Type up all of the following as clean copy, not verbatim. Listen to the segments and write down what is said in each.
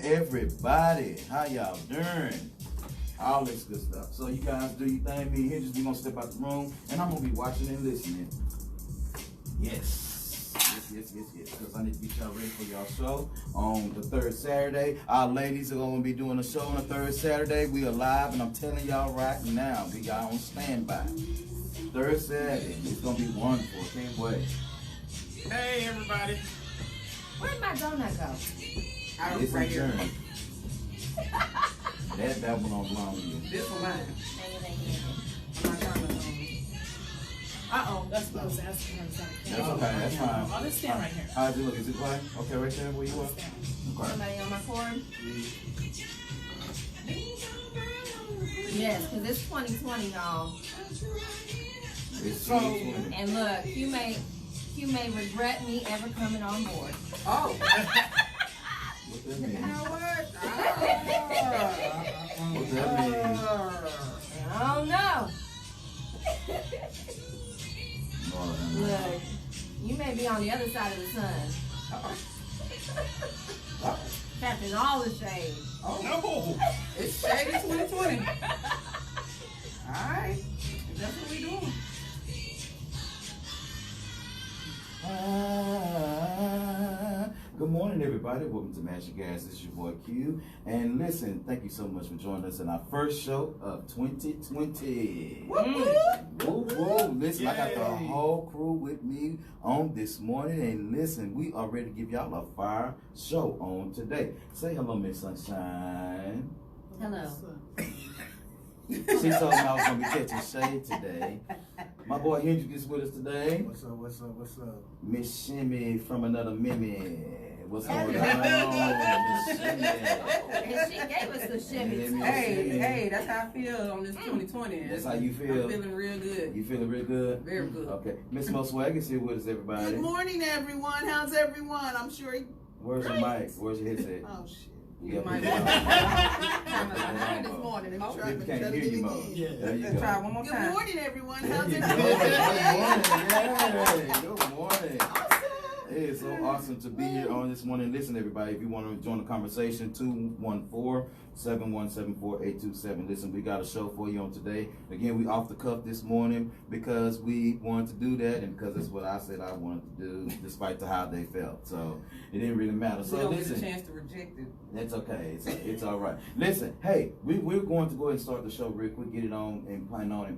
everybody? How y'all doing? All this good stuff. So you guys do your thing. Me and Hendrix, we gonna step out the room, and I'm gonna be watching and listening. Yes. Because I need to get y'all ready for y'all show on the third Saturday. Our ladies are gonna be doing a show on the third Saturday. We are live, and I'm telling y'all right now, we got on standby. Third Saturday, it's gonna be wonderful. Can't wait. Hey everybody. Where'd my donut go? It's right here. That one on blonde with you. This one mine. That's what I was asking her. That's okay, that's fine. Oh, let's stand right here. How's it look? Is it quiet? Okay, right there where you are? Okay. Somebody on my cord? Yes, because it's 2020, y'all. It's 2020. And look, you may regret me ever coming on board. Oh. What that mean? What that mean? I don't know. Look, you may be on the other side of the sun. Trapped in all the shade. Oh no! It's shady 2020. Alright. That's what we doing. Good morning, everybody. Welcome to Master Gas. This is your boy Q. And listen, thank you so much for joining us in our first show of 2020. Woo. Listen, I got the whole crew with me on this morning. And listen, we are ready to give y'all a fire show on today. Say hello, Miss Sunshine. Hello. She told me I was going to be catching shade today. My boy Hendrix is with us today. What's up? Miss Shimmy from another Mimi. What's going on? Miss Shimmy. And she gave us the shimmy. Hey, that's how I feel on this 2020. That's how you feel? I'm feeling real good. You feeling real good? Very good. Okay. Miss Mo Swag is here with us, everybody. Good morning, everyone. How's everyone? I'm sure. Where's your mic? Where's your headset? Oh shit. You might this morning. Let me try. People can't hear you, Mo. There you go. Try one more time. Good morning, everyone. How's Good everyone? morning. It is so awesome to be here on this morning. Listen, everybody, if you want to join the conversation, 214-717-4827. Listen, we got a show for you on today. Again, we off the cuff this morning because we wanted to do that and because that's what I said I wanted to do, despite how they felt. So it didn't really matter. So we don't listen, get a chance to reject it. that's okay. It's all right. Listen, hey, we're going to go ahead and start the show real quick, get it on and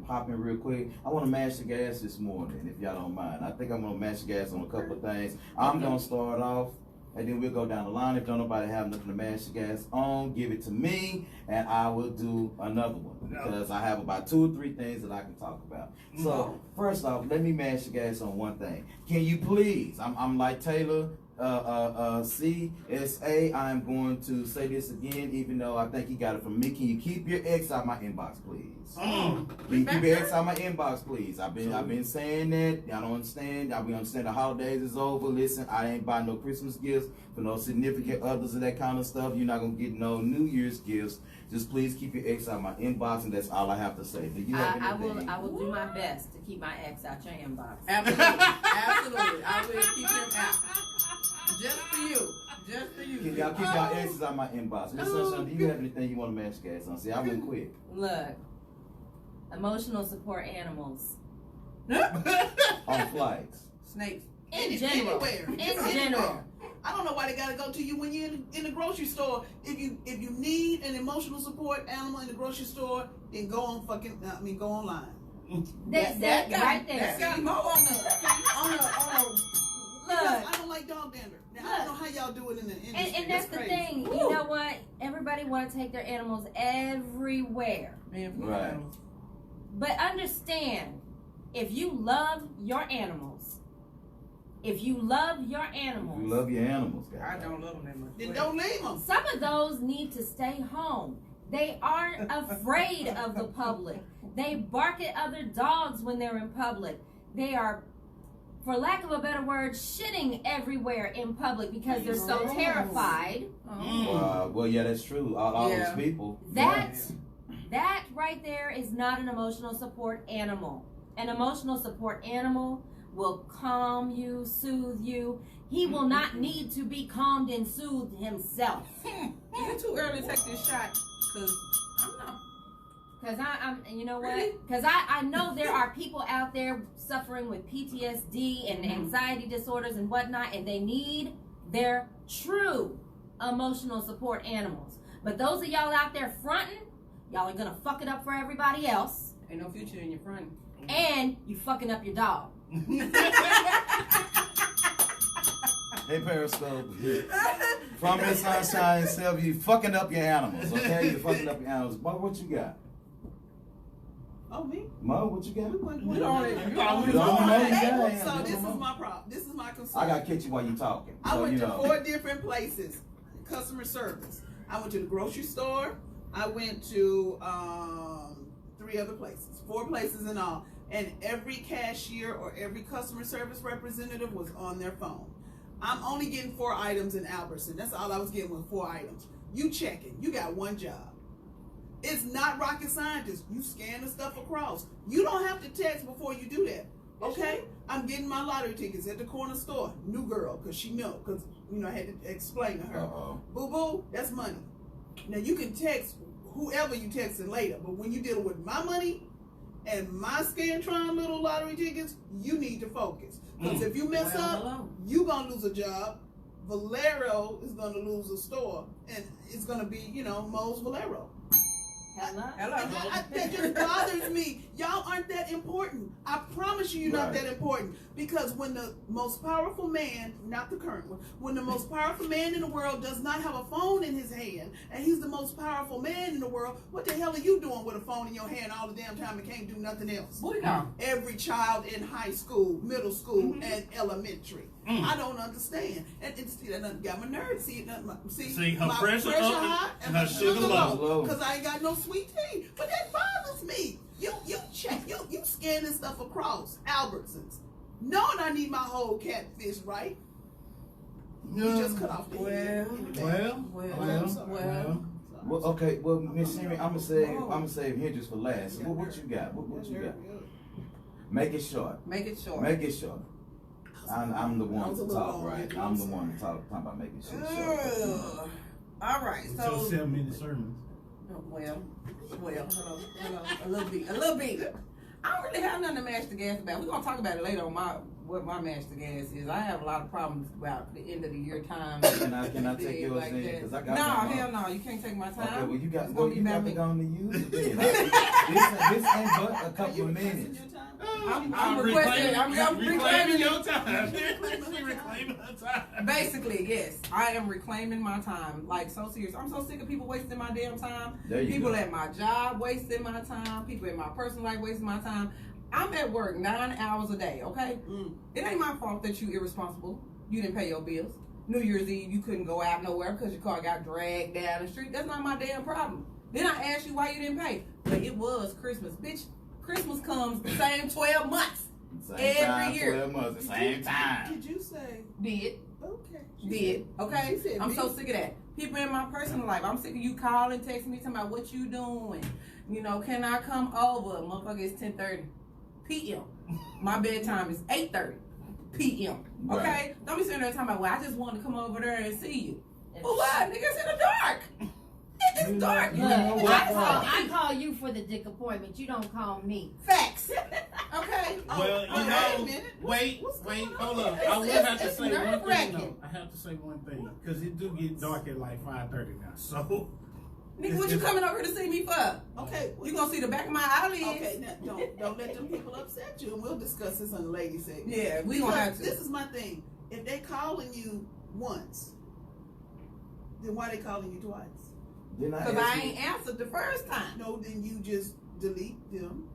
popping real quick. I want to mash the gas this morning, if y'all don't mind. I think I'm going to mash the gas on a couple of things. I'm going to start off, and then we'll go down the line. If don't nobody have nothing to mash the gas on, give it to me, and I will do another one because I have about 2 or 3 things that I can talk about. So first off, let me mash the gas on one thing. Can you please? I'm like Taylor. CSA, I'm going to say this again, even though I think he got it from me. Can you keep your X out my inbox, please? Can you keep your X out my inbox, please? I've been saying that. Y'all don't understand. We understand the holidays is over. Listen, I ain't buying no Christmas gifts for no significant others and that kind of stuff. You're not gonna get no New Year's gifts. Just please keep your X out my inbox, and that's all I have to say. Do you have anything? I will do my best to keep my ex out your inbox. Absolutely. I will keep him out. Just for you. Can y'all keep y'all X's out my inbox? Miss Sunshine, do you have anything you want to mash gas on? See, I went quick. Look, emotional support animals. On flights. Snakes. In general. Anywhere. I don't know why they gotta go to you when you're in the grocery store. If you need an emotional support animal in the grocery store, then go on go online. That right there. That's got more on the Look, I don't like dog dander. Now, I don't know how y'all do it in the industry. And that's the thing. Woo. You know what? Everybody want to take their animals everywhere. Right. But understand, if you love your animals, guys. You love your animals, guys. I don't love them that much. Then don't leave them. Some of those need to stay home. They aren't afraid of the public. They bark at other dogs when they're in public. They are, for lack of a better word, shitting everywhere in public because they're so terrified. Well, yeah, that's true. All those people. That right there is not an emotional support animal. An emotional support animal will calm you, soothe you. He will not need to be calmed and soothed himself. too early to take this shot, cause I'm not. Cause I'm, you know what? Cause I know there are people out there suffering with PTSD and anxiety disorders and whatnot, and they need their true emotional support animals. But those of y'all out there fronting, y'all are gonna fuck it up for everybody else. Ain't no future in your front. And you fucking up your dog. Hey, Periscope. From Miss Sunshine self, you fucking up your animals, okay? You fucking up your animals. Mo, what you got? Oh, me? Mo, what you got? You don't know, know you got it. so this is my problem. This is my concern. I got to catch you while you talking. I So, went you to know. 4 different places, customer service. I went to the grocery store. I went to 3 other places, 4 places in all. And every cashier or every customer service representative was on their phone. I'm only getting 4 items in Albertson. That's all I was getting with 4 items. You checking. You got 1 job. It's not rocket scientist. You scan the stuff across. You don't have to text before you do that. Okay? I'm getting my lottery tickets at the corner store. New girl, because she know. Because, I had to explain to her. Boo-boo, that's money. Now, you can text whoever you texting later. But when you deal with my money and my Scantron little lottery tickets, you need to focus. Because if you mess up, you going to lose a job. Valero is going to lose a store. And it's going to be, Mo's Valero. Hello. That just bothers me. Y'all aren't that important. I promise you, you're not that important. Because when the most powerful man, not the current one, when the most powerful man in the world does not have a phone in his hand, and he's the most powerful man in the world, what the hell are you doing with a phone in your hand all the damn time and can't do nothing else? Every child in high school, middle school, and elementary. I don't understand. And it got my nerves. See, her my pressure high and her sugar low. Because I ain't got no sweet tea. But that bothers me. You check, you scan this stuff across Albertsons. Knowing I need my whole catfish right. You just cut off the head. Well, okay. Well, Miss Sherry, I'm gonna save Hendrix for last. So what you got? What you got? Make it short. Make it short. Make it short. I'm the one to talk, right? I'm the one to talk about making shit short. All right, so 7-minute sermons. Well, hello, a little bit. I don't really have nothing to match the gas about. We're gonna talk about it later on what my match the gas is. I have a lot of problems about the end of the year time. Can I take yours in? Because I got hell no, you can't take my time. Okay, well you got to go to use it. This ain't but a couple of minutes. I'm reclaiming your time. She reclaiming her time. Basically, yes, I am reclaiming my time. Like, so serious. I'm so sick of people wasting my damn time. People at my job wasting my time. People in my personal life wasting my time. I'm at work 9 hours a day, okay? It ain't my fault that you irresponsible. You didn't pay your bills. New Year's Eve, you couldn't go out nowhere because your car got dragged down the street. That's not my damn problem. Then I asked you why you didn't pay. But it was Christmas. Bitch, Christmas comes the same 12 months. Every year. 12 months, the same time. Did you say? Did. Okay. Okay? Said, I'm so sick of that. People in my personal life, I'm sick of you calling, texting me, talking about what you doing. Can I come over? Motherfucker, it's 10:30 p.m. My bedtime is 8:30 p.m. Okay? Right. Don't be sitting there talking about, well, I just wanted to come over there and see you. For what? Nigga, it's in the dark. It's dark. Look, I call you for the dick appointment. You don't call me. Facts. Okay. Well, wait, hold up. I will have to say one thing though. I have to say one thing because it do get dark at like 5:30 now. So, nigga, what you coming over here to see me for? Okay, you gonna see the back of my eyelids? Okay, now don't let them people upset you, and we'll discuss this on the lady segment. Yeah, we gonna have to. This is my thing. If they calling you once, then why they calling you twice? Because I ain't answered the first time. No, then you just delete them.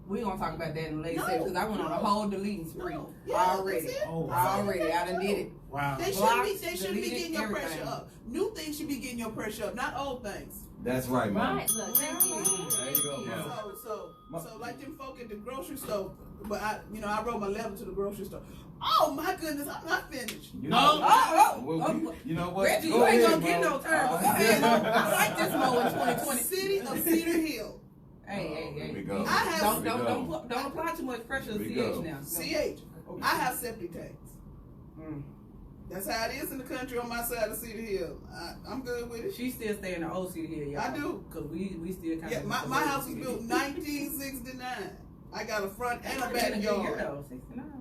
We gonna talk about that in the later segment because I went on a whole deleting spree already. I done did it. Wow. They shouldn't be getting your pressure up. New things should be getting your pressure up, not old things. That's right, man. Right, look, thank you. There you go, man. So like them folk at the grocery store, but I wrote my letter to the grocery store. Oh my goodness, I'm not finished. You know what? Reggie, you ain't gonna get no turn. Go ahead, Mo. I like this Mo in 2020. City of Cedar Hill. Hey. Here we go. Don't apply too much pressure to CH now. CH. I have septic tanks. That's how it is in the country on my side of Cedar Hill. I'm good with it. She still stay in the old Cedar Hill, y'all. I do. Because we still kind Yeah, of... my house was built 1969. I got a front and a backyard.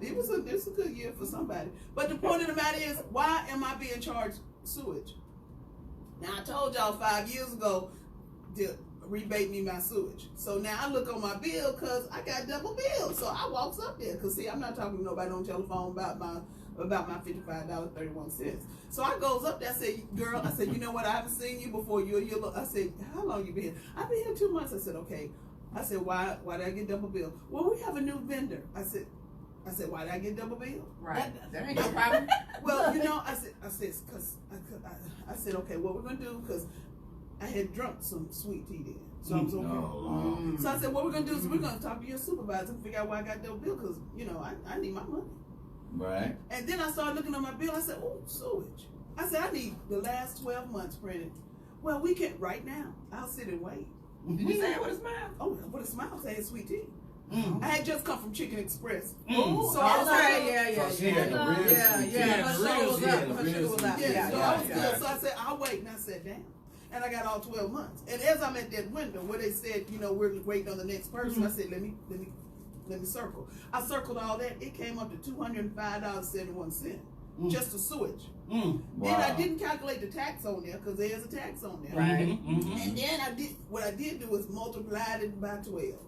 It's a good year for somebody. But the point of the matter is, why am I being charged sewage? Now, I told y'all 5 years ago to rebate me my sewage. So now I look on my bill because I got double bills. So I walks up there because, see, I'm not talking to nobody on the telephone about my $55.31. So I goes up there, I said, girl, I said, you know what, I haven't seen you before. I said, how long you been here? I've been here 2 months. I said, okay. I said, why did I get double bill? Well, we have a new vendor. I said, why did I get double bill? Right. That ain't no problem. Well, you know, I said, okay, what we're gonna do, because I had drunk some sweet tea then, so I was okay. So I said, what we're gonna do is we're gonna talk to your supervisor and figure out why I got double bill, because you know I need my money. Right. And then I started looking at my bill. I said, oh, sewage. I said, I need the last 12 months printed. Well, we can't right now. I'll sit and wait. Did you say it with a smile? Oh, with a smile, saying sweet tea. I had just come from Chicken Express. So I was good. So I said, I'll wait. And I sat down. And I got all 12 months. And as I'm at that window where they said, you know, we're waiting on the next person, I said, let me circle. I circled all that. It came up to $205.71 just the sewage. Then I didn't calculate the tax on there because there's a tax on there. Right. And then what I did do was multiply it by 12.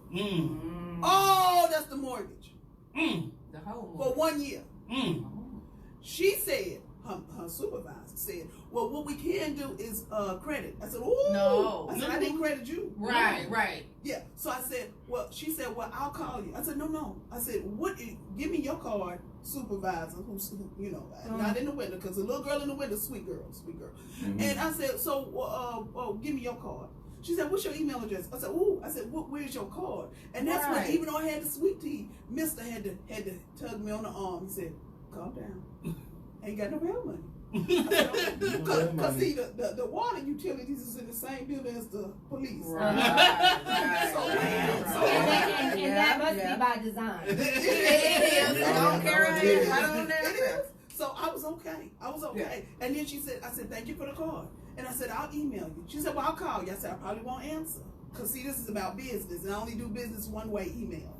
Oh, that's the mortgage. The whole mortgage. For 1 year. She said, her supervisor said, well, what we can do is credit. I said, oh, no. I said, I didn't credit you. Right. Yeah. So I said, well, she said, well, I'll call you. I said, no. I said, give me your card, supervisor, who's, you know, not in the window, because the little girl in the window, sweet girl. And I said, so, give me your card. She said, what's your email address? I said, where's your card? And that's when, even though I had the sweet tea, Mister had to tug me on the arm. He said, calm down. Ain't got no real money. Because see, the water utilities is in the same building as the police. And that must be by design. It is. Don't carry it. I don't know. It is. So I was okay. Yeah. And then she said, I said, thank you for the card. And I said, I'll email you. She said, well, I'll call you. I said, I probably won't answer. Because see, this is about business. And I only do business one-way email.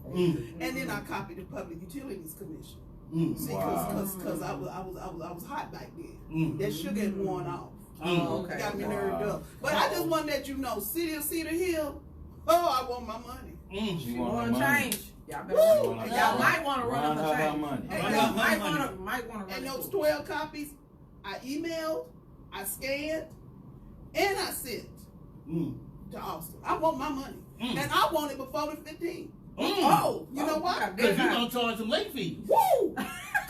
And then I copied the Public Utilities Commission. See, because I was hot back then. That sugar had worn off. Oh, okay. Got me nerved up. But I just want to let you know, City of Cedar Hill, I want my money. She want to change. Y'all might want to run up a change. Might want to run. And those 12 copies, I emailed, I scanned, and I sent to Austin. I want my money. And I want it before the 15th. You know what? Because you're going to charge some late fees. Woo! Because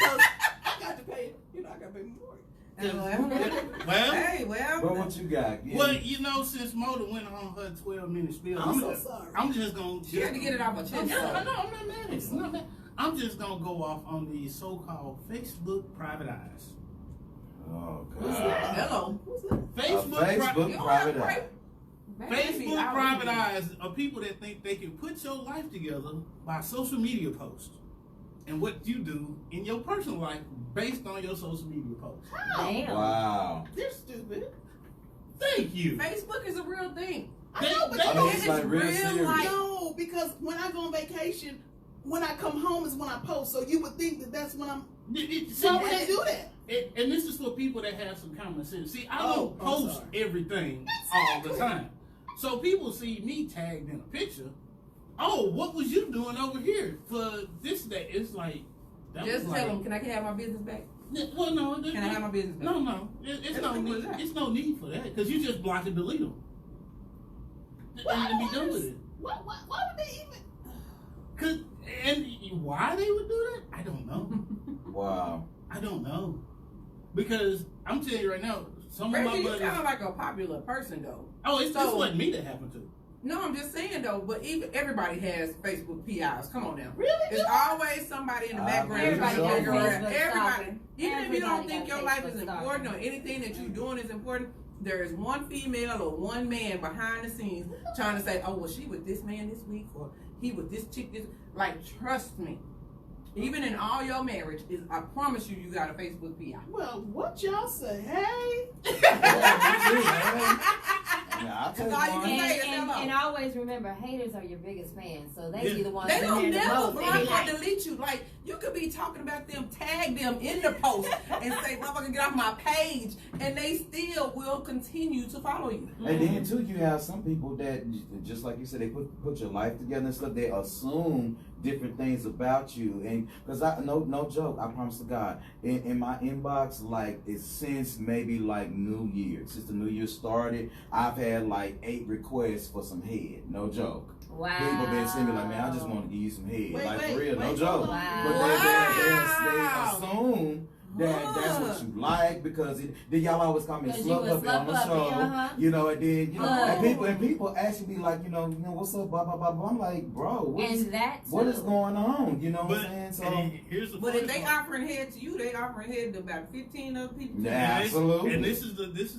I got to pay, I got to pay more. Well, but what you got? Yeah. Well, since Moda went on her 12-minute spiel, I'm so sorry. I'm just going to... She had to get it off her chest. No, I'm not mad. I'm just going to go off on the so-called Facebook private eyes. Oh, God. Who's that? Hello. Who's that? Facebook private eyes. Facebook private eyes are people that think they can put your life together by social media posts and what you do in your personal life based on your social media posts. Damn. Wow. They're stupid. Thank you. Facebook is a real thing. I know, but it's like real life. No, because when I go on vacation, when I come home is when I post. So you would think that that's when I'm. So when they do that. And this is for people that have some common sense. See, I don't post everything all the time. So people see me tagged in a picture. Oh, what was you doing over here for this day? It's like just tell them. Can I have my business back? Well, no. Can I have my business back? No. It's no need for that because you just block and delete them. And be done with it. Why would they even? And why they would do that? I don't know. Wow. I don't know. Because I'm telling you right now, some of my buddies. You sound like a popular person though. Oh, this wasn't me that happened to. No, I'm just saying though. But everybody has Facebook PIs. Come on now. Really? There's always somebody in the background. Everybody. Even if you don't think your life is important or anything that you're doing is important, there is one female or one man behind the scenes trying to say, "Oh, well, she with this man this week, or he with this chick this." Like, trust me. Even in all your marriage, I promise you, you got a Facebook PI. Well, what y'all say? Hey. Yeah, That's all you can say is hello. And always remember, haters are your biggest fans, so they be the ones They that don't hear the never most. block They be or like, delete you. Like, you could be talking about them, tag them in the post, and say, motherfucker, get off my page, and they still will continue to follow you. And then too, you have some people that, just like you said, they put your life together and stuff. They assume different things about you, and because no joke, I promise to God, in my inbox, like it's since maybe like New Year, since the New Year started, I've had like 8 requests for some head. No joke. wow. People been sending me like, man, I just want to give you some head, like for real, no wait, joke. wow. But they assume that's what you like, because then y'all always call me a slut puppy on the show, you know, and then and people actually be like, you know, what's up, blah blah blah blah. I'm like, bro, what is going on? You know what I'm saying? So here's the But if they offering head to you, they offering head to about 15 other people. Yeah, absolutely. And this is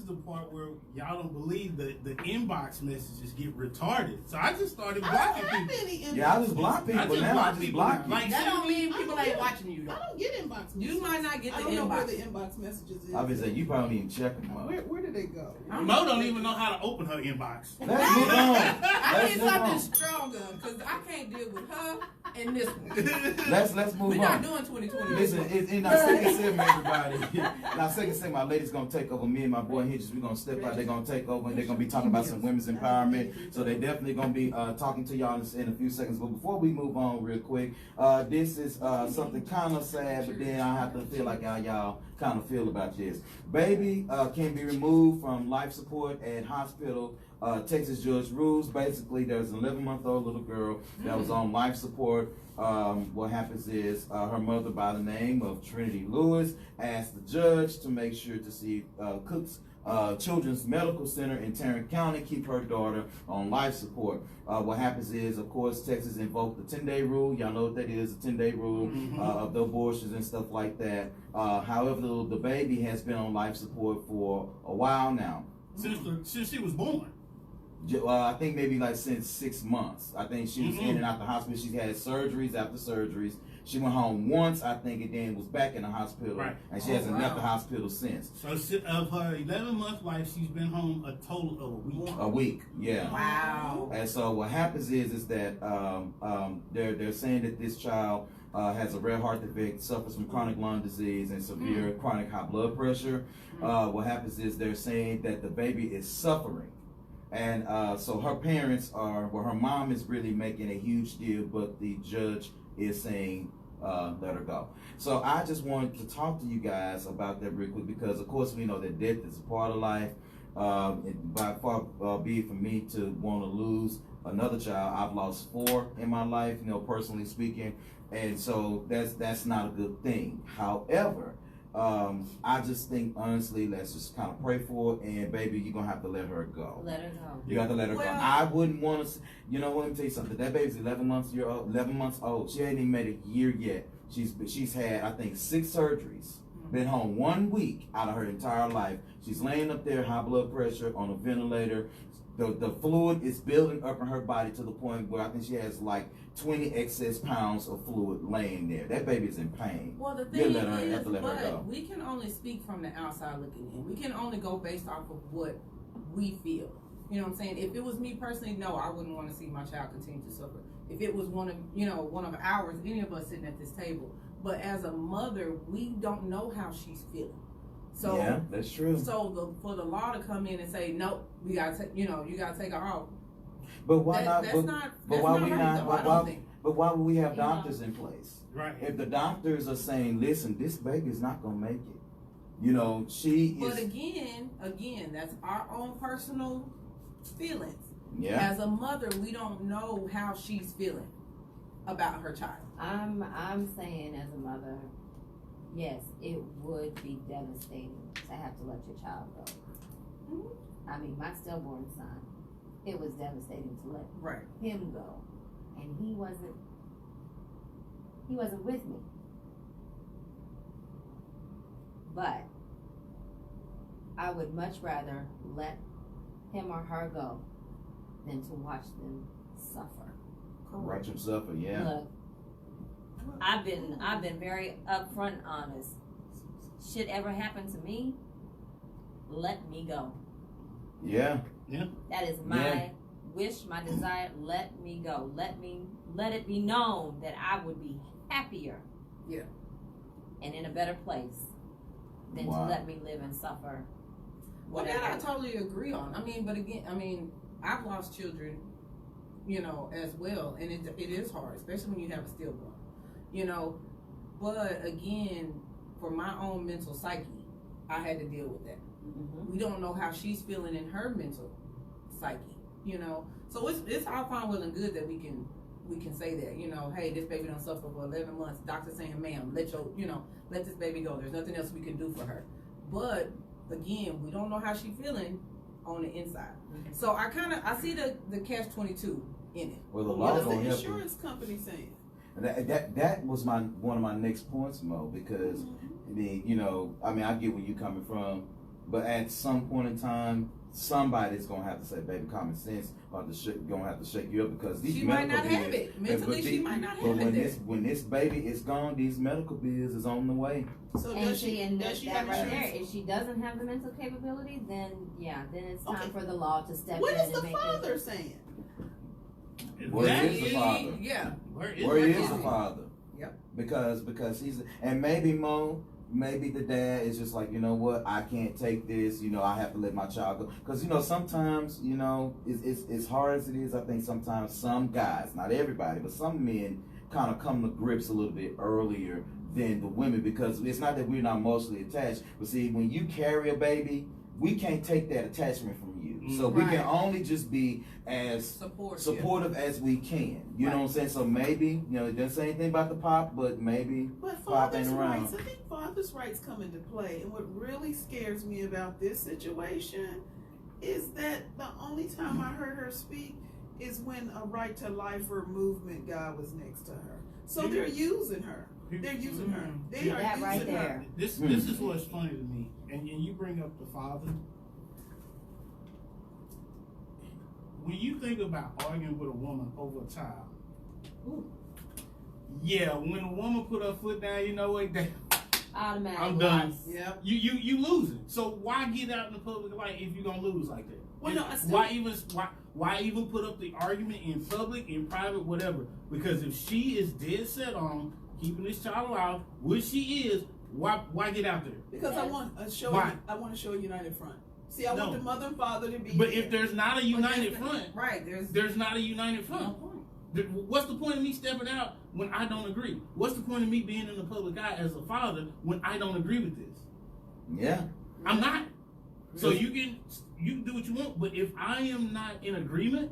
the part where y'all don't believe that the inbox messages get retarded. So I just started blocking people. Yeah, I just block people now. I just block you. Like, that don't mean people ain't watching you. I don't get inbox messages. You might not get I the don't know where the inbox. inbox messages is. I was saying, you probably don't even check them out. Where did they go? Mo don't even know how to open her inbox. Let's move on. I Let's need move something on. stronger, because I can't deal with her and this one. Let's move We're not on. doing 2020. Listen, in our second segment, everybody. In our second segment, my ladies gonna take over. Me and my boy Hitches, we're gonna step out. They're gonna take over, and they're gonna be talking about some women's empowerment. So they definitely gonna be talking to y'all in a few seconds. But before we move on, real quick, this is something kind of sad, but then I have to feel like how y'all kind of feel about this. Baby can be removed from life support at hospital. Texas judge rules. Basically, there's an 11-month-old little girl that was on life support. What happens is her mother, by the name of Trinity Lewis, asked the judge to make sure to see Cook's Children's Medical Center in Tarrant County keep her daughter on life support. What happens is, of course, Texas invoked the 10-day rule. Y'all know what that is, the 10-day rule of the abortions and stuff like that. However, the baby has been on life support for a while now. Since she was born. I think maybe like since 6 months. I think she was in and out the hospital. She's had surgeries after surgeries. She went home once, I think, and then was back in the hospital. Right. And she hasn't left the hospital since. So of her 11-month life, she's been home a total of a week. A week, yeah. Wow. And so what happens is that they're saying that this child has a rare heart defect, suffers from chronic lung disease and severe chronic high blood pressure. What happens is they're saying that the baby is suffering. And so her parents her mom is really making a huge deal, but the judge is saying let her go. So I just wanted to talk to you guys about that real quick, because of course we know that death is a part of life. By far be it for me to want to lose another child. I've lost 4 in my life, personally speaking, and so that's not a good thing. However, I just think honestly, let's just kind of pray for her, and baby, you're gonna have to let her go. Let her go. You got to let her go. I wouldn't want to. Let me tell you something. That baby's 11 months old. She ain't even made a year yet. She's had, I think, 6 surgeries. Been home 1 week out of her entire life. She's laying up there, high blood pressure, on a ventilator. The fluid is building up in her body to the point where I think she has like 20 excess pounds of fluid laying there. That baby's in pain. Well, the thing is, we can only speak from the outside looking in. We can only go based off of what we feel. You know what I'm saying? If it was me personally, no, I wouldn't want to see my child continue to suffer. If it was one of ours, any of us sitting at this table. But as a mother, we don't know how she's feeling. So yeah, that's true. So for the law to come in and say, no, we gotta you gotta take her off. But why not? But why would we have doctors in place? Right. If the doctors are saying, listen, this baby's not gonna make it. She is. But again, that's our own personal feelings. Yeah. As a mother, we don't know how she's feeling about her child. I'm saying, as a mother, yes, it would be devastating to have to let your child go. I mean, my stillborn son, it was devastating to let him go, and he wasn't with me. But I would much rather let him or her go than to watch them suffer. Watch them suffer, yeah. Look, I've been very upfront and honest. Shit ever happen to me, let me go. Yeah. That is my wish, my desire. Let me go. Let it be known that I would be happier. Yeah. And in a better place than to let me live and suffer. Well, that I totally agree on. I mean, but again, I've lost children, as well, and it is hard, especially when you have a stillborn, But again, for my own mental psyche, I had to deal with that. Mm-hmm. We don't know how she's feeling in her mental psyche, So it's all fine, well, and good that we can say that, hey, this baby done suffer for 11 months. Doctor saying, ma'am, let this baby go. There's nothing else we can do for her. But again, we don't know how she's feeling on the inside. Mm-hmm. So I see the catch-22 in it. Well, the what is the insurance company saying? That was one of my next points, Mo, because I get where you coming from, but at some point in time, somebody's gonna have to say, "Baby, common sense," or gonna have to shake you up because these she might not have it mentally. She might not have it. When this baby is gone, these medical bills is on the way. So does she have right there? If she doesn't have the mental capability, then it's time for the law to step in. What is the father saying? Where is the father? Yeah. Where is the father? Yep. Because he's, and maybe Mo, maybe the dad is just like, you know what, I can't take this, I have to let my child go. Because, sometimes, it's hard as it is, I think sometimes some guys, not everybody, but some men kind of come to grips a little bit earlier than the women, because it's not that we're not emotionally attached, but see, when you carry a baby, we can't take that attachment from you. So we can only just be as supportive as we can. You know what I'm saying? So maybe, it doesn't say anything about the pop, but maybe pop ain't around. I think father's rights come into play. And what really scares me about this situation is that the only time I heard her speak is when a right to lifer movement guy was next to her. So they're using her. They're using her. They are using right there. her. This is what's funny to me. And you bring up the father. When you think about arguing with a woman over a child, when a woman put her foot down, you know what? Automatic. I'm done. Yep. You losing. So why get out in the public light if you're gonna lose like that? Well, no, why even put up the argument in public, in private, whatever? Because if she is dead set on keeping this child alive, which she is, why get out there? Because I want to show a united front. See, I want the mother and father to be. But if there's not a united front, there's not a united front. No point. What's the point of me stepping out when I don't agree? What's the point of me being in the public eye as a father when I don't agree with this? Yeah, I'm not. So you can do what you want, but if I am not in agreement,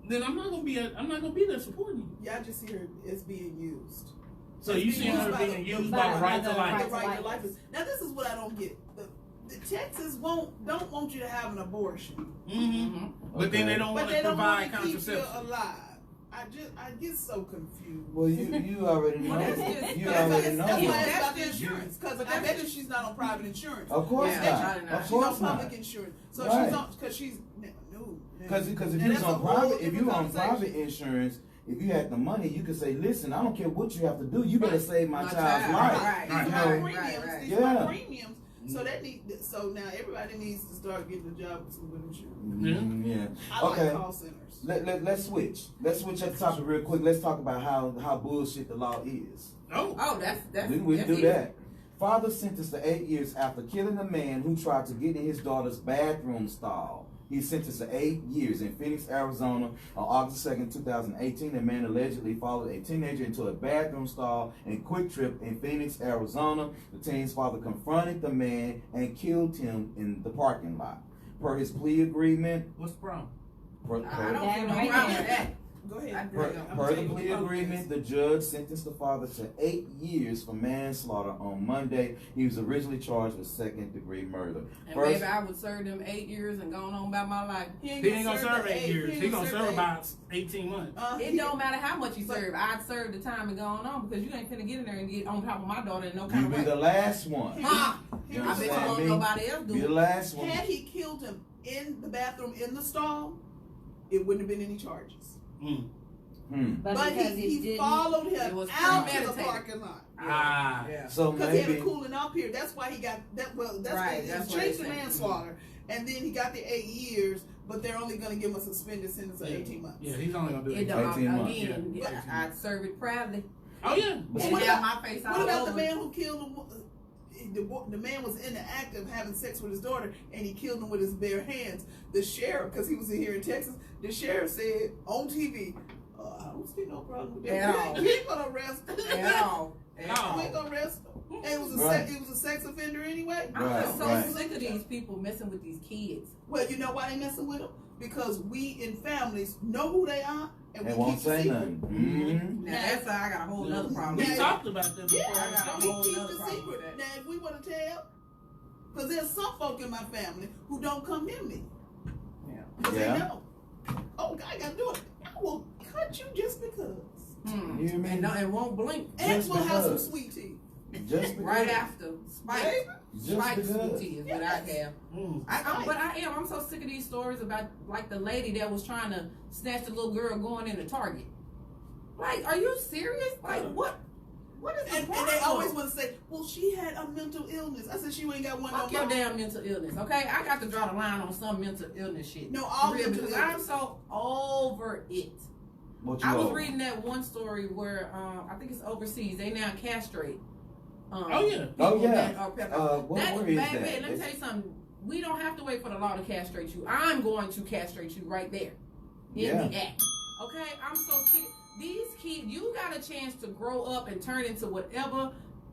then I'm not gonna be there supporting you. Yeah, I just see her as being used. So you see her being used by the right to life. The right to life. Now this is what I don't get. The Texas don't want you to have an abortion. Mm-hmm. But then they don't want to provide contraception. Keep you alive. I get so confused. Well, you already know. That's why it's about the insurance, because I bet you she's not on private insurance. Of course not. Of course she's on public insurance. So she's on because if you're on private insurance. If you had the money, you could say, "Listen, I don't care what you have to do. You better save my child's life." These are my premiums. So now everybody needs to start getting a job with some good insurance. Yeah. I like call centers. Let's switch. Let's switch up the topic real quick. Let's talk about how bullshit the law is. That's we can do that. Father sentenced to 8 years after killing a man who tried to get in his daughter's bathroom stall. He's sentenced to 8 years in Phoenix, Arizona on August 2nd, 2018. A man allegedly followed a teenager into a bathroom stall in Quick Trip in Phoenix, Arizona. The teen's father confronted the man and killed him in the parking lot. Per his plea agreement. What's the problem? I don't see no problem with that. Go ahead. Per the plea agreement, the judge sentenced the father to 8 years for manslaughter on Monday. He was originally charged with second-degree murder. And baby, I would serve them 8 years and going on about my life. He ain't gonna serve 8 years. He gonna serve about 18 months. It don't matter how much you serve. I'd serve the time and going on because you ain't finna get in there and get on top of my daughter in no kind of way. You be the last one. I bet you won't nobody else do it. Be the last one. Had he killed him in the bathroom in the stall, it wouldn't have been any charges. But he followed him out to the parking lot. So because he maybe had a cooling off period. That's why he got that. Well, that's why it's changed to manslaughter, and then he got the 8 years. But they're only going to give him a suspended sentence of 18 months. Yeah, he's only going to do 18 months. Again, Yeah. I serve it proudly. Oh yeah. And have my face all what about over the man who killed him? The man was in the act of having sex with his daughter, and he killed him with his bare hands. The sheriff, because he was here in Texas, the sheriff said on TV, "I don't see no problem with that. We ain't gonna arrest him. We ain't gonna arrest him." And it was a sex offender anyway. I'm just so sick of these people messing with these kids. Well, you know why they messing with them? Because we in families know who they are, and we won't keep say the nothing. secret. Now that's how I got a whole other problem. We talked about that before. Yeah, I got a we whole keep nother the problem secret. with that. Now, if we want to tell, because there's some folk in my family who don't come near me. Because they know. Oh, I got to do it. I will cut you just because. You hear me? And it won't blink. And we'll have some sweet tea. Just because. Right after. Spike. Spike sweet tea is what I have. I'm so sick of these stories about like the lady that was trying to snatch the little girl going into Target. Like, are you serious? Like, what is the problem? And they always want to say, well, she had a mental illness. I said, she ain't got one. Fuck your damn mental illness, okay? I got to draw the line on some mental illness shit. No, all real, mental because illness. I'm so over it. I was reading that one story where I think it's overseas. They now castrate. Where is that? Baby, let me tell you something. We don't have to wait for the law to castrate you. I'm going to castrate you right there in the act. Okay? I'm so sick. These kids, you got a chance to grow up and turn into whatever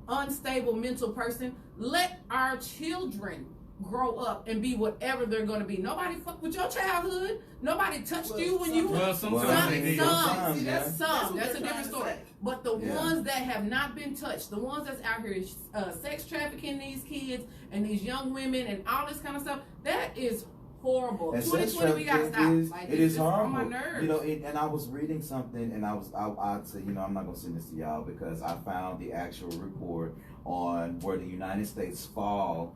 unstable mental person. Let our children grow up and be whatever they're going to be. Nobody fucked with your childhood. Nobody touched you when you were some. That's a different story. But the ones that have not been touched, the ones that's out here sex trafficking these kids and these young women and all this kind of stuff, that is horrible. And 2020, we gotta stop. Like, it is horrible. On my nerves. You know, and I was reading something, and I'd say, you know, I'm not gonna send this to y'all because I found the actual report on where the United States fall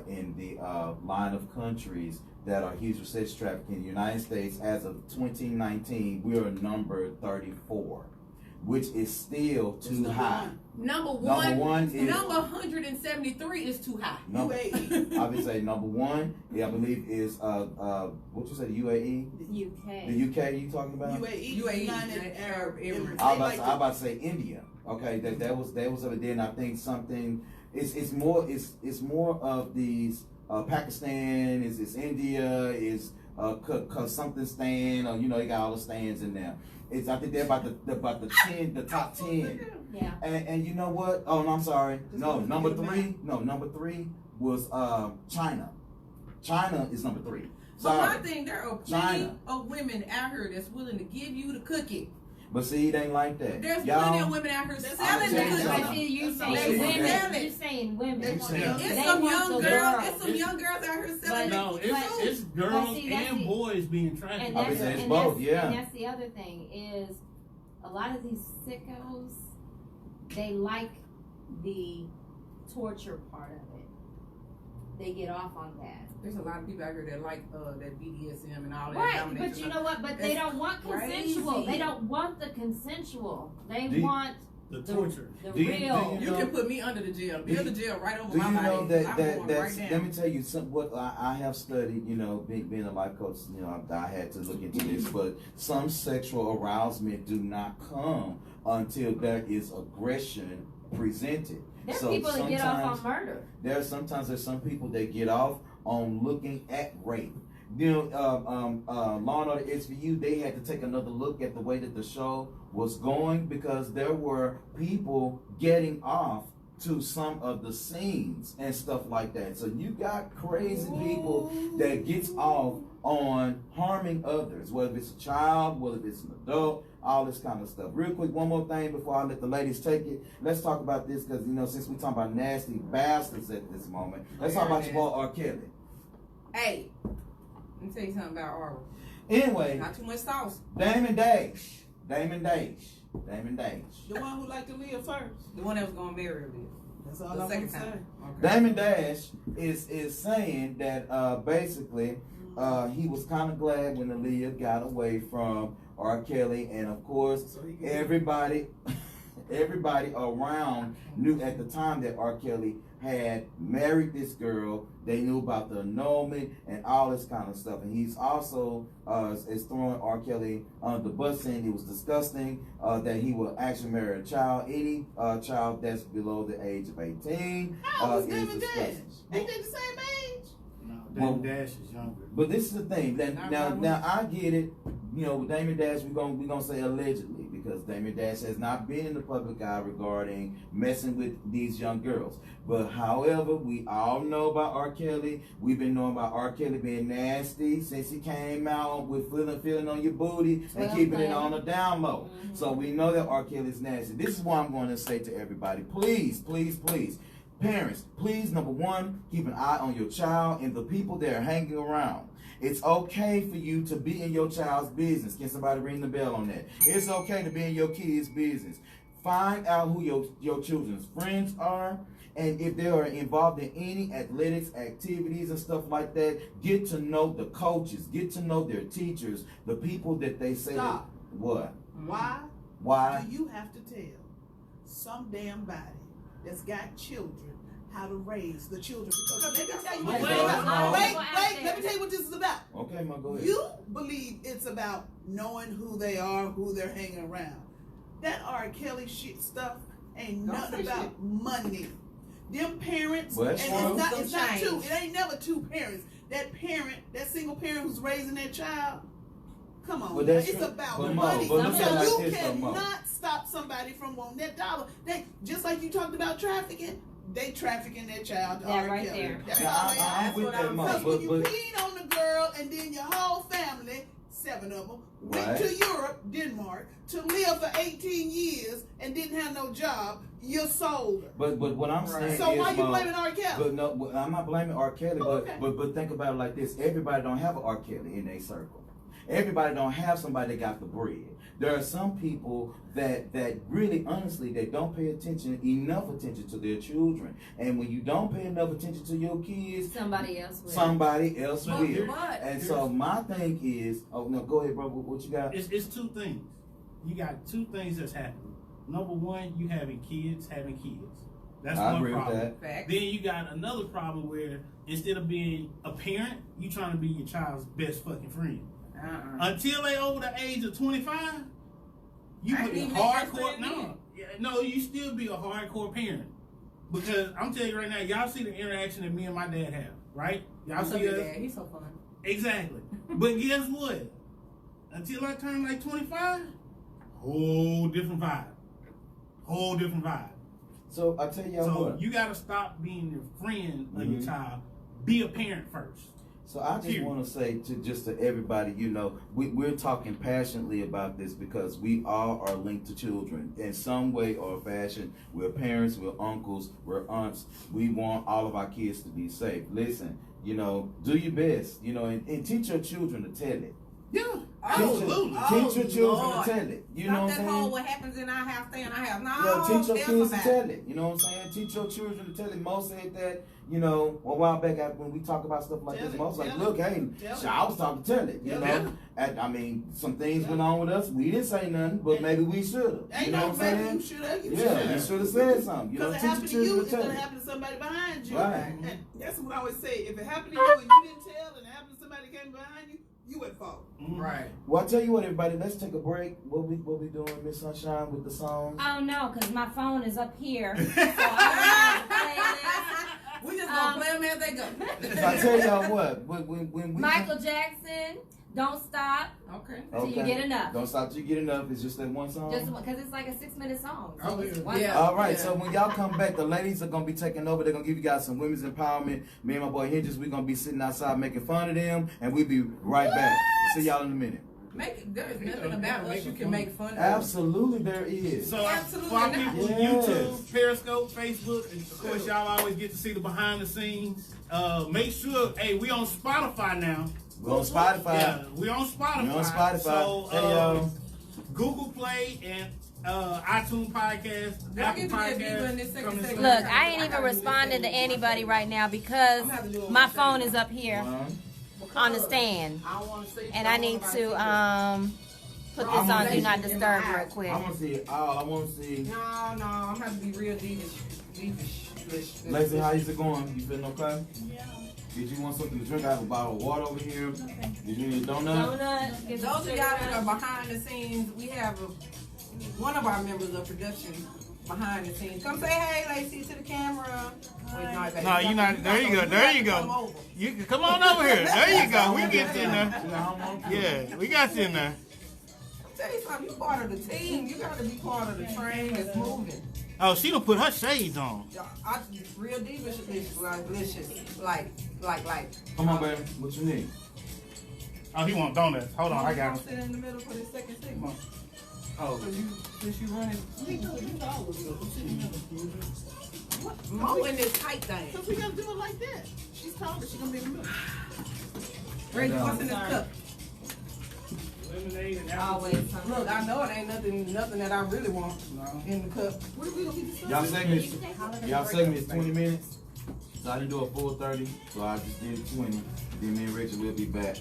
in the line of countries that are huge for sex trafficking. In the United States, as of 2019, we are number 34, which is still too high. Number one is number 173 is too high. UAE. I would say number one, I believe is what you said, the UAE? UK. The UK you talking about? UAE. United Arab Emirates. I about to say India. Okay, that was then I think something it's more of these Pakistan, it's India, is cause something stand, or you know, they got all the stands in there. I think they're about the top 10. Yeah. And you know what? Oh, no, I'm sorry. No, number three was China. China is number 3. But my thing, there are plenty of women out here that's willing to give you the cookie. But see, it ain't like that. There's plenty of women out here selling the cookie. You're saying women. It's some young girls out here selling. No, it's girls and boys being trafficked. It's both, yeah. And that's the other thing is a lot of these sickos, they like the torture part of it. They get off on that. There's a lot of people out here that like that BDSM and all that. Right, but you know what? But they don't want consensual. Crazy. They don't want the consensual. They want the torture. The real. You can put me under the jail. Build the jail right over my body. Do you know that's right let me tell you what I have studied, you know, being a life coach, you know, I had to look into this, but some sexual arousement do not come until there is aggression presented. There's people that get off on murder. There's some people that get off on looking at rape. You know, Law and Order SVU, they had to take another look at the way that the show was going because there were people getting off to some of the scenes and stuff like that. So you got crazy people that gets off on harming others, whether it's a child, whether it's an adult, all this kind of stuff. Real quick, one more thing before I let the ladies take it. Let's talk about this because, you know, since we're talking about nasty bastards at this moment, let's talk about your boy R. Kelly. Hey, let me tell you something about Aura. Anyway, not too much sauce. Damon Dash. The one who liked to live first. The one that was going to marry her. That's all I'm saying. Okay. Damon Dash is saying that basically he was kind of glad when Aaliyah got away from R. Kelly, and of course, everybody around knew at the time that R. Kelly had married this girl. They knew about the annulment and all this kind of stuff. And he's also is throwing R. Kelly on the bus, saying it was disgusting that he will actually marry a child, any child that's below the age of 18. How was Damon Dash? Ain't they the same age? No, Damon Dash is younger. But this is the thing. Now I get it. You know, with Damon Dash, we're gonna say allegedly, because Damon Dash has not been in the public eye regarding messing with these young girls. But however, we all know about R. Kelly. We've been knowing about R. Kelly being nasty since he came out with feeling on your booty and keeping it on the down low. Mm-hmm. So we know that R. Kelly is nasty. This is what I'm going to say to everybody. Please, please, please. Parents, please, number one, keep an eye on your child and the people that are hanging around. It's okay for you to be in your child's business. Can somebody ring the bell on that? It's okay to be in your kid's business. Find out who your children's friends are, and if they are involved in any athletics activities and stuff like that, get to know the coaches, get to know their teachers, the people that they say. Stop. What? Why do you have to tell some damn body that's got children how to raise the children? Because let me tell you what this is about. Wait, let me tell you what this is about. Okay, Ma, go ahead. You believe it's about knowing who they are, who they're hanging around. That R. Kelly shit stuff ain't nothing about money. Them parents, well, and it's not two. It ain't never two parents. That parent, that single parent who's raising their child, come on, well, it's about money. But so you cannot stop somebody from wanting that dollar. They, just like you talked about trafficking, they trafficking their child to R. Kelly. There. That's yeah, all they are. Because when you but peed on the girl and then your whole family, 7 of them, went to Europe, Denmark, to live for 18 years and didn't have no job, you sold her. But what I'm saying so is, why you blaming R. Kelly? But no, I'm not blaming R. Kelly. Okay. But think about it like this: everybody don't have an R. Kelly in their circle. Everybody don't have somebody that got the bread. There are some people that really, honestly, they don't pay enough attention to their children. And when you don't pay enough attention to your kids, somebody else will. And so my thing is, oh no, go ahead, bro. What you got? It's two things. You got two things that's happening. Number one, you having kids. That's I one agree problem. with that. Then you got another problem where instead of being a parent, you trying to be your child's best fucking friend. Until they over the age of 25, you be a hardcore. No, you still be a hardcore parent. Because I'm telling you right now, y'all see the interaction that me and my dad have, right? Y'all see us? He's so fun. Exactly. But guess what? Until I turn like 25, whole different vibe. So I tell y'all what. You gotta stop being your friend of your child. Be a parent first. So I just want to say to everybody, you know, we're talking passionately about this because we all are linked to children in some way or fashion. We're parents, we're uncles, we're aunts. We want all of our kids to be safe. Listen, you know, do your best, you know, and teach your children to tell it. Yeah, absolutely. Teach your children to tell it. You know what I'm saying? That whole what happens in our house, stay in our house. No, yeah, teach your kids to tell it. You know what I'm saying? Teach your children to tell it. Mo said that, you know, a while back when we talk about stuff like this, Mo was like, look, hey, I was talking to tell it. You know? I mean, some things went on with us. We didn't say nothing, but maybe we should have. You know what I'm saying? You should have. You should have said something. You know, because it happened to you, it's going to happen to somebody behind you. Right. And that's what I always say. If it happened to you and you didn't tell, and it happened to somebody that came behind you, you at fault. Right. Well, I tell you what, everybody, let's take a break. What we doing, Miss Sunshine, with the songs? Oh no, because my phone is up here. So we just gonna play them as they go. So I tell y'all what, when we Michael Jackson, Don't Stop. Okay. Till you get enough. Don't stop till you get enough. It's just that one song. Just because it's like a 6-minute song. So it's one yeah. song. All right. So when y'all come back, the ladies are gonna be taking over. They're gonna give you guys some women's empowerment. Me and my boy Hinges, we're gonna be sitting outside making fun of them, and we'll be right back. See y'all in a minute. There is nothing about us you can make fun of. Absolutely, there is. So for our people, YouTube, Periscope, Facebook, and of course y'all always get to see the behind the scenes. Make sure, hey, we on Spotify now. We're on Spotify. Yeah, we on Spotify. So Google Play and iTunes Podcast, Apple Podcast. Look, I ain't even responding to anybody right now because my phone is up here. on the stand. I don't want to see. And I need to put this on Do Not Disturb real quick. I want to see it all. I want to see. No, I'm having to be real deepish. Lacey, how is it going? You feeling okay? Yeah. Did you want something to drink? I have a bottle of water over here. Okay. Did you need a donut? Those of y'all that are behind the scenes, we have one of our members of production behind the scenes. Come say hey, Lacey, to the camera. No, you're not. There you go. There you go. You can come on over here. There you go. We get you in there. Yeah, we got you in there. Tell you something. You part of the team. You got to be part of the train that's moving. Oh, she done put her shades on. I real delicious, like. Come on, baby. What you need? Oh, he want donuts. Hold on, I got him. Sit in the middle for this second segment. Oh, Since you running. Mo in this tight thing. Because we gotta do it like that. She's taller, she's gonna be in the middle. Reggie, what's in this cup? lemonade and Always. Look, I know it ain't nothing that I really want in the cup. What are we gonna get this Y'all segment is 20 minutes. So I didn't do a full 30, so I just did 20. Then me and Rachel will be back.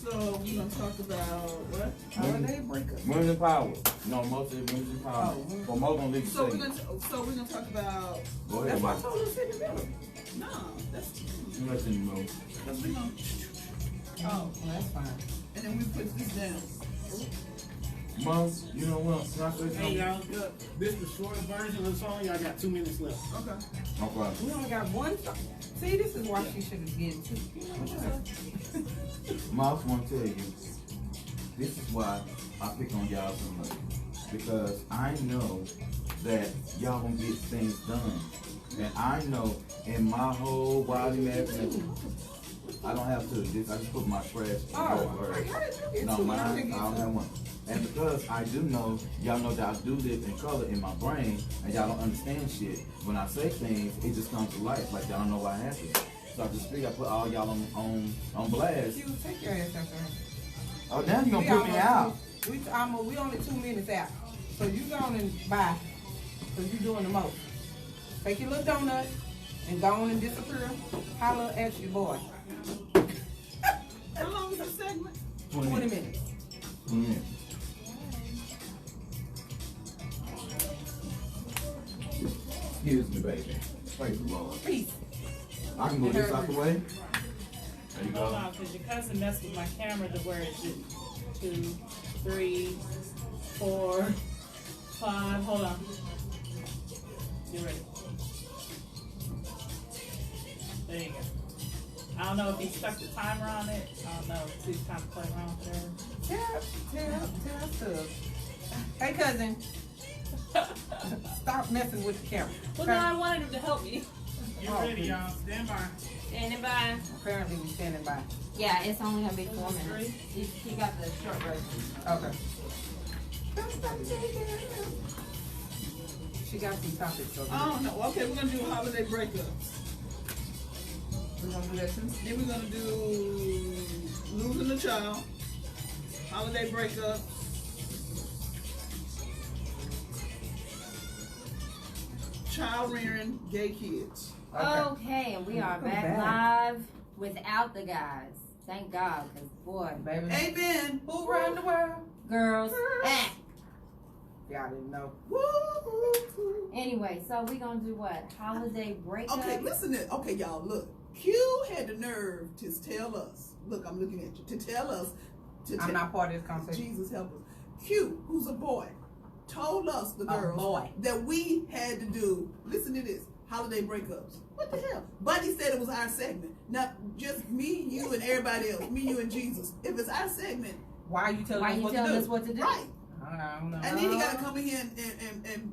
So we're gonna talk about what? Holiday breakup. Women in power. No, mostly women in power. But Mo gonna leave the So we're segment. gonna talk about. Go ahead, That's why I Mike. told her to sit in the middle. No, that's You let them know. because we're gonna. Oh, well, that's fine. And then we put this down. Mo, you know what? Can I say Hey something? y'all, this is the short version of the song. Y'all got 2 minutes left. Okay. Okay. We only got one song. See, this is why she should have get two. Mo, I just want to tell you, this is why I pick on y'all so much. Because I know that y'all gonna get things done. And I know in my whole wild imagination, I don't have to do this. I just put my trash in Oh, her. how did you get No, two? mine, How I did you get don't two? have one. And because I do know, y'all know that I do live in color in my brain, and y'all don't understand shit. When I say things, it just comes to life. Like y'all don't know what happened. So I just figure I put all y'all on blast. You take your ass after her. Oh, now you gonna put me out. We only 2 minutes out. So you go on and buy. Because you doing the most. Take your little donut and go on and disappear. Holla at your boy. How long is the segment? 20 20 minutes. minutes. 20 minutes. Excuse me, baby. Praise the Lord. Peace. I can move this out the way. There you Hold go. on, because your cousin messed with my camera to where it's 2, 3, 4, 5. Hold on. You ready? There you go. I don't know if he stuck the timer on it. I don't know. He's trying to play around with Tell Stubbs. Hey, cousin. Stop messing with the camera. Well, no, I wanted him to help me. You ready, y'all? Stand by. Standing by. Apparently, we're standing by. Yeah, it's only gonna be 4 minutes. He got the short version. Okay. She got some topics over I don't know. Okay, we're gonna do holiday breakups. We're gonna do that too. Then we're gonna do losing a child, holiday breakup, child rearing gay kids. Okay, and we are Welcome back back. live without the guys. Thank God, because boy, Baby. Amen. Who run the world? girls. Y'all didn't know. Woo-hoo. Anyway, so we gonna do what? Holiday breakup? Okay, listen to okay, y'all. Look, Q had the nerve to tell us. Look, I'm looking at you. To tell us. I'm not part of this conversation. Jesus help us. Q, who's a boy, told us the A girls boy. that we had to do. Listen to this. Holiday breakups. What the hell? Buddy said it was our segment. Not just me, you, and everybody else. Me, you, and Jesus. If it's our segment, Why are you telling Why us you what telling to us do? what to do? right? I don't know. And then he got to come in here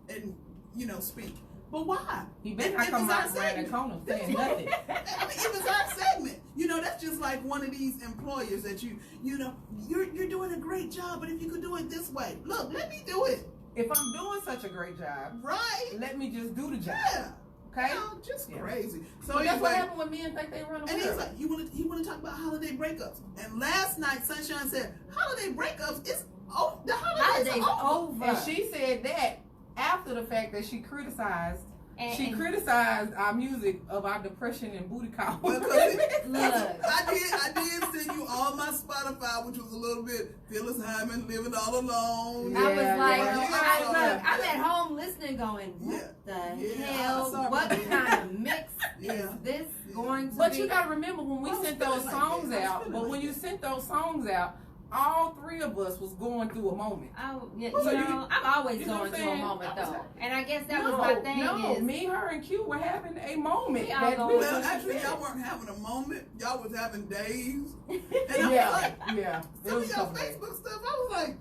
and you know speak. But why? He better not If come it's our out around the segment. corner saying nothing. I mean, if it's our segment, you know, that's just like one of these employers that you know, you're doing a great job, but if you could do it this way, look, let me do it. If I'm doing such a great job, Right? let me just do the job. Yeah. Okay? You know, just Yeah. crazy. So So that's what anyway, happened when men think they run a and he's world. like, he want to talk about holiday breakups. And last night, Sunshine said, holiday breakups is the holidays Holidays are over. over. And she said that after the fact that she criticized She criticized our music of our depression and booty call. Well, Look, I did send you all my Spotify, which was a little bit Phyllis Hyman, Living All Alone. I was like, yeah. I'm at home listening, going, what the hell? What kind of mix is this going to But be? you gotta remember when we sent those songs out. But when you sent those songs out, all three of us was going through a moment. Oh, yeah, So I'm always you know going what I'm through a saying? moment though, and I guess that was my thing. Is me, her, and Q were having a moment. Well, actually, y'all weren't having a moment. Y'all was having days. And Yeah. Some of y'all Facebook stuff, I was like,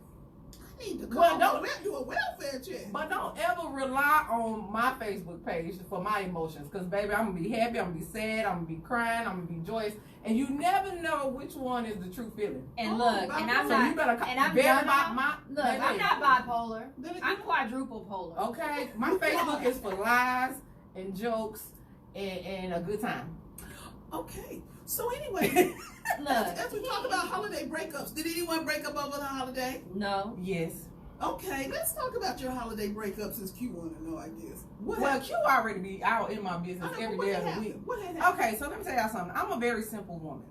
I need to call do a welfare check. But don't ever rely on my Facebook page for my emotions, because baby, I'm gonna be happy, I'm gonna be sad, I'm gonna be crying, I'm gonna be joyous, and you never know which one is the true feeling. And look, and I'm so not, you better and I'm very look, I'm not bipolar. I'm quadruple polar. Okay, my Facebook is for lies and jokes and a good time. Okay, so anyway, Look, as we talk about holiday breakups, did anyone break up over the holiday? No. Yes. Okay, let's talk about your holiday breakup since Q want to know, I guess. Well, Q already be out in my business every day of the week. What had happened? Okay, so let me tell y'all something. I'm a very simple woman.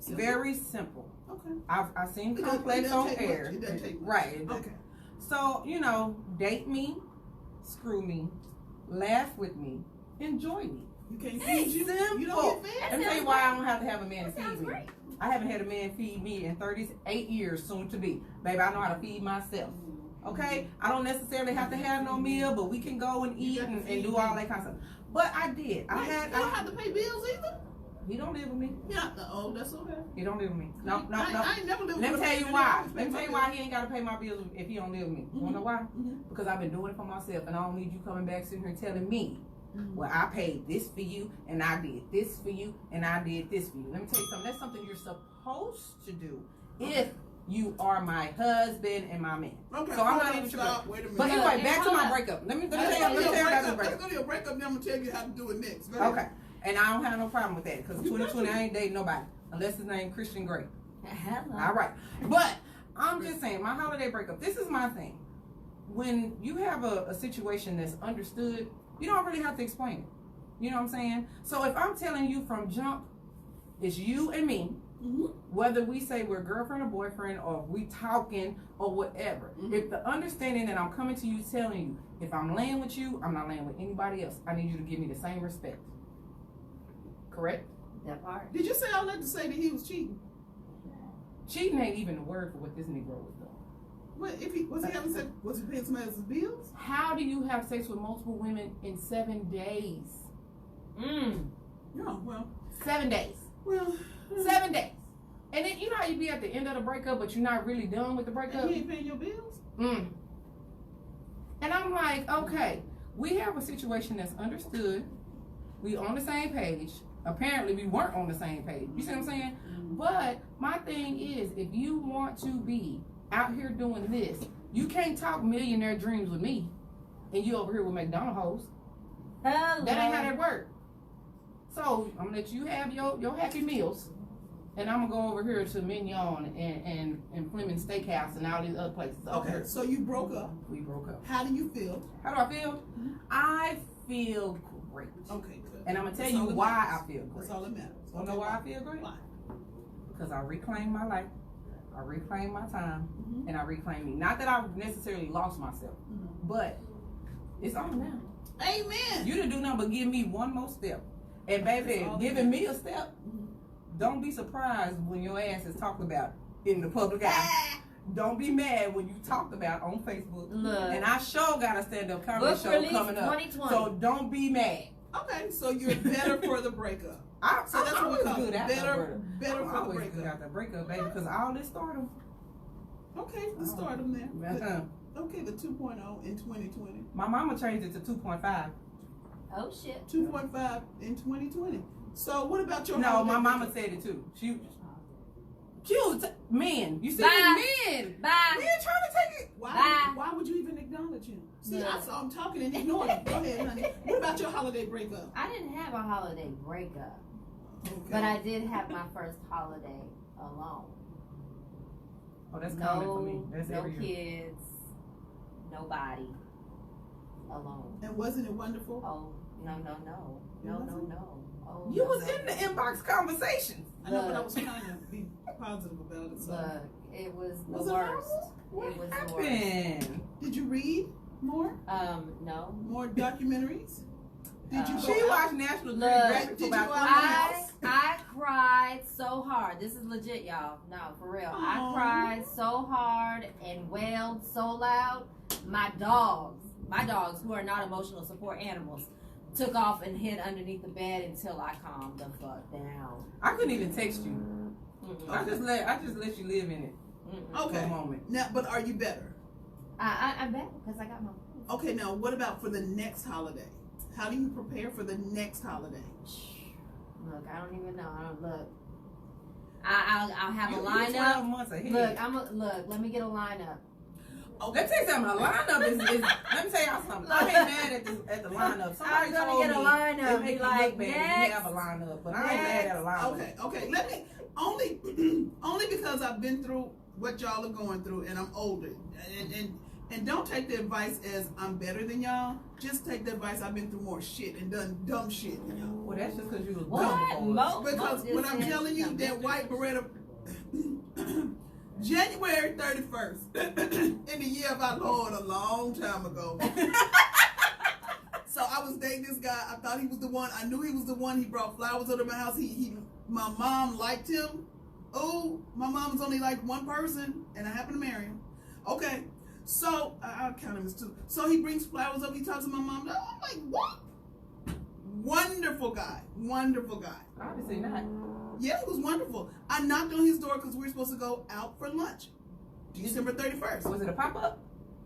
Very simple. Okay. I've seen complex on air. It doesn't take much. Right. Okay. So, date me, screw me, laugh with me, enjoy me. You can't feed you. Simple. You don't get fed. Let me tell you why I don't have to have a man That feed sounds me. great. I haven't had a man feed me in 38 years, soon to be. Baby, I know how to feed myself. Okay? I don't necessarily have to have no meal, but we can go and eat and do all that kind of stuff. But I did. You don't have to pay bills either? He don't live with me. Yeah. Oh, that's okay. He don't live with me. No. I ain't never lived with Let me a tell you man why. that Let me tell you pays why he ain't got to pay my bills if he don't live with me. You wanna know why? Because I've been doing it for myself, and I don't need you coming back sitting here telling me, well, I paid this for you, and I did this for you, and I did this for you. Let me tell you something. That's something you're supposed to do if you are my husband and my man. Okay. So I'm not even sure. Wait a minute. But anyway, back to my breakup. Let me tell you about the breakup. Let's go to your breakup, then I'm going to tell you how to do it next. Okay. And I don't have no problem with that, because 2020 I ain't dating nobody unless his name Christian Grey. Hello. All right. But I'm just saying, my holiday breakup, this is my thing. When you have a situation that's understood, you don't really have to explain it. You know what I'm saying? So if I'm telling you from jump, it's you and me, whether we say we're girlfriend or boyfriend, or we talking or whatever. If the understanding that I'm coming to you telling you, if I'm laying with you, I'm not laying with anybody else. I need you to give me the same respect. Correct? That part. Did you say all that to say that he was cheating? Cheating ain't even the word for what this Negro was doing. What if he was he having sex? Was he paying somebody else's bills? How do you have sex with multiple women in 7 days? No, well. 7 days. Well. 7 days. And then you know how you be at the end of the breakup, but you're not really done with the breakup? And he ain't paying your bills? And I'm like, okay, we have a situation that's understood. We on the same page. Apparently we weren't on the same page. You see what I'm saying? But my thing is, if you want to be out here doing this, you can't talk millionaire dreams with me and you over here with McDonald's hoes. Hello. That ain't how that work. So I'm gonna let you have your Happy Meals, and I'm gonna go over here to Mignon and Fleming Steakhouse and all these other places. Okay, so you broke up. We broke up. How do you feel? How do I feel? I feel great. Okay, good. And I'm gonna tell you why I feel great. That's all that matters. You know why I feel great? Why? Because I reclaimed my life, I reclaimed my time, and I reclaimed me. Not that I necessarily lost myself, but it's on now. Amen. You didn't do nothing but give me one more step. And baby, giving me a step, don't be surprised when your ass is talked about in the public eye. Don't be mad when you talked about on Facebook. Look. And I sure got a stand-up comedy Book show release coming up. 2020. So don't be mad. Okay, so you're better for the breakup. So that's what we call good after better I'm for the always breakup. good after breakup, baby, because all this stardom. Okay, the stardom there. Uh-huh. Okay, the 2.0 in 2020. My mama changed it to 2.5. Oh shit. 2.5 in 2020. So what about your No, holiday my mama breakup? said it too. She was men. You see Bye. men. Bye. Men trying to take it. Why would you even acknowledge him? See, Yeah. I saw him talking and ignored him. Go ahead, honey. What about your holiday breakup? I didn't have a holiday breakup, Okay. but I did have my first holiday alone. Oh, that's common for me. No, That's no every year. kids, nobody, alone. And wasn't it wonderful? Oh, No. Oh, You no, was no, in the no. inbox conversations. I know, but I was trying to be positive about it. So. Look, it was the Was it worst. horrible? What It was the worst. happened? Did you read more? No. More documentaries? Did you? She go out? watched National Look, Geographic for did you about go 3 out? minutes. I cried so hard. This is legit, y'all. No, for real. I Aw. cried so hard and wailed so loud. My dogs, who are not emotional support animals, took off and hid underneath the bed until I calmed the fuck down. I couldn't even text you. Mm-mm. I just let you live in it Mm-mm. for Okay. a moment. Now, but are you better? I'm back because I got my food. Okay. Now, what about for the next holiday? How do you prepare for the next holiday? Look, I don't even know. I don't look. I'll have a You 12 lineup. months ahead. Look. Let me get a lineup. Let me tell you something. A lineup is let me tell y'all something. I ain't mad at the lineup. Somebody I'm gonna told get a me lineup. it make you Like, look bad if next. you have a lineup, but I ain't mad at a lineup. Okay. Let me only because I've been through what y'all are going through, and I'm older, and don't take the advice as I'm better than y'all. Just take the advice I've been through more shit and done dumb shit than y'all. Well, that's just because you was What? dumb before. Because Mo when I'm just telling you said that white Beretta, January 31st, in the year of our Lord, a long time ago. So I was dating this guy. I thought he was the one. I knew he was the one. He brought flowers over to my house. My mom liked him. Oh, my mom's only liked one person, and I happened to marry him. Okay, so I'll count him as two. So he brings flowers over. He talks to my mom. I'm like, what? Wonderful guy. Obviously not. Yeah, it was wonderful. I knocked on his door because we were supposed to go out for lunch. December 31st. Was it a pop up?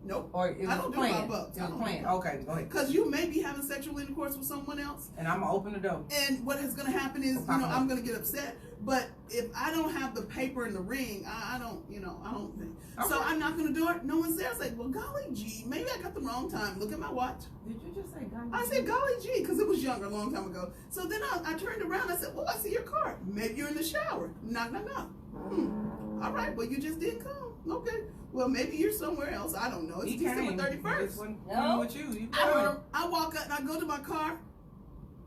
Nope. Or it was I don't do planned? pop-ups. It I was don't planned. do Okay, go ahead. Because you may be having sexual intercourse with someone else. And I'm gonna open the door. And what is going to happen is, I'm going to get upset. But if I don't have the paper and the ring, I don't think. Okay. So I knock on the door. No one's there. I was like, well, golly gee, maybe I got the wrong time. Look at my watch. Did you just say God? I said, golly gee, because it was younger, a long time ago. So then I turned around. I said, well, I see your card. Maybe you're in the shower. Knock. All right, well, you just did come. Okay. Well, maybe you're somewhere else. I don't know. It's He December came. 31st. No. With you. I walk out and I go to my car,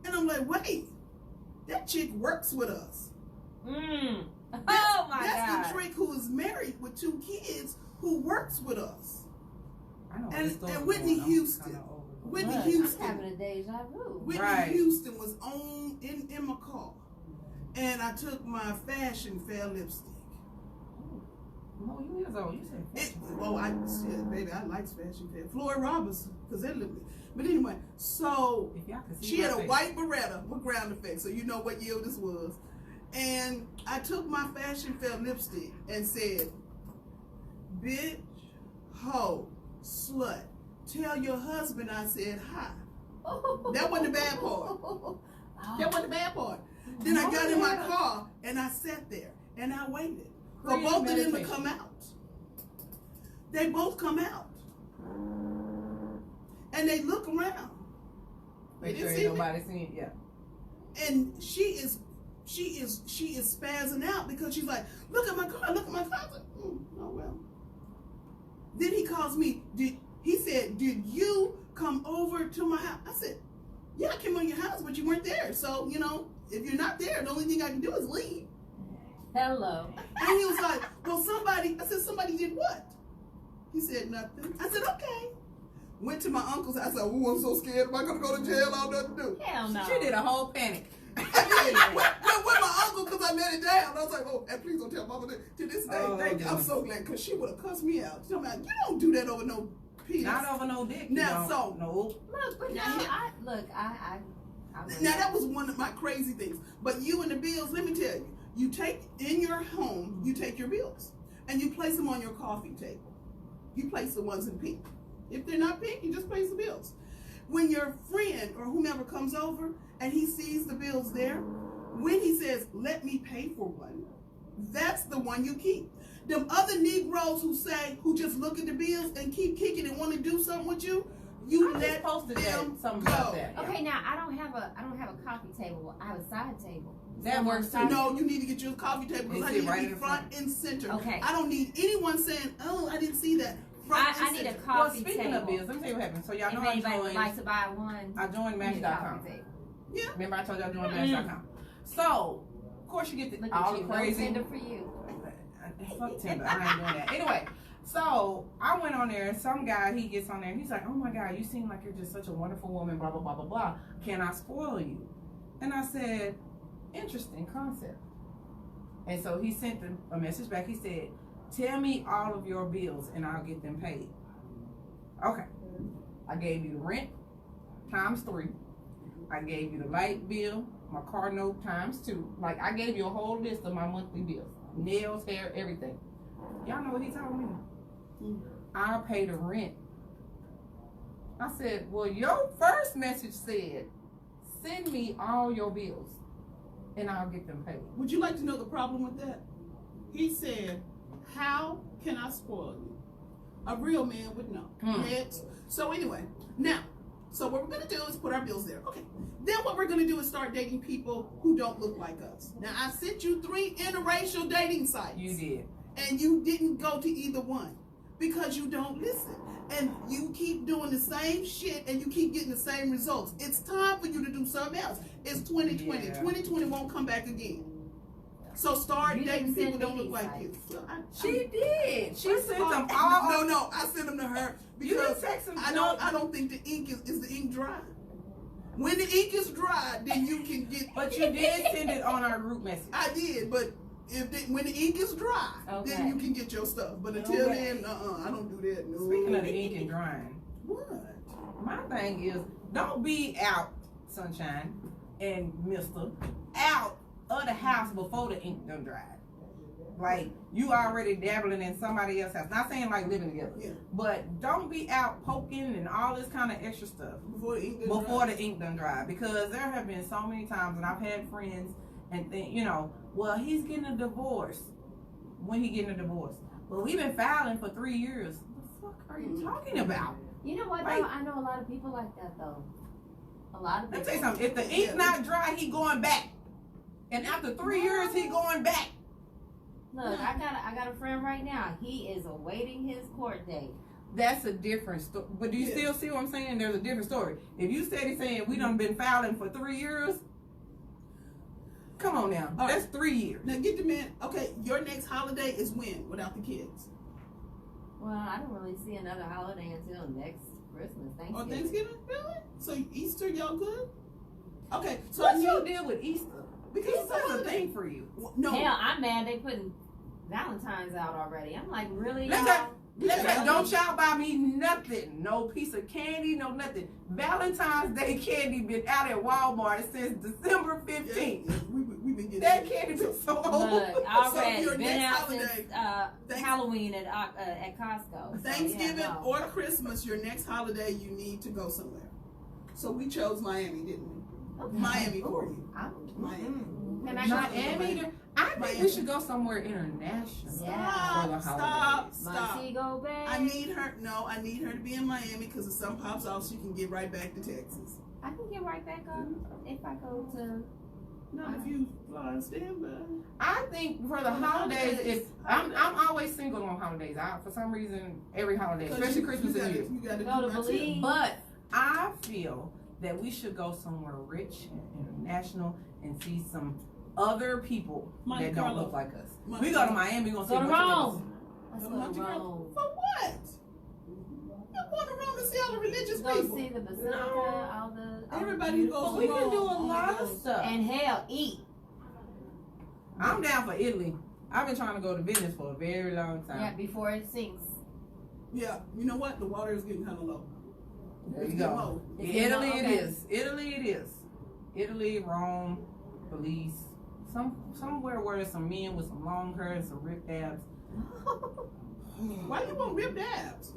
and I'm like, wait, that chick works with us. Oh my That's God. the trick who is married with 2 kids who works with us. I know. And Whitney Houston. Whitney Look, Houston. I'm having a deja vu. Whitney Right. Houston was on in my car, and I took my Fashion Fair lipstick. No, you is old. You said. Baby, I like Fashion Fair. Floyd Robinson, because they look. But anyway, so If y'all can see she had my a face. white Beretta with ground effect, so you know what year this was. And I took my Fashion Fair lipstick and said, bitch, hoe, slut, tell your husband I said hi. That wasn't the bad part. That wasn't the bad part. Then I got in my car and I sat there and I waited for both of them to come out. They both come out. And they look around. Make They sure didn't ain't see me. nobody seen. Yeah. And she is spazzing out because she's like, look at my car, look at my car. I was like, oh well. Then he calls me. He said, did you come over to my house? I said, yeah, I came on your house, but you weren't there. So, if you're not there, the only thing I can do is leave. Hello. And he was like, well, I said, somebody did what? He said, nothing. I said, okay. Went to my uncle's house. I said, oh, I'm so scared. Am I going to go to jail? I don't know what to do. Hell no. She did a whole panic. I did. With my uncle, because I let it down. I was like, oh, and please don't tell mama that. To this day, Oh, thank you. I'm goodness. so glad, because she would have cussed me out. She told me, you don't do that over no penis. Not over no dick. Now, you so- don't. No. Look, but Now- I Now, that was one of my crazy things. But you and the bills, let me tell you, you take, in your home, you take your bills, and you place them on your coffee table. You place the ones in pink. If they're not pink, you just place the bills. When your friend or whomever comes over and he sees the bills there, when he says, let me pay for one, that's the one you keep. Them other Negroes who just look at the bills and keep kicking and want to do something with you, you I let just posted them something go. about that. Okay, now I don't have a coffee table. I have a side table. That works too. No, you need to get you a coffee table because It's I need right to in be the front front. and center. Okay. I don't need anyone saying, oh, I didn't see that. I need a Well, coffee speaking table. of bills, let me tell you what happened. So y'all know If I anybody would joined. like to buy one, I joined I need a Match.com. coffee table. Yeah. Remember I told y'all I joined Match.com. So, of course you get Look all at the you, crazy. no Tinder for you. Fuck Tinder. I ain't doing that. Anyway, so I went on there and some guy, he gets on there and he's like, oh my God, you seem like you're just such a wonderful woman, blah, blah, blah, blah, blah. Can I spoil you? And I said, interesting concept. And so he sent a message back. He said, tell me all of your bills and I'll get them paid. Okay. I gave you the rent times 3. I gave you the light bill, my car note times 2. Like, I gave you a whole list of my monthly bills. Nails, hair, everything. Y'all know what he told me? I'll pay the rent. I said, well, your first message said, send me all your bills and I'll get them paid. Would you like to know the problem with that? He said, how can I spoil you? A real man would know. Next. So anyway, now, so what we're going to do is put our bills there. Okay. Then what we're going to do is start dating people who don't look like us. Now, I sent you 3 interracial dating sites. You did. And you didn't go to either one because you don't listen. And you keep doing the same shit and you keep getting the same results. It's time for you to do something else. It's 2020. Yeah. 2020 won't come back again. So start You dating didn't people send who don't me look these like you. sites. Well, She did. She First of sent all, them all. No, I sent them to her You because didn't text them. I don't think the ink is the ink dry. When the ink is dry, then you can get. But you did send it on our group message. I did, but when the ink is dry, Okay. then you can get your stuff. But until Okay. then, I don't do that. No. Speaking of the ink and drying, What? my thing is, don't be out, Sunshine and Mister, out of the house before the ink done dried. Like, you already dabbling in somebody else's house. Not saying like living together. Yeah. But don't be out poking and all this kind of extra stuff Before the ink before the ink done dry. Because there have been so many times, and I've had friends and think, you know, well, he's getting a divorce. When he getting a divorce? Well, we've been filing for 3 years. What the fuck are you talking about? You know what, Like- though? I know a lot of people like that, though. A lot of Let me people. tell you something. If the ink not dry, he going back. And after 3 years, he going back. Look, I got a friend right now. He is awaiting his court date. That's a different story. But do you still see what I'm saying? There's a different story. If you steady saying we done been filing for 3 years, come on now. All right. That's 3 years. Now get the man. Okay, your next holiday is when without the kids? Well, I don't really see another holiday until next Christmas, Or Thanksgiving. Thanksgiving? Really? So Easter, y'all good? Okay, so What's your deal with Easter? because it's a Easter's a holiday. thing for you. No, Hell, I'm mad they putting Valentine's out already. I'm like, really? Let's y'all? don't y'all buy me nothing. No piece of candy, no nothing. Valentine's Day candy been out at Walmart since December 15th. Yeah, we've been getting That candy been so old. Look, already your been next out holiday, since Halloween at Costco. So, Thanksgiving yeah, no. or Christmas, your next holiday, you need to go somewhere. So we chose Miami, didn't we? Okay. Miami for you. Miami. Can I Miami, I think Miami. we should go somewhere international. Yeah. For the Stop, holidays. stop. Montego Bay. I need her to be in Miami because if something pops off, she can get right back to Texas. I can get right back up if I go to. Not if you fly and stand by. I think for the holidays, if I'm always single on holidays. For some reason, every holiday, especially Christmas and New Year's. You gotta Go do to my Belize. tip. But I feel that we should go somewhere rich and international and see some other people Monte that don't Carlo. look like us. Monte We go to Carlo. Miami, we gonna see Go to a bunch of Rome. Let's go Monte to Carlo. Rome. For what? You going to Rome to see all the religious Go people. see the Basilica, No. all the. Everybody goes niggas. to We can do a Rome. lot of stuff. And hell, eat. I'm down for Italy. I've been trying to go to Venice for a very long time. Yeah, before it sinks. Yeah, you know what? The water is getting kind of low. There It's you getting go. low. It's Italy getting it low, okay. is. Italy it is. Italy, Rome, Belize. Somewhere where there's some men with some long hair and some ripped abs. Why you want ripped abs?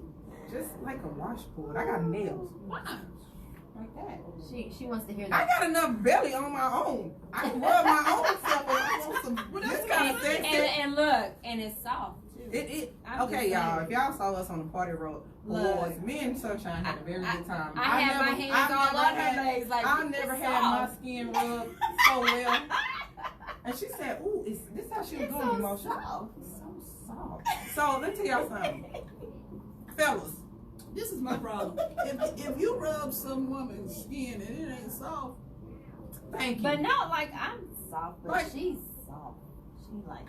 Just like a washboard. I got nails. Why? Like that. She wants to hear I that. got enough belly on my own. I can rub my own self and I want some this kind of And, sex. and look, and it's soft too. I'm Okay, just y'all. saying. If y'all saw us on the party road Look. awards, me and Sunshine had a very good time. I had my hands all on her legs like I this never is had my soft. skin rubbed so well. And she said, "Ooh, this how she was It's doing so emotion. soft. It's so soft." So let me tell y'all something. fellas. This is my problem. If you rub some woman's skin and it ain't soft, Thank you. But no, like I'm soft, but Like- she's soft. She like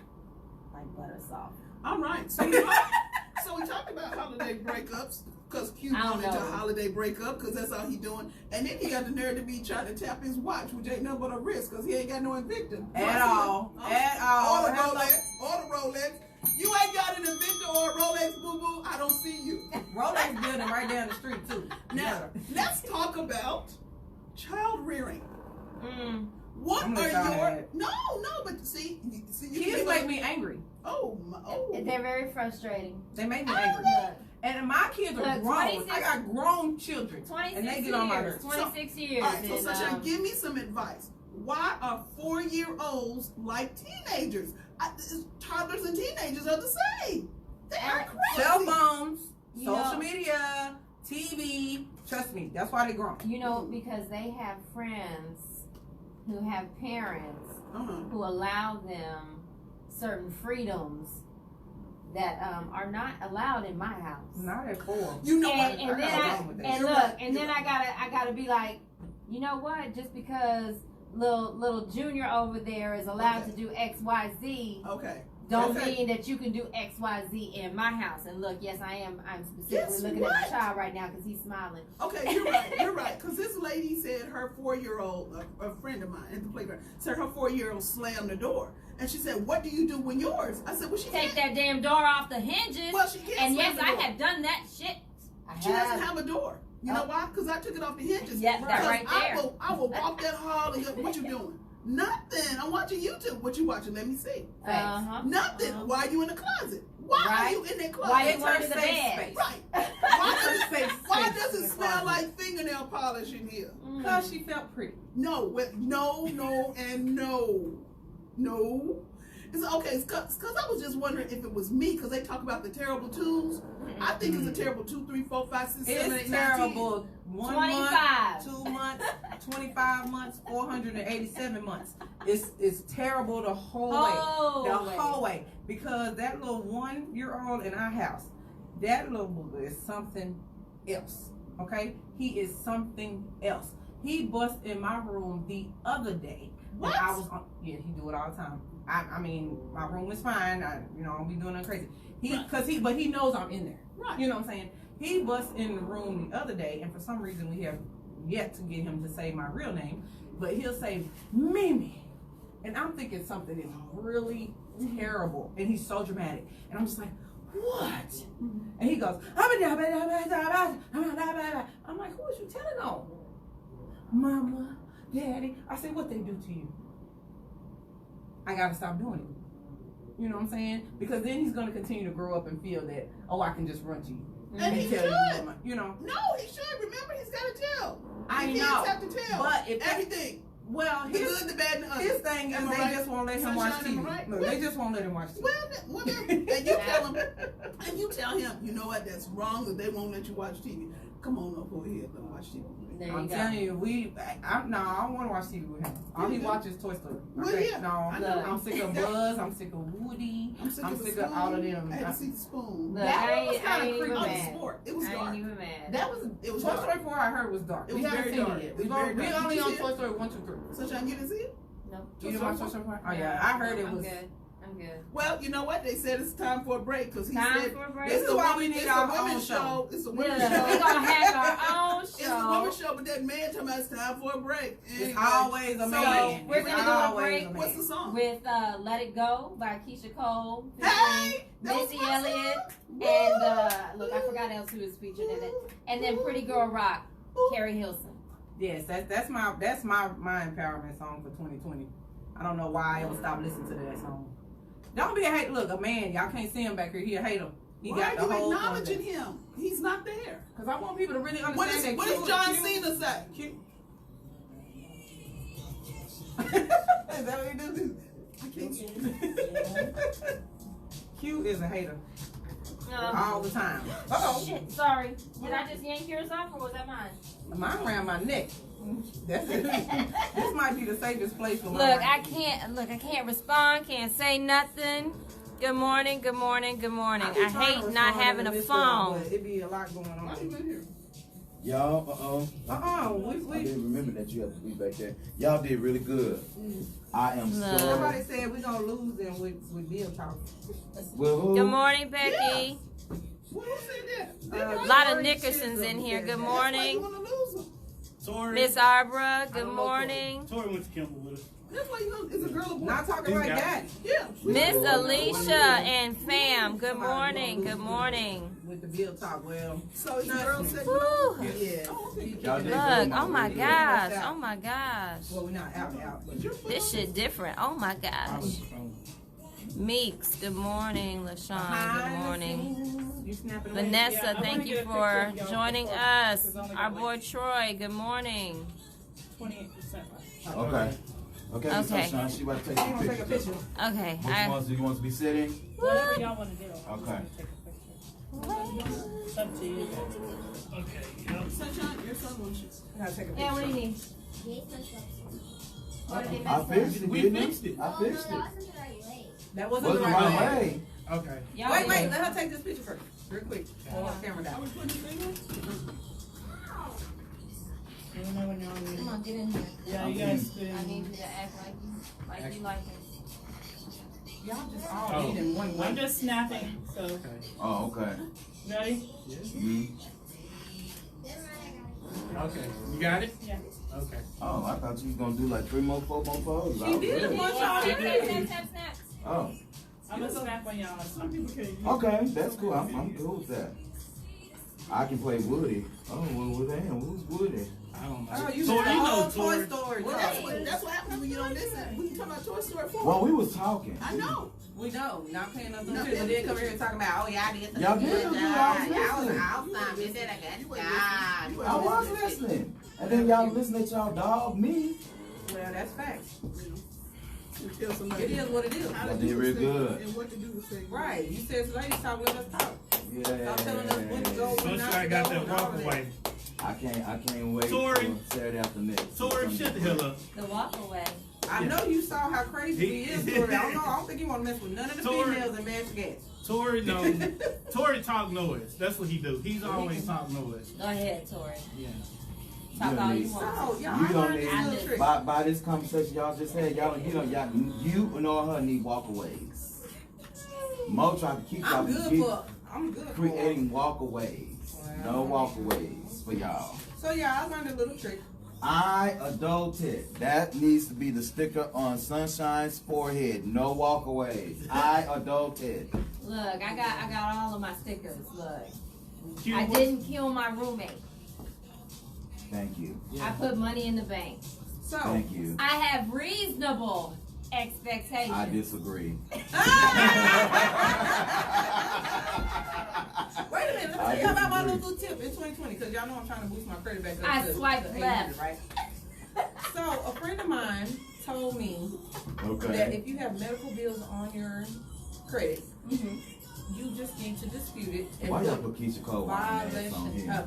butter soft. all right. So we talked about holiday breakups because Q I don't wanted a know. holiday breakup because that's all he doing, and then he got the nerve to be trying to tap his watch, which ain't nothing but a wrist because he ain't got no Invicta. At all. At all. Or the Hello. Rolex. You ain't got an Invicta or a Rolex, boo boo. I don't see you. Rolex building right down the street too. Now, let's talk about child rearing. Mm. What I'm are gonna try your that. no, but see you Kids can make me angry. oh my oh They're very frustrating. They make me angry. And my kids are Look, grown. 26 I got grown children. 26 And they get on my years. nerves. 26 years. all right, so and, Sunshine, give me some advice. Why are 4-year-olds like teenagers? Toddlers and teenagers are the same. They are crazy. Cell phones, You social know- media, TV. Trust me, that's why they grown. you know, because they have friends who have parents Uh-huh. who allow them certain freedoms that are not allowed in my house. Not at 4. You know and, what? and then got a I problem with that. and You're look, right. and then I gotta be like, you know what? Just because little Junior over there is allowed Okay. to do X, Y, Z, Okay. don't Okay. mean that you can do X, Y, Z in my house. And look, yes, I'm specifically Guess looking what? at the child right now because he's smiling. Okay, you're right. You're right. Because this lady said her 4-year-old, a friend of mine at the playground, said her 4-year-old slammed the door. And she said, "What do you do when yours?" I said, "Well, she Take can't. that damn door off the hinges. Well, she can't And slam yes, the I door. have done that shit. I She doesn't have a door. You know why? Because I took it off the hinges. Yeah, that Because right there. I will walk that hall and go, "What you doing?" Nothing. I'm watching YouTube. What you watching? Let me see. Uh-huh. Nothing. Uh-huh. Why are you in the closet? Why Right. are you in that closet? Why you It's under her the safe bed? space. Right. Why Safe why space does in it the smell closet. like fingernail polish in here? Because she felt pretty. No, no, and no. It's okay. It's cause I was just wondering if it was me because they talk about the terrible twos. I think it's a terrible 2, 3, 4, 5, 6, 7, 8, It's 9, 10. terrible. 1 25. month, 2 months, 25 months, 487 months. It's terrible the whole way. The whole way. Because that little 1-year-old in our house, that little booger is something else. Okay? He is something else. He bust in my room the other day. when What? I was on, yeah, he do it all the time. I mean, my room is fine. I don't be doing nothing crazy. But he knows I'm in there. Right. You know what I'm saying? He bust in the room the other day, and for some reason we have yet to get him to say my real name, but he'll say Mimi, and I'm thinking something is really terrible, and he's so dramatic, and I'm just like, what? And he goes, I'm like, who is you telling on? Mama, Daddy. I said, what they do to you? I gotta stop doing it. You know what I'm saying? Because then he's gonna continue to grow up and feel that, oh, I can just run to you And he tell should. you know. No, he should. Remember, he's got to tell. I The kids know, have to tell. but if everything, well, the his good, the bad, and the ugly. his thing is Am I they right? just won't let him watch Sunshine, am I TV. right? Look, they just won't let him watch TV. Well, whatever. And you tell him, you know what? That's wrong. That they won't let you watch TV. Come on up over here and watch TV. There you I'm go. telling you, I don't want to watch TV with him. All he watches is Toy Story. Well, Okay? yeah, No, I know. I'm sick of Buzz. I'm sick of Woody. I'm sick I'm of the sick spoon. of all of them. I had to see the spoon. Look, That I one was ain't kinda even creepy. Oh, the mad. sport. It was I dark. ain't even mad. That was It was Toy dark. Story 4. I heard was dark. It We was haven't very seen dark. it yet. It was We very dark. only Did you on see it? Toy Story 1, 2, 3. Sunshine, you didn't see it? No. You didn't watch Toy Story 4? Oh yeah, I heard it I'm was. good. I'm good. Well, you know what? They said it's time for a break because he Time said for a break. This is why we need it's our a women's own show. It's a Look, women's we're show. gonna have our own It's a women's show. show, but that man talking about it's time for a break. It's Anyway, always a so man. we're It's gonna do a always break. man. What's the song? With Let It Go by Keisha Cole. Hey, that was Missy my Elliott. song. And look, I forgot else who was featured in it. And then Pretty Girl Rock, Carrie Hilson. Yes, that's my empowerment song for 2020. I don't know why I ever stopped listening to that song. Don't be a hate. Look, a man, y'all can't see him back here. He a hater. He Why got are the you whole acknowledging him? He's not there. Because I want people to really understand What that. does John Cena say? Q. Is that what he do? I can't. Q is a hater all the time. Shit, sorry. Did I just yank yours off or was that mine? Mine around my neck. That's it. This might be the safest place for Look, mine. I can't respond, can't say nothing. Good morning, good morning, good morning. be I trying to hate not respond having in a the midst of it, phone. but it be a lot going on. Y'all, We I didn't remember that you have to be back there. Y'all did really good. I am Look. so. somebody said we're gonna lose them with Bill talk. Well, who? Good morning, Becky. Who said that? A lot of Nickersons in here. Good morning. Tori. Miss Arbra, good don't know morning. Tori went to Kimball with us. That's why it's a girl or boy. Not talking like that. Yeah. Miss Alicia and fam, good morning, good morning. With the Bill talk, well. So it's a girl said Woo. Yeah. Y'all did Look, good, oh my really good. gosh, oh my gosh. Well, we're not out, but This shit different, oh my gosh. Meeks, good morning. LaShawn, good morning. You snapping away. Vanessa, Yeah, I thank wanna you get a for picture of y'all joining before- us. because I only Our got boy like Troy, good morning. 28% left. Okay. Okay, Miss Okay. Sunshine, she about to take I'm some gonna take a pictures. picture. Okay, Which ones do you want to be sitting? Whatever y'all want to do. I'm just Okay. gonna take a picture. It's up to you. Okay. Sunshine, your son wants you. I gotta take a picture. Yeah, what do you need? I fixed it, We didn't I? fixed it. I fixed it. That wasn't Wasn't the the right right way. way. Okay. Y'all Wait, did. let her take this picture first. Real quick. Hold the camera down. You know when you're on Come the. on, get in here. Yeah, you guys do. I need you to act like you like it. Y'all just all Oh. need in one I'm way. just snapping. So, Oh, okay. ready? Mhm. Okay. You got it? Yeah. Okay. Oh, I thought you was gonna do like 3 more, 4 more poses. She did Really? one y'all Snap, did. Snap, snap, snap. Oh, I'm gonna snap on y'all. Some people can't. okay, that's cool. I'm cool with that. I can play Woody. Oh, well, damn, who's Woody? I don't know. Oh, you Tori, said the you whole know Toy Tori. Story. Well, that's what happens when you don't listen. We can talk about Toy Story 4. Well, we was talking. I know. We know, not paying us no Not attention. paying But then come here and talking about, oh yeah, I did. Y'all did do it. I was listening. awesome. You did a good You job. I was listening. And then y'all listening to y'all dog me. Well, that's facts. You tell somebody It is what it is. how Y'all to did do real the thing good. and what to do with things. Right. You said ladies talk, let us talk. Yeah. Stop telling us when to go, when not Sunshine to got go, that and all walk of that. away. I can't wait Tori. for Saturday afternoon. Tori, shut the hell up. The walk away. I know you saw how crazy he is, Tori. I don't think you want to mess with none of the Tori. females in Master Gas. Tori, no. Tori talk noise. That's what he do. He's always talk noise. Go ahead, Tori. Yeah. Talk all you So, want. y'all, You I don't learned need- this little trick. By this conversation y'all just had, y'all you and her need walkaways. Mo tried to keep y'all I'm from good for creating walkaways. No walkaways for y'all. So yeah, I learned a little trick. I adulted. That needs to be the sticker on Sunshine's forehead. No walkaways. I adulted. Look, I got all of my stickers. Look, Q, I what- didn't kill my roommate. Thank you. I put money in the bank. So Thank you. I have reasonable expectations. I disagree. wait a minute, let me tell you about my little tip in 2020, because y'all know I'm trying to boost my credit back up. I to swiped 800, left. right? So a friend of mine told me that Okay. if you have medical bills on your credit, Mhm. you just need to dispute it and Why y'all put put Keisha Cole on ass on here?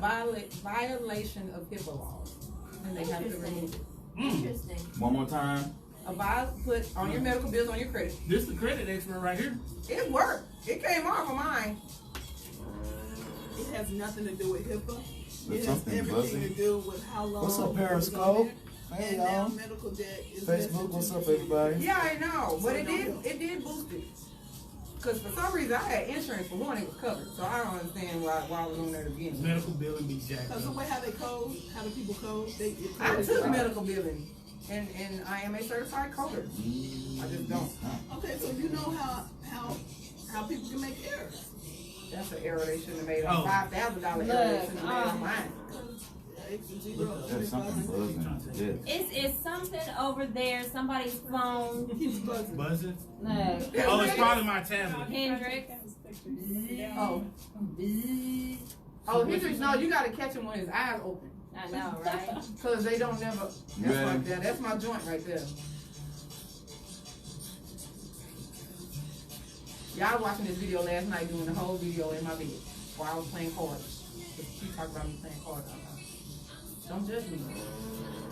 violation of HIPAA laws, and they have to remove it. Interesting. One more time. Put on your medical bills on your credit. This the credit expert right here. It worked. It came off of mine. It has nothing to do with HIPAA. There's It has something everything buzzing. to do with how long. What's up, it was on Periscope? there. Hey, And now y'all. medical debt is Facebook, what's up, everybody? Yeah, I know, but So it don't did boost it. Cause for some reason I had insurance for one, it was covered, so I don't understand why I was on there to begin with. Medical billing be jacked Because the up. way how they code, how the people code, it I codes took right. medical billing, and I am a certified coder. I just don't. Okay, so you know how people can make errors. That's an error they shouldn't have made on Oh. $5,000 error they shouldn't have made on mine. X and zero. There's something buzzing. Yeah. It's something over there. Somebody's phone. It keeps buzzing. Buzzing? Look, Oh, it's probably my tablet. Hendrix. Oh. Oh, Hendrix, no, you gotta catch him when his eyes open, I know, right? cause they don't never. That's Yeah. right there. That's my joint right there. Y'all watching this video last night, doing the whole video in my bed while I was playing cards. She talked about me playing cards. Don't judge me.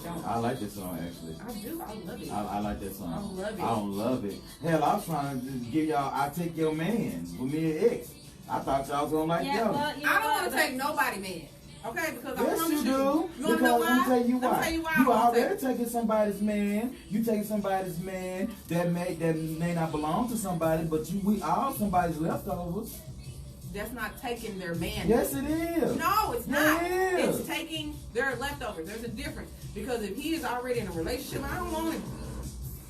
Don't. I like this song actually. I do. I love it. I like that song. I love it. I don't love it. Hell, I was trying to just give y'all I Take Your Man with me and X. I thought y'all was gonna like Yeah, yo. well, you know I don't what? want to take nobody, man. Okay, because I Yes, promise you do. You want to know Because why? let me tell you Let me why. tell you why I You won't already take it. taking somebody's man. You taking somebody's man that may not belong to somebody, but we all somebody's leftovers. That's not taking their man. Yes, it is. No, it's Yeah, not. it is. It's taking their leftovers. There's a difference. Because if he is already in a relationship, I don't want him.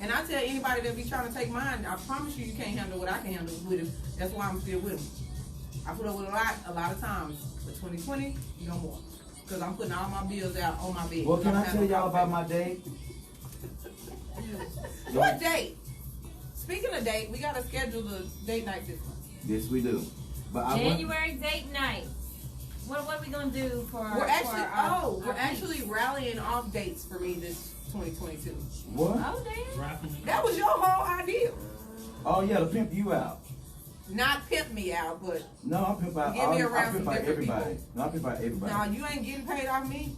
And I tell anybody that be trying to take mine, I promise you can't handle what I can handle with him. That's why I'm still with him. I put up with a lot of times. But 2020, no more. Because I'm putting all my bills out on my bed. Well, can I tell y'all about my date? What date? Speaking of date, we got to schedule the date night this month. Yes, we do. But January date night. What are we gonna do for? We're actually our actually rallying off dates for me this 2022. What? Oh damn! Rapping. That was your whole idea. Oh yeah, to pimp you out. Not pimp me out, but No, I pimp out. Give me I around pimp some out different everybody. people. No, I pimp out everybody. now you ain't getting paid off me.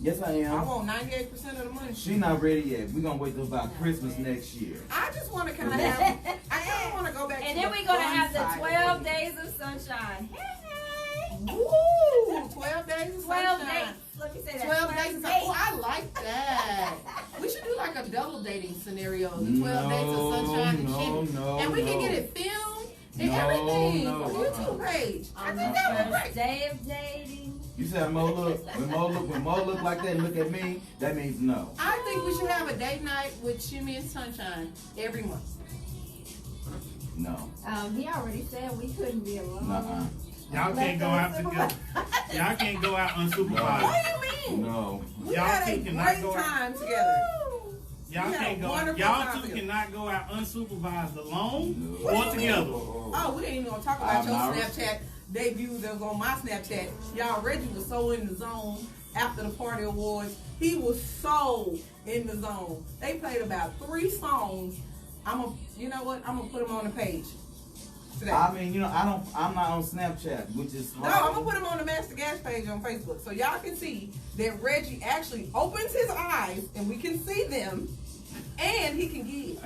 Yes, I am. I want 98% of the money. She not ready yet. We gonna wait till about Christmas next year. I just want to kind of have. I kind of want to go back. And to then the we're gonna fun have the side 12 of days of sunshine. Hey, hey. Woo! 12 days of 12 sunshine. days. Let me say that. 12 days of sunshine. Oh, I like that. We should do like a double dating scenario. The 12 days of sunshine and shit. And we can get it filmed and everything on the YouTube page. I On think the that would be first great. day of dating. You said Mo look. When Mo look like that and look at me, that means no. I think we should have a date night with Shimmy and Sunshine every month. No. He already said we couldn't be alone. Nuh-uh. Y'all can't go out together. Y'all can't go out unsupervised. What do you mean? No. We Y'all had a two cannot great go out. time together. Y'all We had a can't go. wonderful Y'all time two together. cannot go out unsupervised alone No. or together. Oh, we ain't even gonna talk about I'm your not- Snapchat debuts that was on my Snapchat. Y'all, Reggie was so in the zone after the party awards. He was so in the zone. They played about 3 songs. You know what? I'm gonna put them on the page today. I mean, you know, I'm not on Snapchat, which is No, hard. I'm gonna put them on the Master Gas page on Facebook so y'all can see that Reggie actually opens his eyes and we can see them, and he can give.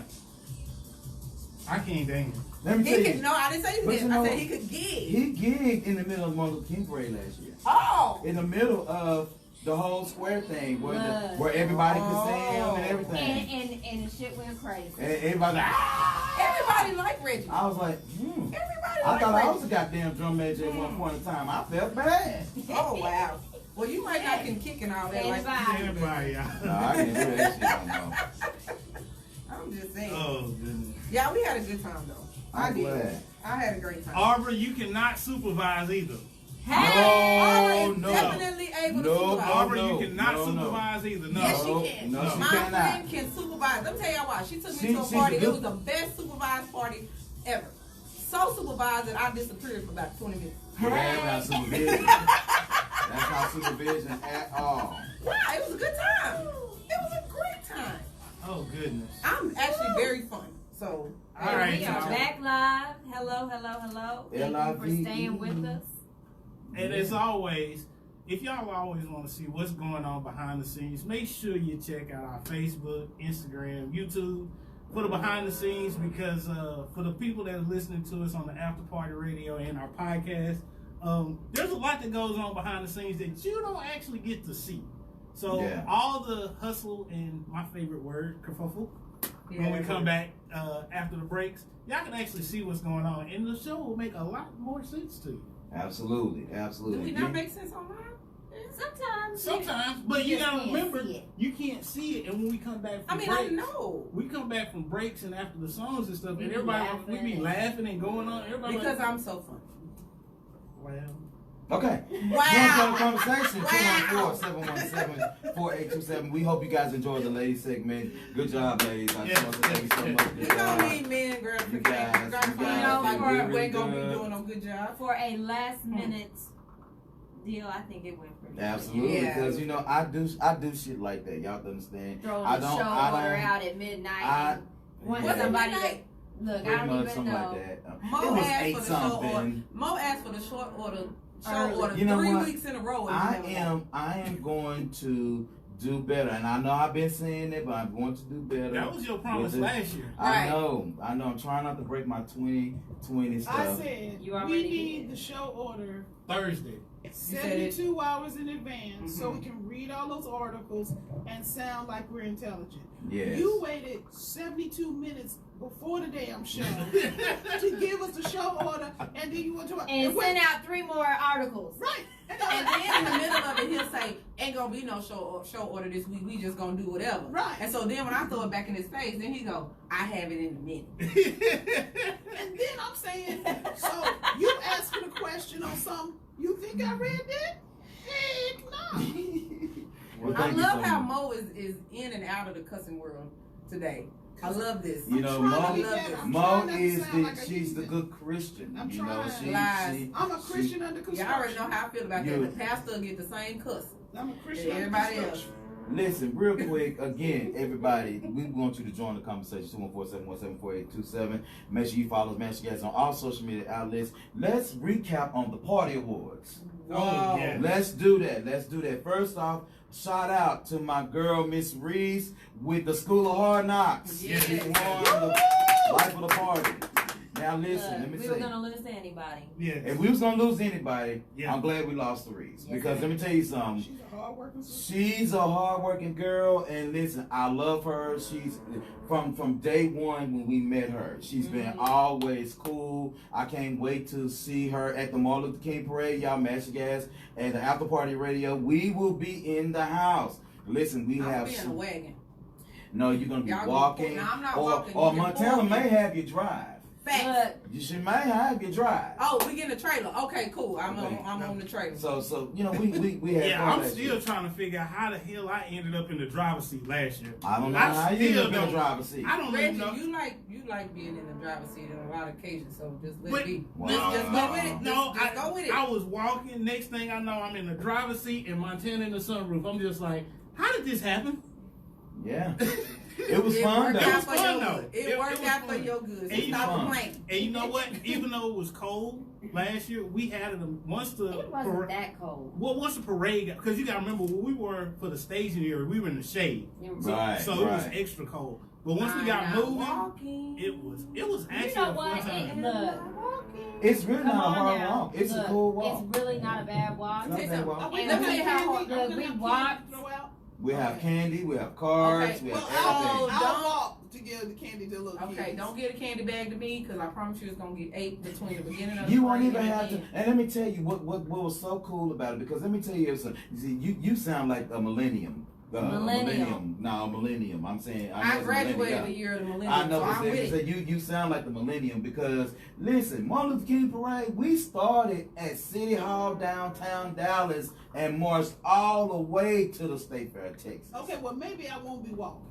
I can't dance. Let me tell He you, can. No, I didn't say he But did. you I know- said he could give. he gigged in the middle of Martin Luther King parade last year. Oh. In the middle of the whole square thing, where Look. where everybody could see him and And, everything, and the shit went crazy. and everybody like, ah! Everybody like Reggie. I was like, Everybody I like thought I Reggie. was a goddamn drum major at one point in time. I felt bad. Oh wow. Well, you might not can kick and all that like Anybody. Everybody, No, y'all. I didn't do that shit no more. I'm just saying. Oh goodness. Yeah, we had a good time though. I I'm did. glad. I had a great time. Arbor, you cannot supervise either. Arbor is no. definitely able to No, supervise. Arbor, no, you cannot no, no. supervise either. No. Yes, No, she can. no, she My cannot. friend can supervise. Let me tell y'all why. She took me to a She's party. a It good- was the best supervised party ever. So supervised that I disappeared for about 20 minutes. But that's not supervision. That's not supervision at all. Wow, it was a good time. It was a great time. Oh goodness. I'm actually very fun. So, All right, We are y'all. back live. Hello, hello, hello. Thank you for L-I-V-E. staying with us. And as always, if y'all always want to see what's going on behind the scenes, make sure you check out our Facebook, Instagram, YouTube for the behind the scenes, because for the people that are listening to us on the After Party Radio and our podcast, there's a lot that goes on behind the scenes that you don't actually get to see. So Yeah. all the hustle and my favorite word, kerfuffle, when we come back after the breaks, y'all can actually see what's going on, and the show will make a lot more sense to you. Absolutely, do absolutely. we not make sense online? Sometimes. Sometimes, but you just gotta can't remember, see it. you can't see it. And when we come back from I mean, breaks, I know. we come back from breaks and after the songs and stuff, We and be everybody, laughing. we be laughing and going on. Everybody Because like, I'm so fun. well, Okay. Wow. Conversation Wow. 214-717-4827. We hope you guys enjoyed the ladies segment. Good job, ladies. I just want to thank you so much. You Good don't job. need men, You gratification. guys, you Gratifying. guys Like did we really ain't gonna be good. doing no good job. For a last minute deal, I think it went pretty Absolutely, Yeah. because you know I do shit like that. Y'all understand? good. Throwing I the don't- show I order don't- out at midnight. I- and wanting Yeah. somebody Midnight? to look. I Pretty don't much even something know. like that. Mo It was asked 8 for the short order. something. Mo asked for the short order show order You know 3 what? weeks in a row. I am going to do better, and I know I've been saying it, but I'm going to do better. That was your promise last year. I know. I'm trying not to break my 2020 stuff. I said we need the show order Thursday. 72 hours in advance so we can read all those articles and sound like we're intelligent. Yes. You waited 72 minutes before the damn show to give us the show order, and then you went to and send out 3 more articles. Right. And then in the middle of it, he'll say, "Ain't gonna be no show order this week. We just gonna do whatever." Right. And so then when I throw it back in his face, then he go, "I have it in a minute." And then I'm saying, so you asking a question on something, you think I read that? Heck no. Well, I thank you love so how much. Mo is in and out of the cussing world today. I love this. You know, I'm Mo trying not to is sound like a she's the heathen. good Christian. I'm You know, trying. I'm a Christian under construction. Yeah, I already know how I feel about that. The pastor will get the same cuss. I'm a Christian under Everybody else. construction. Listen, real quick, again, everybody, we want you to join the conversation, 214-717-4827. Make sure you follow us, Master Gas, on all social media outlets. Let's recap on the Party Awards. Oh, yeah. Let's do that. First off, shout out to my girl, Miss Reese, with the School of Hard Knocks. Yes. She won the Life of the Party. Now listen, let me we say. were gonna lose to anybody. Yeah. If we was gonna lose anybody, Yeah. I'm glad we lost to Reese. Yes, Because let me tell you something. She's a hard-working sister. She's a hard-working girl, and listen, I love her. She's from day one when we met her. She's been always cool. I can't wait to see her at the Martin Luther King Parade, y'all. Master Gas and the After Party Radio. We will be in the house. Listen, we I'll have be in a wagon. No, you're gonna be Y'all walking. no, I'm not or walking. or You can Montana pull me. may have you drive. Facts. She may have you drive. Oh, we getting a trailer. Okay, cool. I'm Okay. on the trailer. So you know we had Yeah, fun I'm last still year. trying to figure out how the hell I ended up in the driver's seat last year. I don't know I how you still ended up in the don't- driver's seat. I don't Reggie, even know. you like being in the driver's seat on a lot of occasions, so just let But- it be. Wow. Just go with it. No, Just go with it. I was walking. Next thing I know, I'm in the driver's seat and Montana in the sunroof. I'm just like, how did this happen? Yeah. It was fun worked though. out for It was fun, your though. good. It It worked was out for fun. your good. And So you stop know- complaining. And you know what? Even though it was cold last year, we had it once the It wasn't that cold. well, once the parade, because you got to remember when we were for the staging area, we were in the shade, so, Right, so it was right. extra cold. But once we got I'm not moving, walking. it was actually You know a what? fun time. Look, It's really come not a on hard now. walk. It's Look, a cool walk. It's really not a bad walk. It's not a bad walk. Are we And gonna let me have tell you how candy? hard- Are we look, gonna we have walked- candy to throw out? We have candy, we have cards, Okay, we have well, everything. I'll don't- walk to give the candy to little Okay, kids. don't get a candy bag to me because I promise you it's gonna get 8 between the beginning of You the won't parade even and have the to. end. And let me tell you what was so cool about it, because let me tell you something. You see, you sound like a millennium. Millennium. No, millennium. I'm saying. I know it's a graduated millennium. the year of the millennium, I know, so but I'm with it. you sound like the millennium because listen, Martin Luther King Parade, we started at City Hall downtown Dallas and marched all the way to the State Fair, Texas. Okay, well maybe I won't be walking.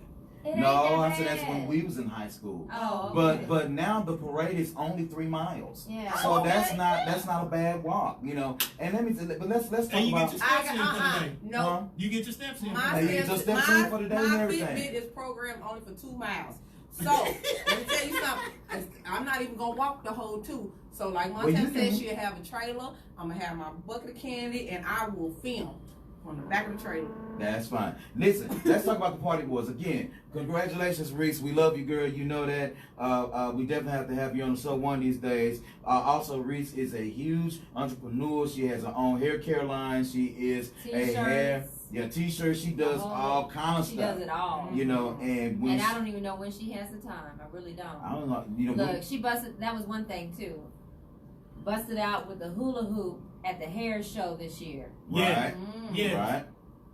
It ain't No, that I said that's bad. when we was in high school. Oh, okay. But now the parade is only 3 miles. Yeah. So Okay. that's not a bad walk, you know. And let me but let's talk And you get about your I steps in got, for the day. no. Huh? You get your steps in. My for Hey, the you day. just steps in for the day and my everything. Fitbit is programmed only for 2 miles. So let me tell you something. I'm not even gonna walk the whole 2. So like Well, you Montana said, can- she'll have a trailer. I'm gonna have my bucket of candy, and I will film on the back of the trailer. That's fine. Listen, let's talk about the Party Awards again. Congratulations, Reese. We love you, girl. You know that. We definitely have to have you on the show one of these days. Also, Reese is a huge entrepreneur. She has her own hair care line. She is a hair, t-shirts. She does all kind of She stuff. does it all. You know, and when And I don't even know when she has the time. I really don't. I don't know. You know, Look, she busted. That was one thing too. Busted out with the hula hoop at the hair show this year. Yeah. right, Yes. right.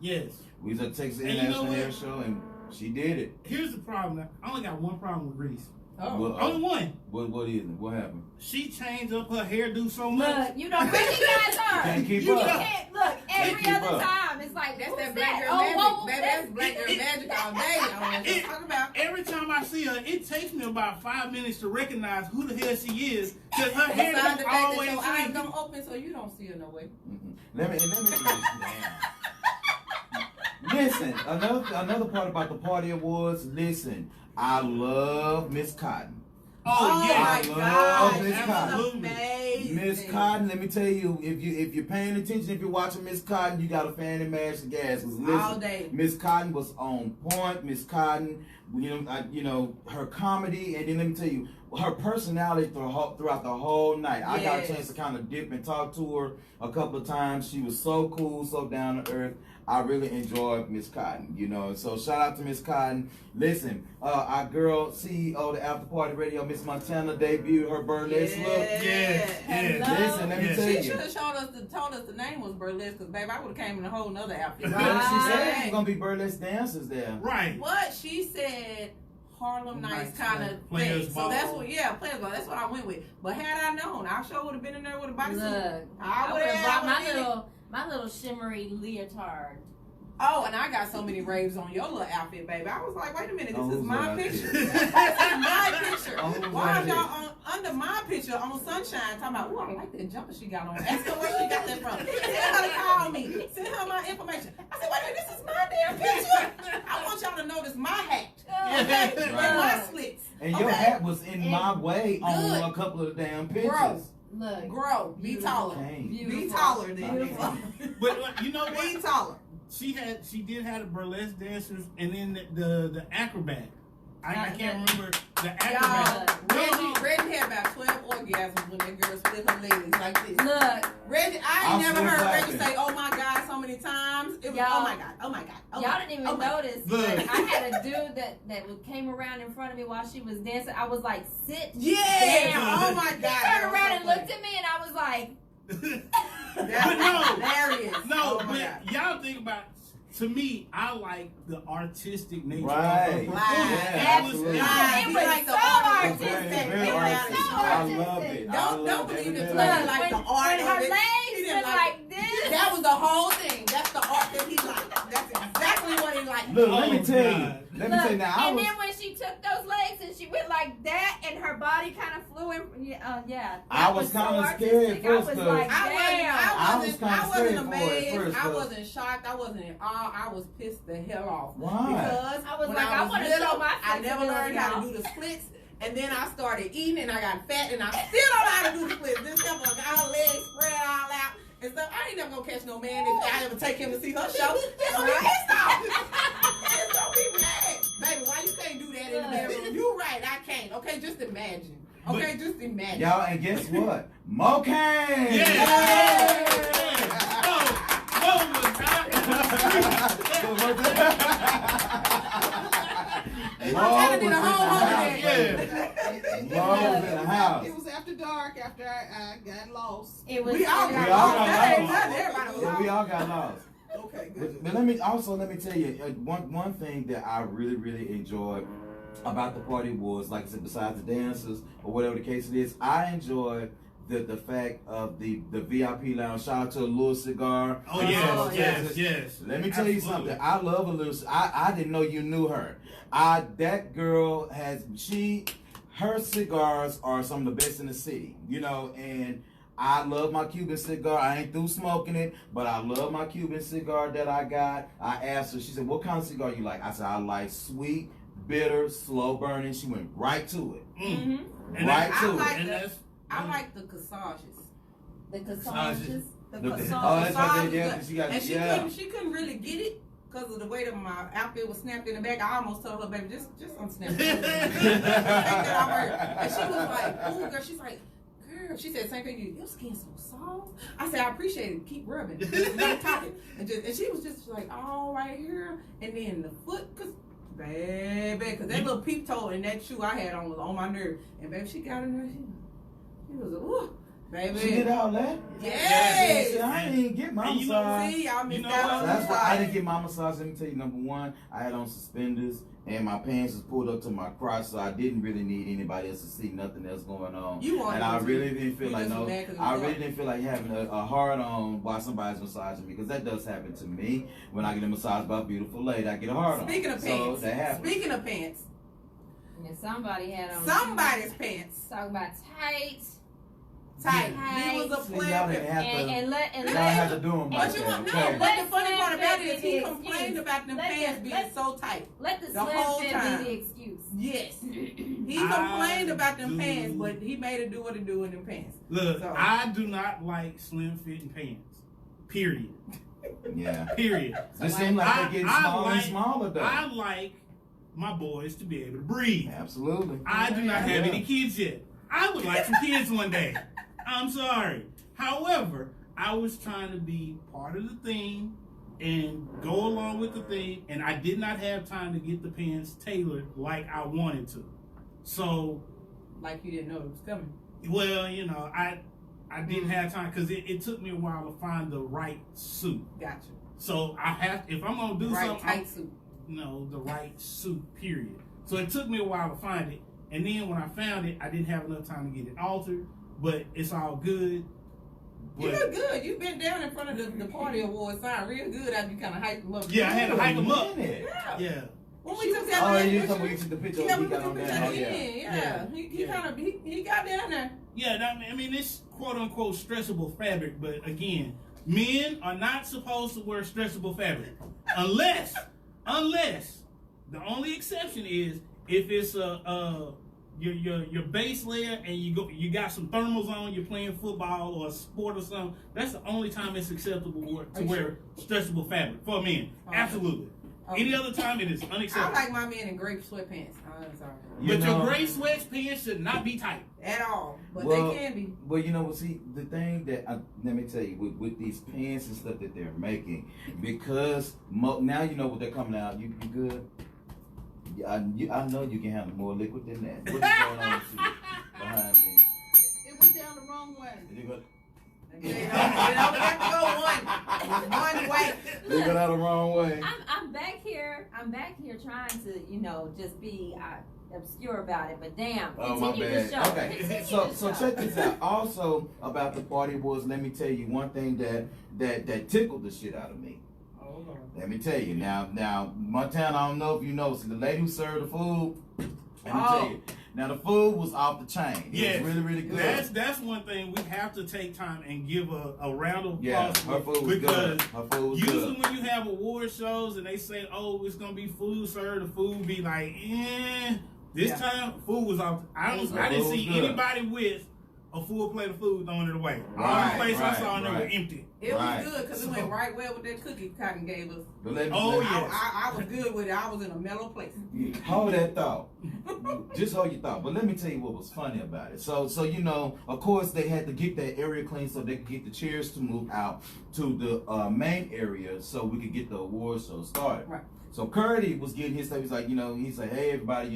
Yes. We was at Texas And you know International what? Hair Show, and she did it. Here's the problem. I only got one problem with Reese. Oh, Well, Only one. what is it? What happened? She changed up her hairdo so much. Look, you don't recognize her. Can't keep you up. can't look every keep other up. time. It's like that's who's that black girl Oh, magic. whoa, Baby, that's black girl magic all day. I don't know what you're talking about. Every time I see her, it takes me about 5 minutes to recognize who the hell she is, because her hair Besides the is fact that always your eyes changing. don't open, so you don't see her no way. Let me listen. Another part about the Party Awards. Listen, I love Miss Cotton. Oh, yeah. my I love God, Miss that Cotton. was amazing. Miss Cotton, let me tell you, if you're paying attention, if you're watching Miss Cotton, you got a fan and mash the gas. 'Cause listen, All day. Miss Cotton was on point. Miss Cotton, her comedy, and then let me tell you, her personality throughout the whole night. I got a chance to kind of dip and talk to her a couple of times. She was so cool, so down to earth. I really enjoyed Miss Cotton, So shout out to Miss Cotton. Listen, our girl CEO of the After Party Radio, Miss Montana, debuted her burlesque look. Yeah. Listen, let me tell She you. should have told us the name was burlesque, because baby, I would have came in a whole nother outfit. She said there was gonna be burlesque dancers there. Right. What she said, Harlem Nights kind of Players thing. ball. So that's what, players ball. That's what I went with. But had I known, I sure would have been in there with a bodysuit. Look, I would have brought my little shimmery leotard. Oh, and I got so many raves on your little outfit, baby. I was like, wait a minute, this is my right. picture. This is my picture. Why right. are y'all under my picture on Sunshine talking about, ooh, I like that jumper she got on. Ask her where she got that from. Tell her to call me. Send her my information. I said, wait a minute, this is my damn picture. I want y'all to notice my hat. Okay? And my slits. And your hat was in my way Good. on a couple of damn pictures. Look, Grow. Be taller. Be taller than Beautiful. But you know what? Be taller. She did have the burlesque dancers and then the acrobat. I can't remember the acrobat. Reggie had about 12 orgasms when that girl split her legs like this. Look, Reggie, I ain't I'm never still heard clapping. Reggie say, oh my God, so many times. It was, Y'all- oh my God, oh my God. Oh y'all my didn't even God, oh my God. notice. Look. But I had a dude that came around in front of me while she was dancing. I was like, sit Yeah. down. Oh my God. He that turned was around so and funny. looked at me, and I was like, But no. Hilarious. No, Oh my God. but y'all think about. To me, I like the artistic nature Right. of her. Yeah, absolutely. absolutely. It was like the so artist. artistic. Very It was artistic. so I artistic. love it. I Don't love believe every it. bit Look, of it. like the art when of her it. He legs didn't went like this. That was the whole thing. That's the art that he liked. That's exactly what he liked. Look, let me Oh, tell God. you. Let me tell you now. I And was, then when she took those legs and she went like that, and her body kind of flew in. Yeah. I that was so kinda artistic. scared I first, was 'cause like, I damn. was kinda wasn't scared for it at amazed. first, I but- wasn't shocked. I wasn't in awe. I was pissed the hell off. Why? Because I was when like, I wanna little, show my I never learned how to flexibility do the splits. And then I started eating and I got fat and I still don't know how to do the splits. This stuff like our legs spread all out and stuff. I ain't never gonna catch no man if I ever take him to see her show. He's gonna be pissed off. He's gonna be mad. Baby, why you can't do that in the bedroom? You right, I can't. Okay, just imagine. Okay, just imagine. y'all, and guess what? Mocaine! Yeah. Montana did a whole holiday. Mo's in the house. It was after dark, after I got lost. It was. We all We got all lost. got That ain't lost. nothing. Everybody was Yeah, we lost. all got lost. Okay, good. But let me tell you one thing that I really enjoyed about the party was, like I said, besides the dancers or whatever the case it is, I enjoyed the fact of the VIP lounge. Shout out to a little cigar. Oh yes. Let me tell you something. I love a little. I didn't know you knew her. That girl her cigars are some of the best in the city. And I love my Cuban cigar. I ain't through smoking it, but I love my Cuban cigar that I got. I asked her. She said, "What kind of cigar you like?" I said, "I like sweet, bitter, slow burning." She went right to it. Mm-hmm. Right to it. I like the cassages. The cassages. The Oh, cassages. that's right there. Yeah, she got And yeah. she couldn't really get it because of the way that my outfit was snapped in the back. I almost told her, baby, just unsnap it. And she was like, "Ooh, girl." She's like, "Girl," she said, "Same thing. Your skin's so soft." I said, "I appreciate it. Keep rubbing. Not talking." And she was just like, "Oh, right here," and then the foot, cause that little peep toe and that shoe I had on was on my nerve. And baby, she got in there. She was ooh, baby. She did all that? Yes. See, I didn't even get my And you massage. See, y'all missed know out what? on That's the why I side. didn't get my massage. Let me tell you, number one, I had on suspenders and my pants was pulled up to my crotch, so I didn't really need anybody else to see nothing else going on. You wanted And I to. really didn't feel You like just was mad 'cause it I was really hard. didn't feel like having a hard on while somebody's massaging me, because that does happen to me when I get a massage by a beautiful lady. I get a hard on. Speaking of so pants, that happens. speaking of pants, And somebody had on somebody's pants. talking about tight Tight. He was a See, player. y'all didn't have to. And y'all had to do them like But you that. want Okay. but the funny part about it Slim is he Fit complained be about them Let pants the- being let- so tight. Let the The slim whole fit time. be the excuse. Yes. He complained about them pants, but he made it do what it do in them pants. Look, So- I do not like slim fitting pants. Period. Yeah. Period. It seems like they're getting smaller and smaller though. I like my boys to be able to breathe. Absolutely. I do not have Yeah. any kids yet. I would like some kids one day. I'm sorry. However, I was trying to be part of the thing and go along with the thing, and I did not have time to get the pants tailored like I wanted to. So, Like you didn't know it was coming. well, you know, I didn't have time because it took me a while to find the right suit. Gotcha. So I have, if I'm gonna do Right something, tight suit. no, the right suit, period. So it took me a while to find it, and then when I found it, I didn't have enough time to get it altered, but it's all good. You But, look good. You've been down in front of the party award sign real good after you kind of hyped them up. yeah, I had to hype them up. Yeah. Yeah. When we took that Oh, last you picture, talking about you took the picture yeah, of we he took got on the picture down. at the Yeah. end. Yeah. Yeah. He Yeah. kind of he got down there. Yeah, I mean, it's quote unquote stressable fabric, but again, men are not supposed to wear stressable fabric unless the only exception is if it's your base layer and you got some thermals on, you're playing football or a sport or something. That's the only time it's acceptable to wear stressable fabric for men. Okay. Absolutely. Okay. Any other time it is I unacceptable. like my men in grape sweatpants. I'm sorry. You But know- your gray sweatpants should not be tight. At all. But Well, they can be. Well, you know what? See, the thing that let me tell you with these pants and stuff that they're making, because now you know what they're coming out. You good? I know you can handle more liquid than that. What's going on with you behind me? It went down the wrong way. You go, It only got to go one way. you go down the wrong way. I'm back here. I'm back here trying to, just be obscure about it. But damn, Oh my continue the bad. show. Okay, Continue so the so show. check this out. Also about the party awards, let me tell you one thing that tickled the shit out of me. Oh, Lord. Let me tell you now, Montana. I don't know if you know. See, the lady who served the food. Let me tell you. Now the food was off the chain. It Yes. was really, really good. That's one thing we have to take time and give a round of Yeah, applause her food was because good. Her food was usually good. when you have award shows and they say, "Oh, it's gonna be food served," the food be like, "Eh." This Yeah. time, food was off. I didn't Food see was good. anybody with a full plate of food throwing it away. All Right, the places I right, saw in there were right. empty. It Right. was good because it went right well with that cookie Cotton gave us. But let me, Oh, let me- yeah. I was good with it. I was in a mellow place. Hold that thought. Just hold your thought. But let me tell you what was funny about it. So of course they had to get that area clean so they could get the chairs to move out to the main area so we could get the award show started. Right. So Curdy was getting his stuff. He's like, he's like, hey everybody,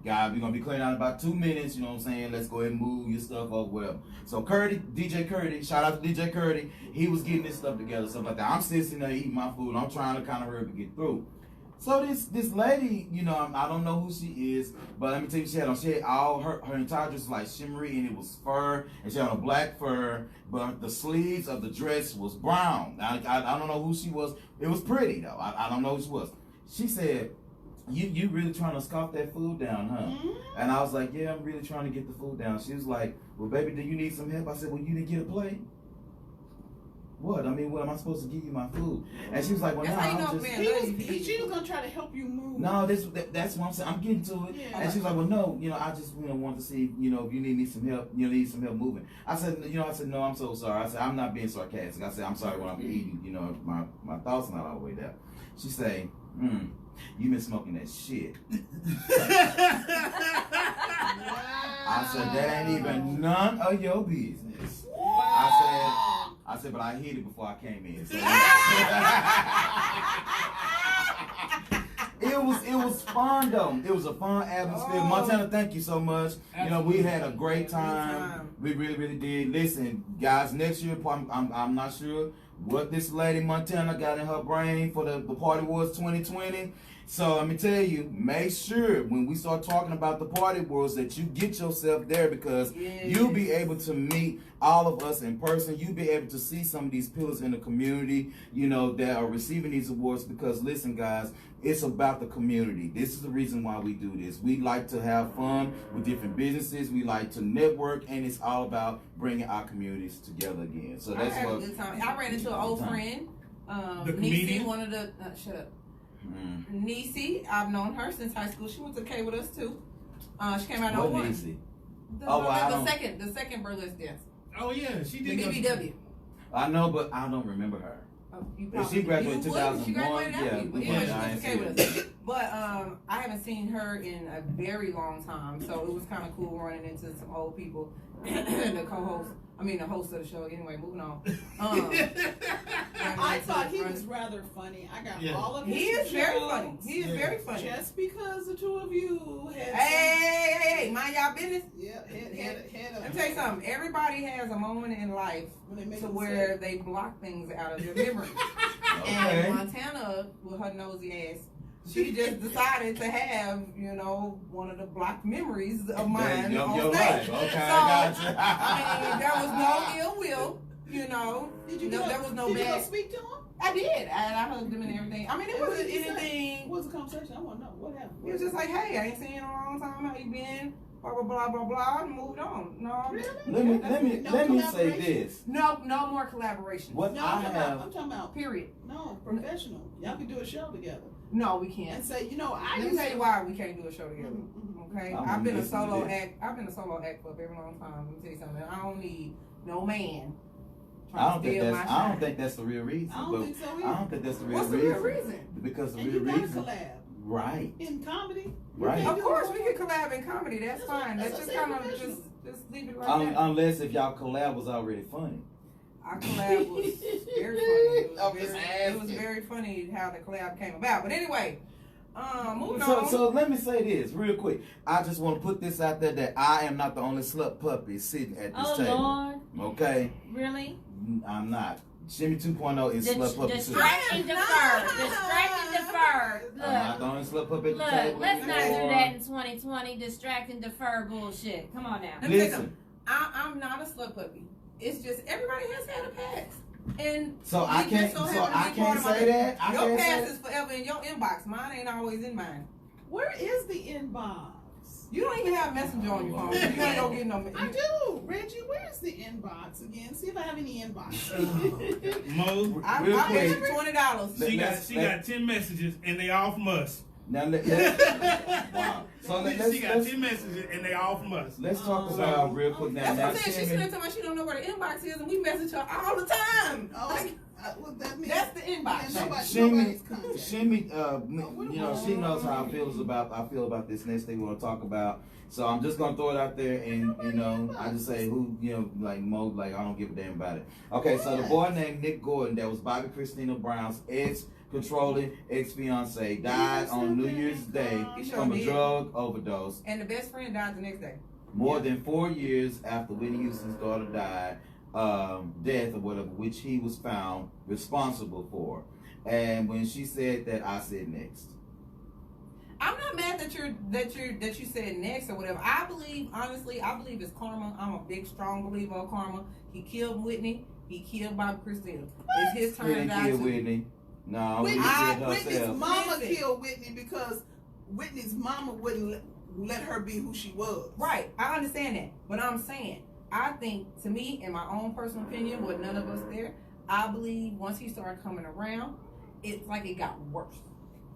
guys, we're gonna be clearing out in about 2 minutes. You know what I'm saying? Let's go ahead and move your stuff up, whatever. So DJ Curdy, shout out to DJ Curdy. He was getting his stuff together, stuff like that. I'm sitting there eating my food. I'm trying to kind of hurry up and get through. So this lady, I don't know who she is, but let me tell you, she had all her entire dress was like shimmery and it was fur, and she had on a black fur, but the sleeves of the dress was brown. I don't know who she was. It was pretty though. I don't know who she was. She said, you really trying to scoff that food down, huh? Mm-hmm. And I was like, yeah, I'm really trying to get the food down. She was like, well, baby, do you need some help? I said, well, you didn't get a plate? What? I mean, what am I supposed to give you my food? And she was like, well, That's no, how you know I'm a just... man She was gonna try to help you move. No, that's what I'm saying. I'm getting to it. Yeah. And she was like, well, no, I just want to see, if you need some help, need some help moving. I said, no, I'm so sorry. I said, I'm not being sarcastic. I said, I'm sorry when I'm eating, my thoughts not all the way there. She say, you been smoking that shit. I said, that ain't even none of your business. I said, but I hid it before I came in. So, it was fun though. It was a fun atmosphere. Montana, thank you so much. We had a great time. We really, really did. Listen, guys, next year I'm not sure what this lady Montana got in her brain for the Party Wars 2020. So let me tell you, make sure when we start talking about the Party Wars that you get yourself there, because you'll be able to meet all of us in person. You'll be able to see some of these pillars in the community, you know, that are receiving these awards. Because listen, guys, it's about the community. This is the reason why we do this. We like to have fun with different businesses. We like to network, and it's all about bringing our communities together again. So that's I had what. a good time. I ran into an old friend, The Nisi, comedian? one of the shut up. Nisi, I've known her since high school. She went to K with us too. She came out What in 01. Nisi? The second burlesque dance. Oh yeah, she The did. BBW. I know, but I don't remember her. Oh, you If she graduated you 2001, would. She graduated after yeah, you. But we anyway, went. I she ain't went to K seen with us. But I haven't seen her in a very long time, so it was kind of cool running into some old people. The host of the show. Anyway, moving on. I thought he was rather funny. I got all of his He is very jokes. funny. He is very funny. Just because the two of you had Hey, mind y'all business. yeah, Let me tell you something. Everybody has a moment in life when they make to a where mistake. they block things out of their memory. Okay. And Montana, with her nosy ass, she just decided to have, you know, one of the blocked memories of mine Your on life. stage. Okay, So, I got you. I mean, there was no ill will, you know. Did you no, go, there was no did you go bad. speak to him? I did. I hugged him and everything. I mean, it What wasn't did he say? anything. What was the conversation? I want to know what happened. He was just like, hey, I ain't seen you in a long time. How you been? Blah blah blah blah blah. And moved on. No, Really? Let me say this. no more collaboration. What No, I have. I'm talking about Period. no professional. Y'all can do a show together No, we can't. and say, you know, Let me tell you why we can't do a show together. Okay, I'm I've been a listening to solo this. act. I've been a solo act for a very long time. Let me tell you something. I don't need no man. I don't think that's the real reason. I don't but think so I either. don't think that's the real What's the reason. real reason? Because the And real you gotta reason. collab Right. in comedy. Right. Of course, we can collab in comedy. That's That's what- fine. that's Let's what just I'm kind of saying, just leave it like that. Unless if y'all collab was already funny. Our collab was very funny. I'm just It was asking. very funny how the collab came about. But anyway, moving So, on. so let me say this real quick. I just want to put this out there that I am not the only slut puppy sitting at this Oh table. Lord, Okay? really? I'm not. Shimmy 2.0 is slut puppy too. Distract and defer. Distract and defer. I'm not the Look, only slut puppy at the look. table. Let's not do anymore. that in 2020. Distract and defer bullshit. Come on now. Let me tell you Listen. something. I'm not a slut puppy. It's just everybody has had a past. And So we I just can't. so So happen to I be part can't of my say life. that. I Your can't say past that. is forever in your inbox. Mine ain't always in mine. Where is the inbox? You don't even have Messenger on your phone. You ain't gonna get no. I do. Reggie, where's the inbox again? See if I have any inbox. Mo, I Real paid quick. $20. she got 10 messages and they all from us. Now wow. So She got 10 messages and they all from us. let's talk about real quick now. That's what Now, I'm saying. She's Shimmy, sitting there talking about she don't know where the inbox is, and we message her all the time. Oh, Like, what that means? that's the inbox. Yeah, nobody- Shimmy, nobody's contact. Shimmy, what you know, about- she knows how I feel about this next thing we want to talk about. So I'm just gonna throw it out there, and you know, I just say who, you know, like Mo, like I don't give a damn about it. Okay, so the boy named Nick Gordon, that was Bobby Christina Brown's ex-controlling ex-fiance, died on New Year's Day He sure from a did. drug overdose. And the best friend died the next day. More than 4 years after Whitney Houston's daughter died, death or whatever, which he was found responsible for. And when she said that, I said next. I'm not mad that you said next or whatever. I believe, honestly, it's karma. I'm a big, strong believer of karma. He killed Whitney. He killed Bobby Christina. It's his He turn to didn't die kill too. Whitney. No, Whitney, Whitney killed Whitney's herself. mama Listen. killed Whitney because Whitney's mama wouldn't let her be who she was. Right, I understand that. But I'm saying, I think, to me, in my own personal opinion, with none of us there, I believe once he started coming around, it's like it got worse.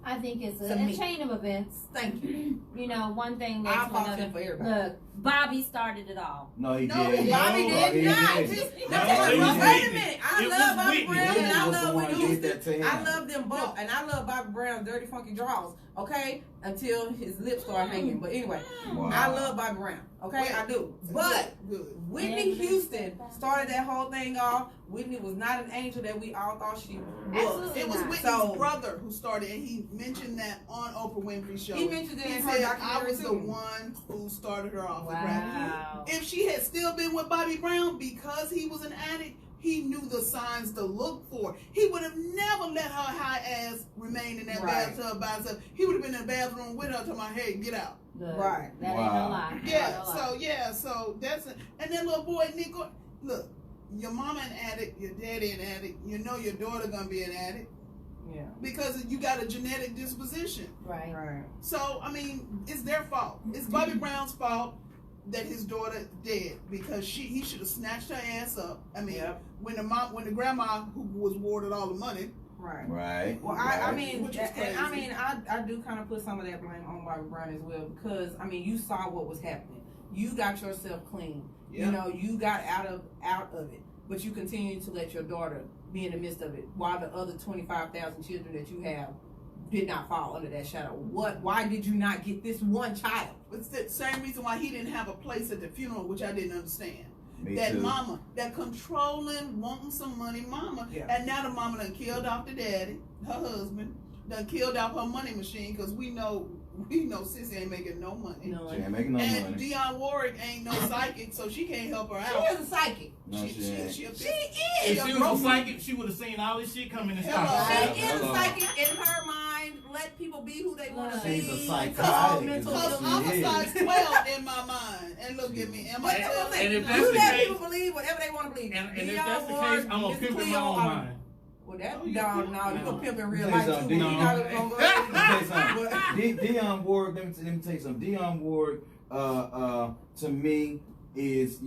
I think it's To a me. chain of events. Thank you. You know, one thing I leads to fought another. him for everybody. Look, Bobby started it all. No, he No, didn't. Bobby No, did not. he Just, didn't. No, wait it was a Whitney. minute. I It love was Bobby Whitney. Brown and Whitney I was the love one Whitney who did Houston. that to him. I love them both, and I love Bobby Brown's dirty, funky draws. Okay, until his lips start hanging. But anyway, Wow. I love Bobby Brown. Okay, I do. But Good. Whitney Houston started that whole thing off. Whitney was not an angel that we all thought she was. Absolutely. It was not. Whitney's So- brother who started, and he mentioned that on Oprah Winfrey's show. He mentioned it He in her said, documentary I was too. the one who started her off with crack. Wow. If she had still been with Bobby Brown because he was an addict, he knew the signs to look for. He would have never let her high ass remain in that bathtub by herself. He would have been in the bathroom with her talking about, hey, get out. Right. That ain't no lie. Yeah, so that's it. And that little boy, Nico, look, your mama an addict, your daddy an addict, you know your daughter gonna be an addict. Yeah. Because you got a genetic disposition. Right. So, I mean, it's their fault. It's Bobby Brown's fault that his daughter dead because he should have snatched her ass up. I mean, when the grandma who was awarded all the money. Right. Well, I mean, I do kind of put some of that blame on Bobby Brown as well because I mean, you saw what was happening. You got yourself clean. You know, you got out of it, but you continue to let your daughter be in the midst of it while the other 25,000 children that you have did not fall under that shadow. Why did you not get this one child? It's the same reason why he didn't have a place at the funeral, which I didn't understand. Me that too. Mama, that controlling, wanting some money mama. And now the mama done killed off the daddy, her husband, done killed off her money machine because we know Sissy ain't making no money. She ain't making no money. And Dionne Warwick ain't no psychic, so she can't help her out. She is a psychic. No, she is. She is. If she was a psychic, she would have seen all this shit coming and stop. She is a psychic in her mind. Let people be who they want to be. She's a psychotic. Because I'm a size 12 in my mind. And look at me. Am I and if that's You the let case, people believe whatever they want to believe. and if that's the case, I'm gonna pimp in my own mind. Well, that you gonna pimp in real Let me life tell too. you You're not gonna go. something. Dionne Warwick, let me tell you something. Dionne Warwick, to me, is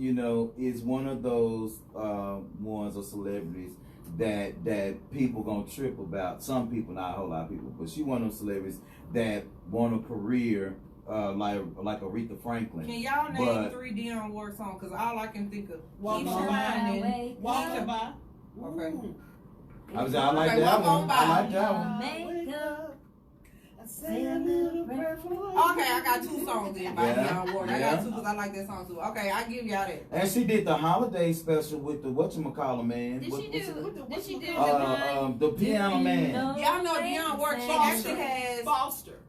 one of those ones or celebrities that people gonna trip about. Some people, not a whole lot of people, but she one of those celebrities that want a career like Aretha Franklin. Can y'all name 3 Dionne Warwick songs? Because all I can think of Walk Keep On Your By. Mind in. Walk On By. Okay. I like Okay, that walk on one. by. I like that one. Make up. Say a little prayer for you. Okay, I got 2 songs in by Dionne Warwick. I got Yeah. 2 because I like that song too. Okay, I give y'all that. And she did the holiday special with the whatchamacallit man. Did she do the piano man. Y'all know Dionne Warwick. She actually has. Foster.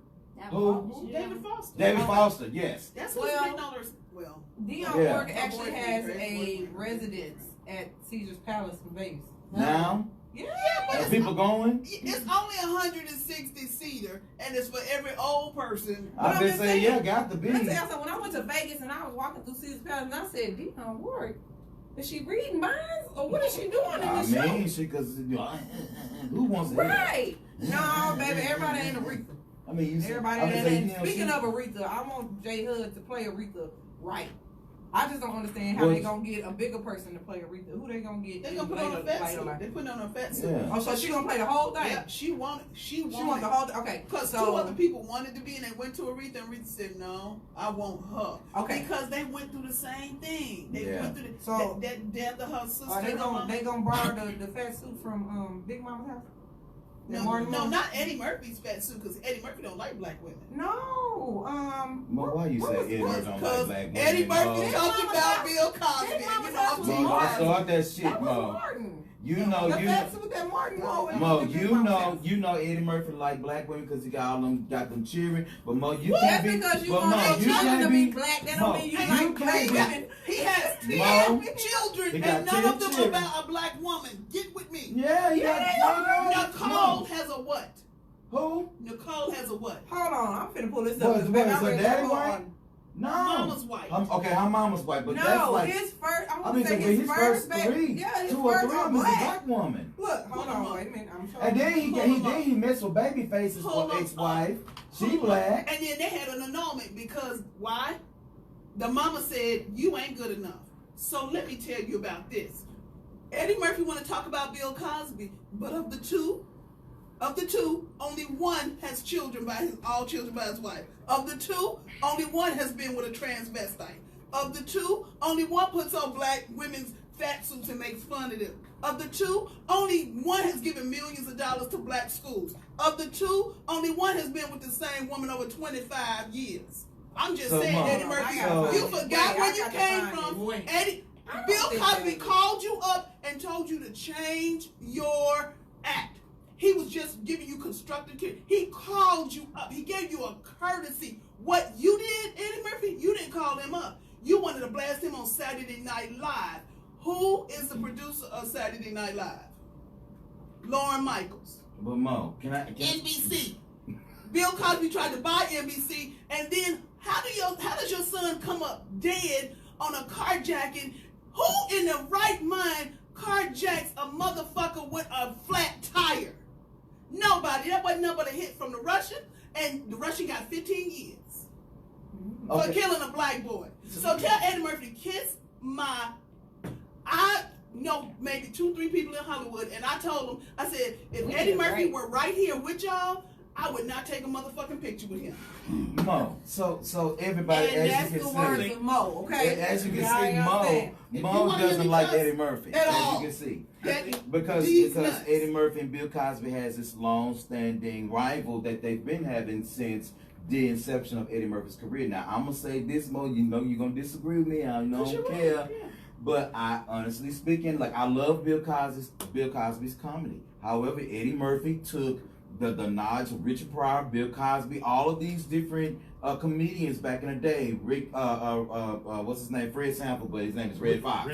Who? David Foster. David Foster, yes. That's who's Well, been on her. Well, Dionne Yeah. Warwick actually has a residence at Caesar's Palace in Vegas. Now, Yeah, are people going? it's only 160 seater, and it's for every old person. I've been saying, yeah, got to be. Let me tell you something. When I went to Vegas and I was walking through Caesar's Palace, and I said, Dionne Warwick, is she reading minds or what is she doing in I this show? mean, who wants to hear that? Right. No, baby, everybody ain't Aretha. I mean, you Everybody I ain't. mean, Speaking of Aretha, I want J Hud to play Aretha right. I just don't understand how Well, they gonna get a bigger person to play Aretha. Who they gonna get? They're gonna put on a fat suit. They put on a fat suit. Yeah. Oh, so she gonna play the whole thing? Yeah, she wanted the whole thing. Okay. Because 2 other people wanted to be, and they went to Aretha, and Aretha said, "No, I want her." Okay. Because they went through the same thing. They went through So- that death of her sister. Are they gonna borrow the fat suit from Big Mama's house? No, not Eddie Murphy's fat suit, because Eddie Murphy don't like black women. No. Well, why you say Eddie Murphy don't like Because black women? Eddie Murphy Mo? talked about Bill Cosby, and you know I'm Mo, Team Mo, Cosby. start that shit, That was Mo. Martin. You The know, fat suit that Martin wore. Mo, you know Eddie Murphy like black women because he got them cheering. But Mo, you Just can't be. because you But want Mo, your you children can't to be be black, that Mo, don't mean you you like black can't be- women. He has 10 Mo, children, he got and none 10 of them children. about a black woman. Get with me. Yeah, yeah. Nicole has a what? Who? Nicole has a what? Hold on, I'm finna pull this What, up. is Baby, her I'm ready to daddy go white? on. No. Mama's white. Okay, her mama's white, but that's No, like. his first. I I want mean, to say his his first first baby. 3, Yeah, his 2 or first 3 are of them is a black. black woman. Look, hold on, wait a minute. I'm showing. And then Hold he messed with Babyface's Hold on. ex-wife. She Hold on. black. And then they had an annulment because why? The mama said, you ain't good enough. So let me tell you about this. Eddie Murphy want to talk about Bill Cosby, but of the two, only one has all children by his wife. Of the 2, only one has been with a transvestite. Of the 2, only one puts on black women's fat suits and makes fun of them. Of the 2, only one has given millions of dollars to black schools. Of the 2, only one has been with the same woman over 25 years. I'm just saying, Mom, Eddie Murphy, you forgot where you came from. Eddie, Bill Cosby called you up and told you to change your act. He was just giving you constructive care. He called you up. He gave you a courtesy. What you did, Eddie Murphy, you didn't call him up. You wanted to blast him on Saturday Night Live. Who is the producer of Saturday Night Live? Lauren Michaels. But Mo, NBC. Bill Cosby tried to buy NBC, and then how does your son come up dead on a carjacking? Who in the right mind carjacks a motherfucker with a flat tire? Nobody. That wasn't nothing but a hit from the Russian, and the Russian got 15 years for killing a black boy. So tell Eddie Murphy, kiss my... I know maybe 2-3 people in Hollywood, and I told them, I said, if Eddie Murphy were right here with y'all, I would not take a motherfucking picture with him. Mo, so everybody, and as you that's can the words see, of Mo, okay? as you can Yeah, I see, understand. Mo doesn't like Eddie Murphy, At as all. you can see. Because Eddie Murphy and Bill Cosby has this long-standing rival that they've been having since the inception of Eddie Murphy's career. Now, I'm going to say this, Mo, you know you're going to disagree with me, I don't care. But I, honestly speaking, like, I love Bill Cosby's comedy. However, Eddie Murphy took the nods of Richard Pryor, Bill Cosby, all of these different comedians back in the day. Rick, what's his name? Fred Sanford, but his name is Red Fox.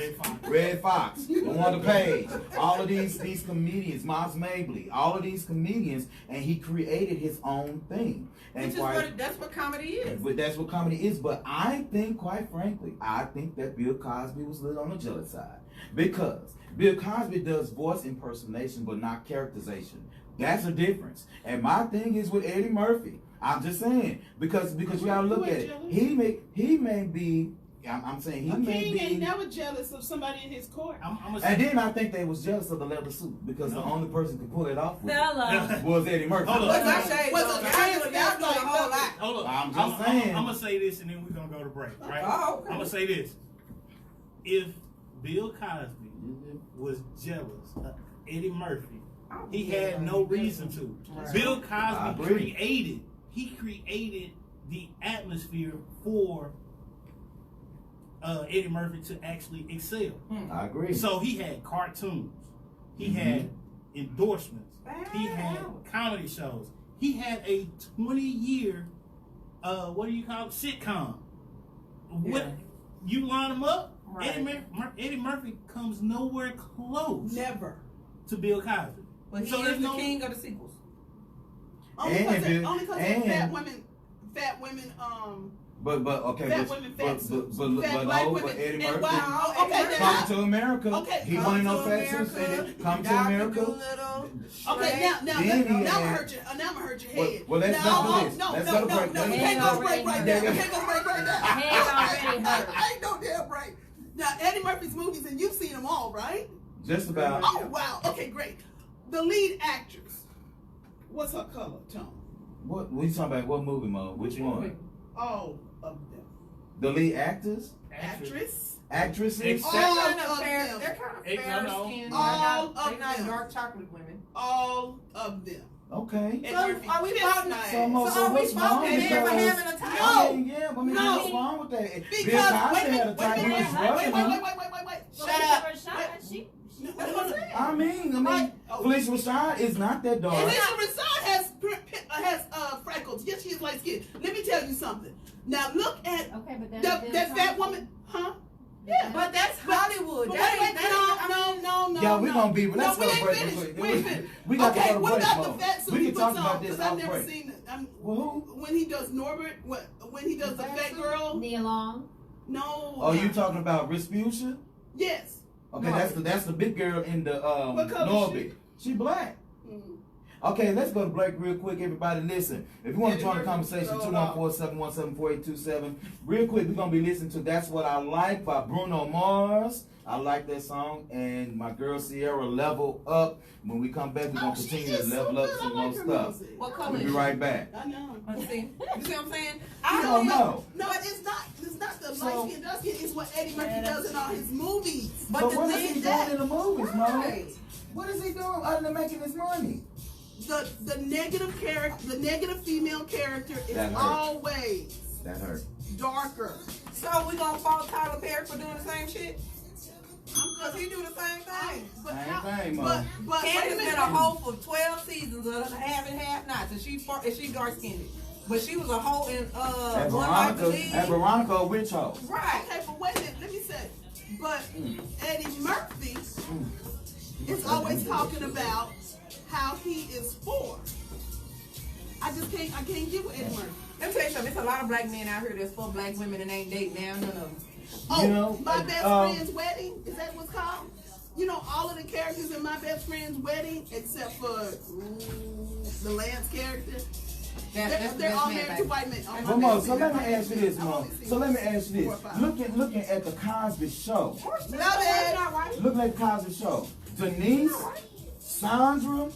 Red Fox, Wanda Page, all of these comedians, Miles Mabley, all of these comedians, and he created his own thing. And That's what comedy is. But that's what comedy is. But I think, quite frankly, I think that Bill Cosby was a little on the jealous side, because Bill Cosby does voice impersonation, but not characterization. That's a difference. And my thing is with Eddie Murphy. I'm just saying, because you gotta look at it. He may be. I'm saying he may be. ain't never jealous of somebody in his court. And then I think they was jealous of the leather suit, because the only person who could pull it off Fella. was Eddie Murphy. Hold on. Hold on. I'm just saying. I'm gonna say this, and then we're gonna go to break. Right? Oh, okay. I'm gonna say this: if Bill Cosby was jealous of Eddie Murphy, he had no reason to. Right. Bill Cosby created the atmosphere for Eddie Murphy to actually excel. I agree. So he had cartoons, he had endorsements, he had comedy shows, he had a 20-year what do you call it, sitcom. What you line them up? Right. Eddie Murphy comes nowhere close. Never. To Bill Cosby. But he is the king of the sequels. Only because fat women, But women but Eddie Murphy. Come to America. Okay, he wanted no fat suits. Come to America. Okay, now I'm gonna hurt your head. Well, let's do this. No, let's go to break. we can't go to break right there. We can't go to break right there. Head already hurt. Ain't no damn break. Now, Eddie Murphy's movies, and you've seen them all, right? Just about. Oh, wow. Okay, great. The lead actress, what's her color tone? What you talking about? What movie, Mo? Which one? All of them. The lead actors? Actresses? They're All kind of of fair. them. They're kind of Hey, fair no. skinned. All They're of not them. dark chocolate women. All of them. Okay. And So Murphy are we kissed voting- my So, ass. Mo, So are we what's wrong voting with them for those? having a title? Yeah, I mean, No. what's wrong with that? Because, Bill Cosby wait, had a wait, title wait, with wait, Russian. wait. Well, Shut they up. give her a shot. She That's what I'm saying. I mean, Felicia Rashad is not that dark. Felicia Rashad has freckles. Yes, she is light skinned. Let me tell you something. Now look at okay, but that's that fat woman, huh? Yeah, But that's Hollywood. But That wait, ain't- that ain't- no. Yeah, we're gonna be. Let's we go ain't break. finished. We ain't finished. We got to Okay, go to what break. about Mo. the fat suit We he can puts talk about on? this Because I've off never break. seen it. Well, who? When he does Norbert, when he does the fat girl. Nia Long. No. Oh, you talking about Respucia? Yes. Okay, that's the big girl in the What color Norbit. She black. Mm. Okay, let's go to break real quick. Everybody listen. If you want to join the conversation, Throw it out. 214-717-4827. Real quick, we're going to be listening to That's What I Like by Bruno Mars. I like that song. And my girl Sierra, Level Up. When we come back, we're going to continue to level up some more stuff. What color We'll is be she? right back. I know. Let's see. You see what I'm saying? I don't know. No, it's not the So- light skin, dark skin. It's what Eddie Murphy does in all his movies. But So the what is thing he is that- doing in the movies, Right. Mo? What is he doing other than making his money? The negative character, the negative female character is That hurt. always That hurt. darker. So we gonna fault Tyler Perry for doing the same shit? Because he do the same thing. Same thing, Mo. But wait Candace a been minute. a hoe for 12 seasons of half and half nots, and she dark skinned. But she was a hoe in And One Life to Veronica, Live. a witch hoe. Right. Okay, but wait a minute. Let me say. But Eddie Murphy is always talking about how he is for. I can't get with Eddie Murphy. Let me tell you something. There's a lot of black men out here that's for black women and ain't dating now. None of them. Oh, you know, My Best Friend's Wedding? Is that what's called? You know, all of the characters in My Best Friend's Wedding, except for the Lance character, they're all married to white men. Well, Mo, so let me ask you this, Mo. So let me ask you this. Looking at the Cosby Show. Love it. Looking at the Cosby Show. Denise, Sandra,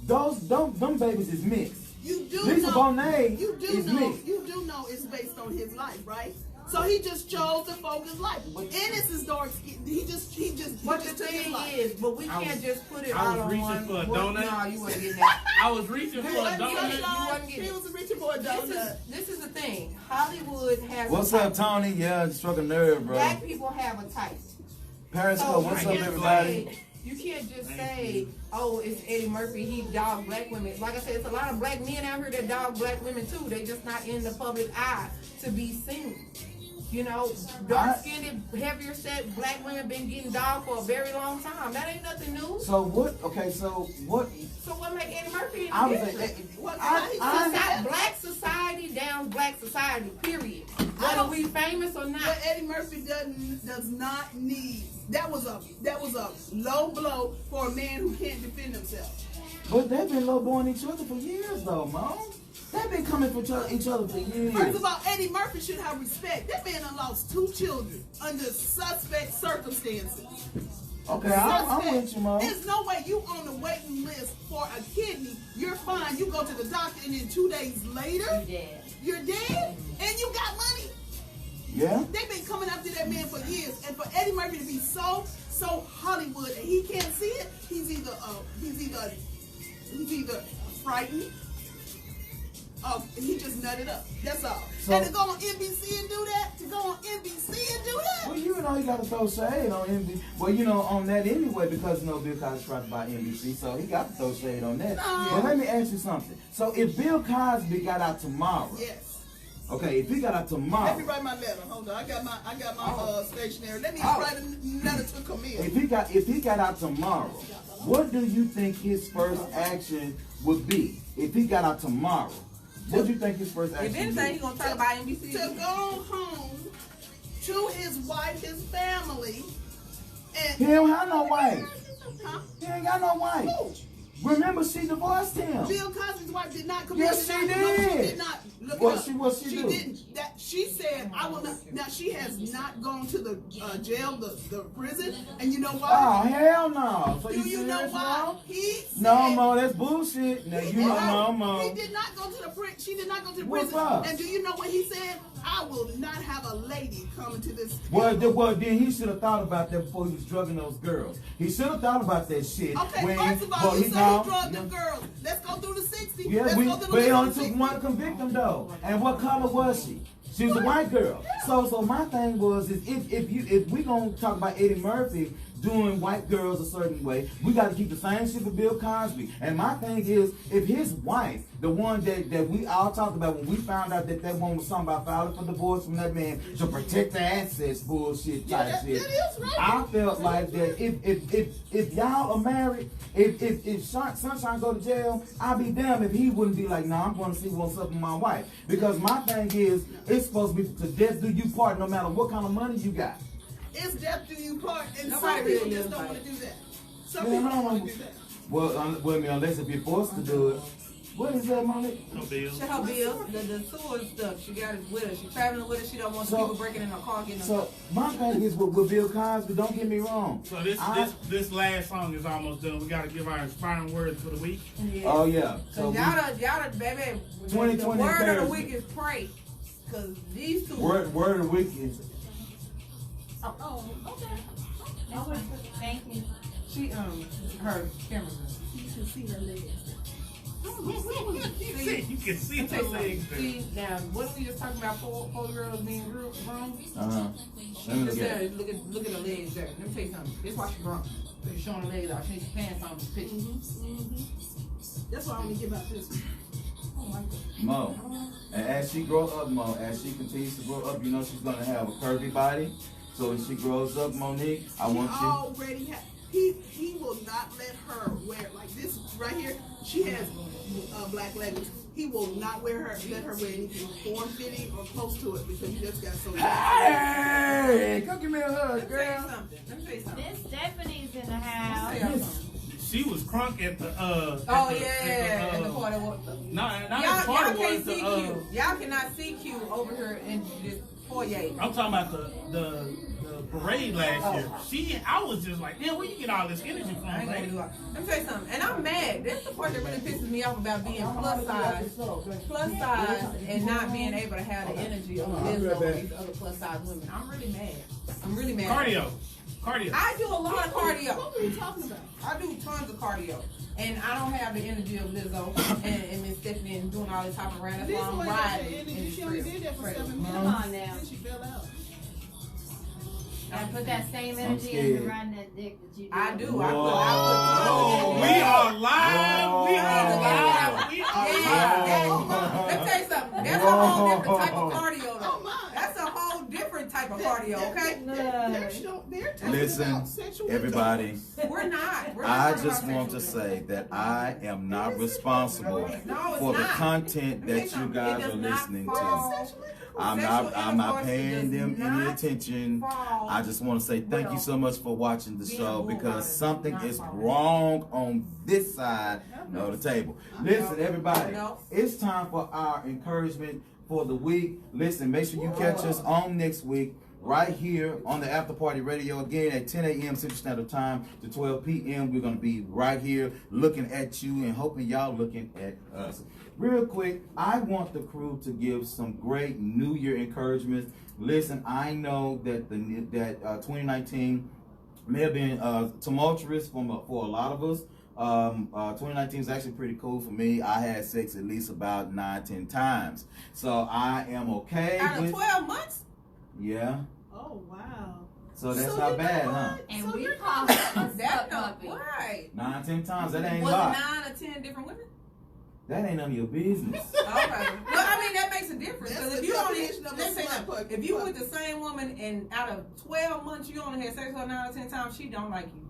them babies is mixed. You do Lisa know. Bonet You do is know. mixed. You do know it's based on his life, right? So he just chose to focus life. Ennis is dark skin. He just But the took his thing life. is, but we can't just put it I was all on reaching one. for a one- donut. No, you wasn't getting that. I was reaching for a donut. You wasn't getting He it. was reaching for a donut. This is the thing. Hollywood has. What's a up, type. Tony? Yeah, struck a nerve, bro. Black people have a type. Periscope, what's you up, can't everybody? say- You can't just say, "Oh, it's Eddie Murphy. He dog black women." Like I said, it's a lot of black men out here that dog black women too. They just not in the public eye to be seen. You know, dark-skinned, heavier set black women been getting dogged for a very long time. That ain't nothing new. So what? Okay, so what? So what make Eddie Murphy I was different? Black society down black society. Period. Whether we famous or not. But Eddie Murphy does not need. That was a low blow for a man who can't defend himself. But they've been lowballing each other for years, though, Mo. They've been coming for each other for years. First of all, Eddie Murphy should have respect. That man done lost 2 children under suspect circumstances. Okay, I'm with you, Mo. There's no way you on the waiting list for a kidney. You're fine. You go to the doctor, and then 2 days later, you're dead, and you got money. Yeah. They've been coming after that man for years, and for Eddie Murphy to be so Hollywood and he can't see it, he's either frightened. He just nutted up. That's all. So, and to go on NBC and do that, well, you know, you got to throw shade on NBC. Well, you know, on that anyway, because you know Bill Cosby's tried by NBC, so he got to throw shade on that. No. But let me ask you something. So if Bill Cosby got out tomorrow, Yes. okay, if he got out tomorrow, Let me write my letter. Hold on, I got my stationery. Let me write a letter to Camille. if he got out tomorrow, what do you think his first action would be? If he got out tomorrow, what do you think his first action If would anything, be? he gonna talk about NBC. To go home to his wife, his family, and He don't have no wife. huh? He ain't got no wife. Who? Remember, she divorced him. Bill Cosby's wife did not come. Yes, she No, did. she did not. Look What it up. she do? didn't. That she said, I will not. Now she has not gone to the jail, the prison, and you know Oh, why? hell no. So Do you know serious, why? Mo? He No, said- Mo, that's bullshit. Now, He you did know, not- no, Mo. He did not go to the prison. She did not go to the What's prison. up? And do you know what he said? I will not have a lady coming to this. Well, then he should have thought about that before he was drugging those girls. He should have thought about that shit. Okay, when, first of all, well, you said gone. he drugged them girls. Let's go through the 60. Yeah, Let's go through the but it only list of took 60. one to convict him though. And what color was she? She was a white girl. So my thing was is if we gonna talk about Eddie Murphy doing white girls a certain way, we got to keep the same shit with Bill Cosby. And my thing is, if his wife, the one that we all talked about when we found out that woman was talking about filing for divorce from that man to protect the assets, bullshit type shit. that is right. I felt like that if y'all are married, if Sunshine go to jail, I'll be damned if he wouldn't be like, nah, I'm going to see what's up with my wife. Because my thing is, it's supposed to be to death do you part, no matter what kind of money you got. It's death do you part, and Nobody some people really just lives don't like want to do that. Some Yeah, people no, don't want no. to do that. Well, I mean, unless if you're forced to do it. What is that, Monique? No bill. She her bills, the sewer stuff. She got it with her. She traveling with her. She don't want So- people breaking in her car, getting her. So my thing is with Bill Cosby. Don't get me wrong. So this last song is almost done. We got to give our inspiring words for the week. Yeah. Oh yeah. So y'all done, baby. 2020 The word of the Thursday. week is pray, cause these two. word of the week is Oh, okay. That's fine. Thank you. She her camera. You should see her legs. You can see Let me the tell you legs something. there. See now, what we just talking about? Four girls being groomed. Let me look Just at it. look at the legs there. Let me tell you something. This why she drunk. She's showing the legs out. She needs her pants on this picture. That's why I want to give out this one. Oh my God. Mo. And as she grow up, Mo, as she continues to grow up, you know she's gonna have a curvy body. So when she grows up, Monique, I want you. Already he will not let her wear like this right here. She has black leggings. He will not let her wear anything form-fitting or close to it because you just got so. Hey, come give me a hug, Let me girl. tell you something. Miss Stephanie's in the Let me house. tell you something. She was crunk at the Oh yeah, and the party was. not Y'all the party can't was see the Q. Y'all cannot see Q over here in this foyer. I'm talking about the parade last year. I was just like, man, where you get all this energy from, I ain't gonna man? do it. Let me tell you something, and I'm mad. That's the part that really pisses me off about being plus size, and not being able to have the energy of Lizzo or these other plus size women. I'm really mad. Cardio. I do a lot of cardio. What were you talking about? I do tons of cardio. And I don't have the energy of Lizzo and Miss Stephanie and doing all this hopping around. That's why I'm riding in the She only did that for 7 minutes. Come on now. Then she fell out. And put that same energy scared. into riding that dick that you do. I do. Whoa. I put tons of We energy. are live. We are Whoa. live. We are Yeah, live. let me tell you something. That's a whole different type of cardio, Oh though. my. That's a whole different type of cardio, okay? They're talking Listen, about sexual everybody. intercourse. We're not. We're not I talking just about want to sexual say that I am not responsible No, it's for the not. content Let me tell that you something. guys It does are not listening fall- to. Sexual intercourse. I'm Sexual not intercourse paying does them any not attention. fall I just want to say thank you so much for watching the Being show a bull rider because something does is not fall. wrong on this side of the table. Listen, everybody, No. it's time for our encouragement for the week. Listen, make sure you catch us on next week right here on the After Party Radio again at 10 a.m. Central Standard Time to 12 p.m. We're going to be right here looking at you and hoping y'all looking at us. Real quick, I want the crew to give some great New Year encouragement. Listen, I know that 2019 may have been tumultuous for a lot of us. 2019 is actually pretty cool for me. I had sex at least about 9-10 times, so I am okay Out of with 12 months? Yeah. Oh wow. So that's So not you know bad, what? huh? And So we you're call not- it a That suck no, puppy. right. 9-10 times. That ain't a Was lot. it 9 or 10 different women? That ain't none of your business. Okay. Well, I mean, that makes a difference. That's Because the if you only, definition of a let's say slut that, puppy. if you with the same woman and out of 12 months you only had sex with her 9 or 10 times, she don't like you.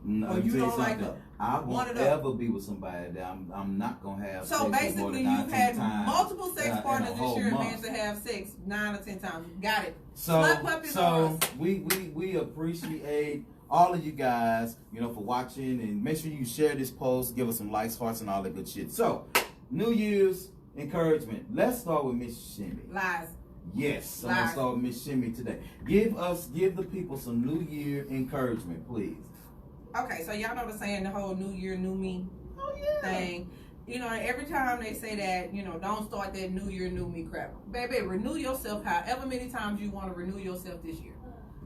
No, Oh, let me you tell don't like something. her. I One won't of them. ever be with somebody that I'm not gonna have. So sex with more basically, than you've 9-10 had times, multiple sex in partners a this whole year and month. managed to have sex 9 or 10 times. Got it. So, Slut puppies are us. we appreciate all of you guys, for watching, and make sure you share this post, give us some likes, hearts, and all that good shit. So, New Year's encouragement. Let's start with Miss Shimmy. Lies. Yes, I'm gonna Lies. start with Miss Shimmy today. Give the people some New Year encouragement, please. Okay, so y'all know the saying, the whole New Year, New Me Oh yeah. thing. Every time they say that, don't start that New Year, New Me crap. Baby, renew yourself however many times you want to renew yourself this year.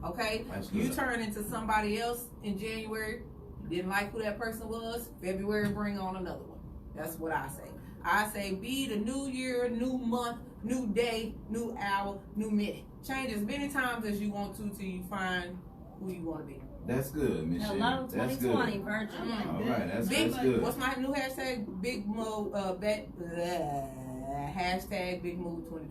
Okay? That's You good. turn into somebody else in January, you didn't like who that person was, February bring on another one. That's what I say. I say be the new year, new month, new day, new hour, new minute. Change as many times as you want to till you find who you want to be. That's good, Miss Shimmy. Hello, That's 2020, good. Virgin. All right, that's Big, good. what's my new hashtag? Big Mo, hashtag Big Move 2020.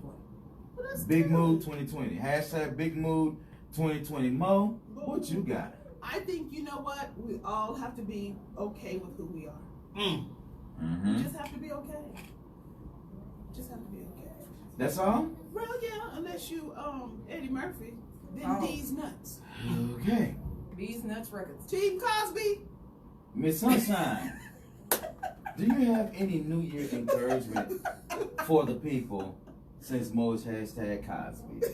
Well, that's Big good. Mood 2020. Hashtag Big Mood 2020. Mo, what you got? I think you know what? We all have to be okay with who we are. Mm. Mm-hmm. We just have to be okay. Just have to be okay. That's all? Well, yeah, unless you Eddie Murphy, then Oh. D's nuts. Okay. These Nuts Records. Team Cosby. Miss Sunshine, do you have any New Year encouragement for the people since Mo is hashtag Cosby?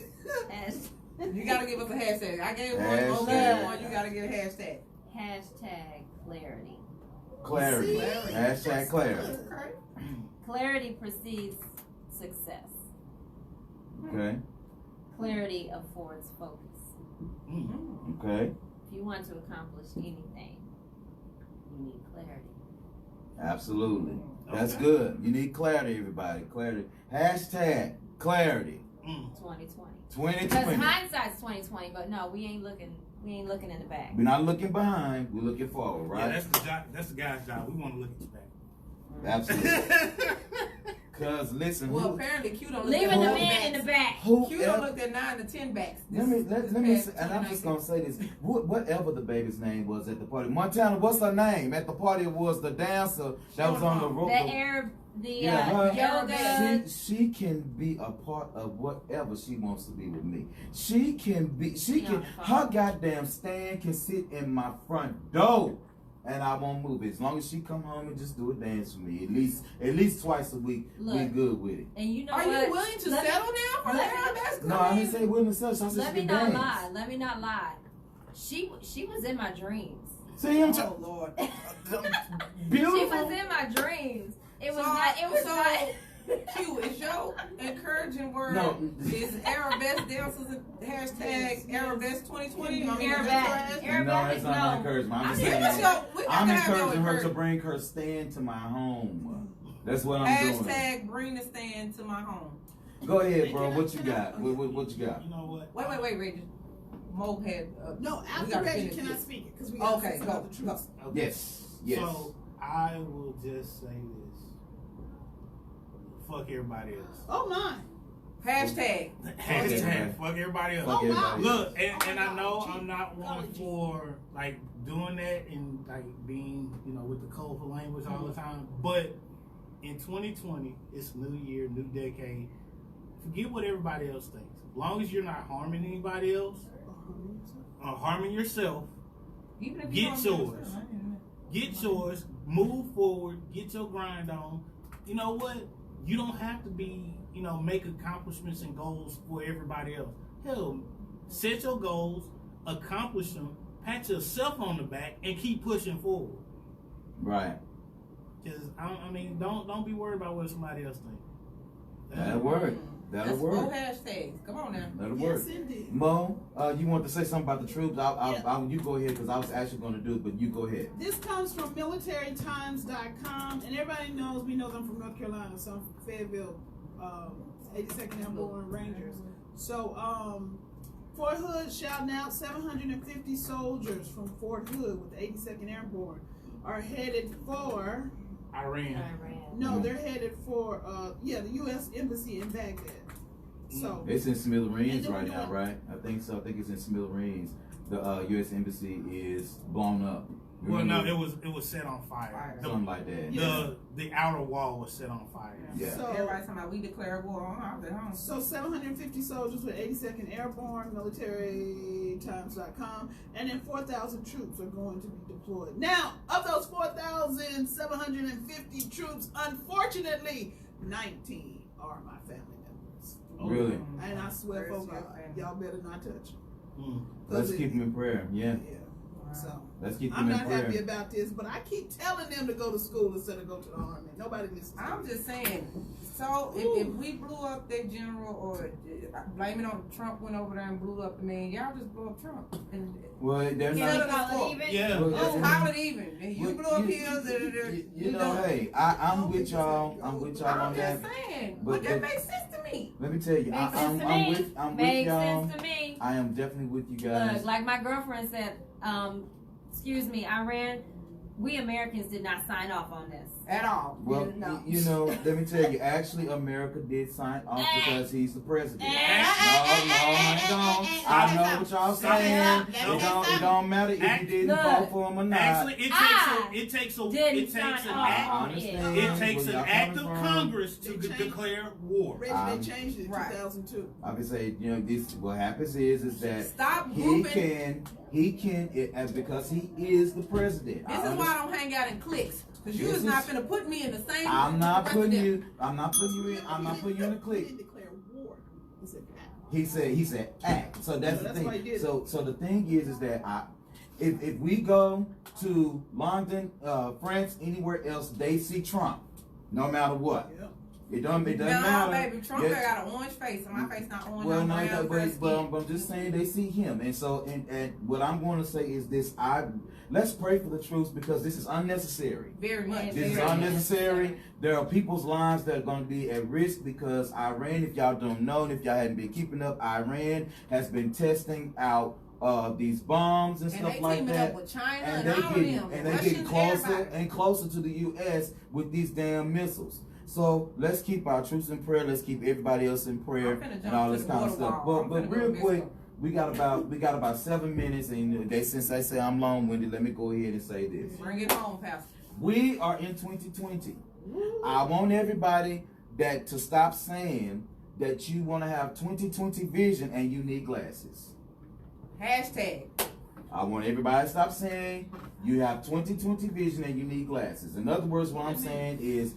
You gotta give us a hashtag. I gave one, Hashtag. Mo gave one. You gotta get a hashtag. Hashtag clarity. Clarity. See? Hashtag clarity. Okay. Clarity precedes success. Okay. Clarity affords focus. Okay. If you want to accomplish anything, you need clarity. Absolutely. That's Okay. good. You need clarity, everybody. Clarity. Hashtag clarity. 2020. 2020. Because hindsight's 2020, but no, we ain't looking in the back. We're not looking behind. We're looking forward, Yeah, right? that's the guy's job. We want to look at your back. Absolutely. Cause listen, Well, apparently Q don't Leaving the man in the back. Q don't look at 9 to 10 backs. Let me say, and I'm just gonna say this. Whatever the baby's name was at the party, Montana. What's her name at the party? Was the dancer that was on the rope? Yoga. She can be a part of whatever she wants to be with me. She can. Her goddamn stand can sit in my front door, and I won't move it as long as she come home and just do a dance for me. At least twice a week. Look, we good with it. And you know Are what? you willing to settle down for that? No, I didn't say willing to settle. I said Let me not lie. Let me not lie. She was in my dreams. See, I'm Oh Lord. beautiful. She was in my dreams. It was not. It was not. Q, is your encouraging word is Arabesque dancers hashtag Arabesque 2020? Arabesque. No, that's not my encouragement. I'm just saying. I'm encouraging her to bring her stand to my home. That's what I'm doing. Hashtag bring the stand to my home. Go ahead, bro. What you got? What you got? You know what? Wait, Reggie. Mo had. No, after Reggie cannot speak it because we got to go the truth. Okay. Yes. So I will just say this. Fuck everybody else. Oh my. Hashtag. Fuck everybody else. Oh my. Look, and I know I'm not one for like doing that and like being, with the colorful language all the time. But in 2020, it's a new year, new decade. Forget what everybody else thinks. As long as you're not harming anybody else, harming yourself, get yours. Get yours. Move forward. Get your grind on. You know what? You don't have to be, make accomplishments and goals for everybody else. Hell, set your goals, accomplish them, pat yourself on the back, and keep pushing forward. Right. Because don't be worried about what somebody else thinks. That'll work. That'll work. Mo hashtags. Come on now. That'll work. Yes, indeed. Mo, you want to say something about the troops? You go ahead because I was actually going to do it, but you go ahead. This comes from militarytimes.com, and everybody knows, we know them from North Carolina, so I'm from Fayetteville, 82nd Airborne Rangers. So, Fort Hood shouting out 750 soldiers from Fort Hood with the 82nd Airborne are headed for Iran. No, they're headed for the U.S. Embassy in Baghdad. So it's in Smithereens right now, right? I think so. I think it's in Smithereens. The U.S. Embassy is blown up. Well, no, it was set on fire. Something like that. The outer wall was set on fire. Yeah. So, everybody talking about we declare war on house at home. So 750 soldiers with 82nd Airborne, militarytimes.com, and then 4,000 troops are going to be deployed. Now, of those 4,750 troops, unfortunately, 19 are my family members. Really? And I swear for God, y'all better not touch them. Let's keep them in prayer. Yeah. So let's keep them I'm in not prayer. happy about this, but I keep telling them to go to school instead of go to the army. Nobody listens. I'm just saying. So if we blew up their general, or blame it on Trump went over there and blew up the man, y'all just blow up Trump. And Well, they're not. Call it even? Yeah. let's call it even. And you blew up here. You know, hey, I'm with y'all. I'm with y'all on I'm that. just saying. But But that makes sense to me. Let me tell you, Makes I'm sense to me. with y'all. Makes sense to me. I am definitely with you guys. Look, like my girlfriend said, excuse me, Iran, we Americans did not sign off on this. At all. Well, No. let me tell you, actually, America did sign off because he's the president. No, hang on. I know what y'all saying. It don't matter if you didn't vote for him or not. Actually, it takes an act of Congress to declare war. Reggie, they changed it in 2002. I can say, this. What happens is that Stop he grouping. can, because he is the president. This is why I don't hang out in cliques. Because you is not gonna put me in the same. I'm not putting you in the He clique. didn't declare war. He said act. He said act. So that's the That's why he thing. did. So the thing is that if we go to London, France, anywhere else, they see Trump, no matter what. Yeah. It doesn't No, matter. baby, Trump got an orange face, and my face not orange. Well, no, but I'm just saying they see him, and so and what I'm going to say is this: let's pray for the troops because this is unnecessary. Very much. This is unnecessary. There are people's lives that are going to be at risk because Iran, if y'all don't know, and if y'all hadn't been keeping up, Iran has been testing out these bombs and stuff like that. Up with China and all they of them. getting closer and closer to the U.S. with these damn missiles. So let's keep our troops in prayer. Let's keep everybody else in prayer and all this kind of stuff. But real quick, we got about 7 minutes, and since they say I'm long-winded, let me go ahead and say this. Bring it home, Pastor. We are in 2020. I want everybody to stop saying that you want to have 2020 vision and you need glasses. Hashtag. I want everybody to stop saying you have 2020 vision and you need glasses. In other words, what I'm saying is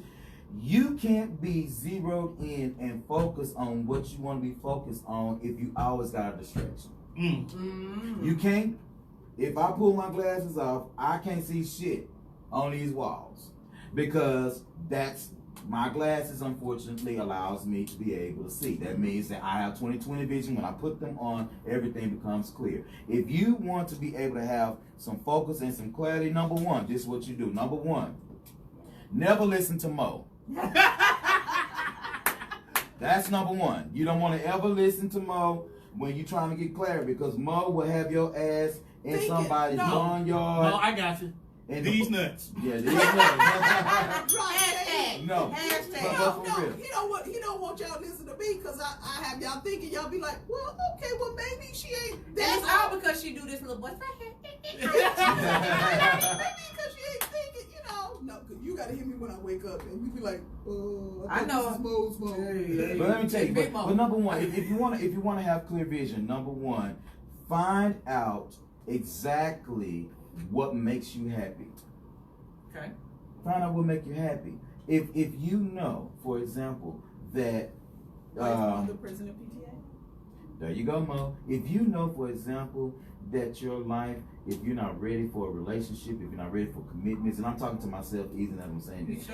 you can't be zeroed in and focused on what you want to be focused on if you always got a distraction. You can't. If I pull my glasses off, I can't see shit on these walls because my glasses unfortunately allows me to be able to see. That means that I have 20/20 vision. When I put them on, everything becomes clear. If you want to be able to have some focus and some clarity, number one, this is what you do. Number one, never listen to Mo. That's number one. You don't want to ever listen to Mo when you're trying to get clarity because Mo will have your ass in somebody's barnyard. Mo, I got you. These nuts. Yeah, these nuts. Hashtag. No. Hashtag. No, he don't want y'all to listen to me because I have y'all thinking y'all be like, well, okay, well maybe she ain't. That's all because she do this little boy. Maybe because she ain't thinking, No, cause you gotta hear me when I wake up, and you be like, I know. This is Mo's mode. But let me tell you, but number one, if you want to have clear vision, number one, find out exactly what makes you happy. Okay. Find out what makes you happy. If you know, for example, that the president of PTA. There you go, Mo. If you know, for example, that your life, if you're not ready for a relationship, if you're not ready for commitments, and I'm talking to myself, even as I'm saying this.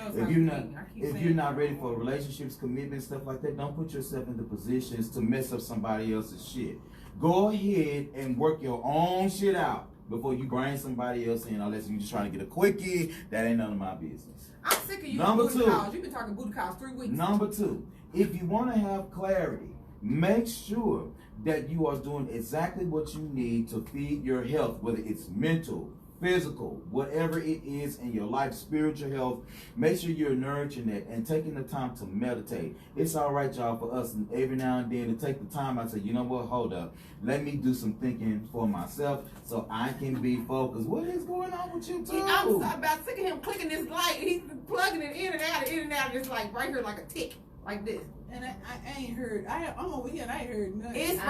If you're not ready for relationships, commitments, stuff like that, don't put yourself into positions to mess up somebody else's shit. Go ahead and work your own shit out before you bring somebody else in, unless you're just trying to get a quickie. That ain't none of my business. I'm sick of you Number booty two. calls. You've been talking booty calls 3 weeks. Number two, if you want to have clarity, make sure that you are doing exactly what you need to feed your health, whether it's mental, physical, whatever it is in your life, spiritual health. Make sure you're nurturing it and taking the time to meditate. It's all right, y'all, for us every now and then to take the time out and say, you know what, hold up. Let me do some thinking for myself so I can be focused. What is going on with you, too? I'm about sick of him clicking this light. He's plugging it in and out. It's like right here like a tick, like this. And I ain't heard. I'm over here and I ain't heard nothing. It's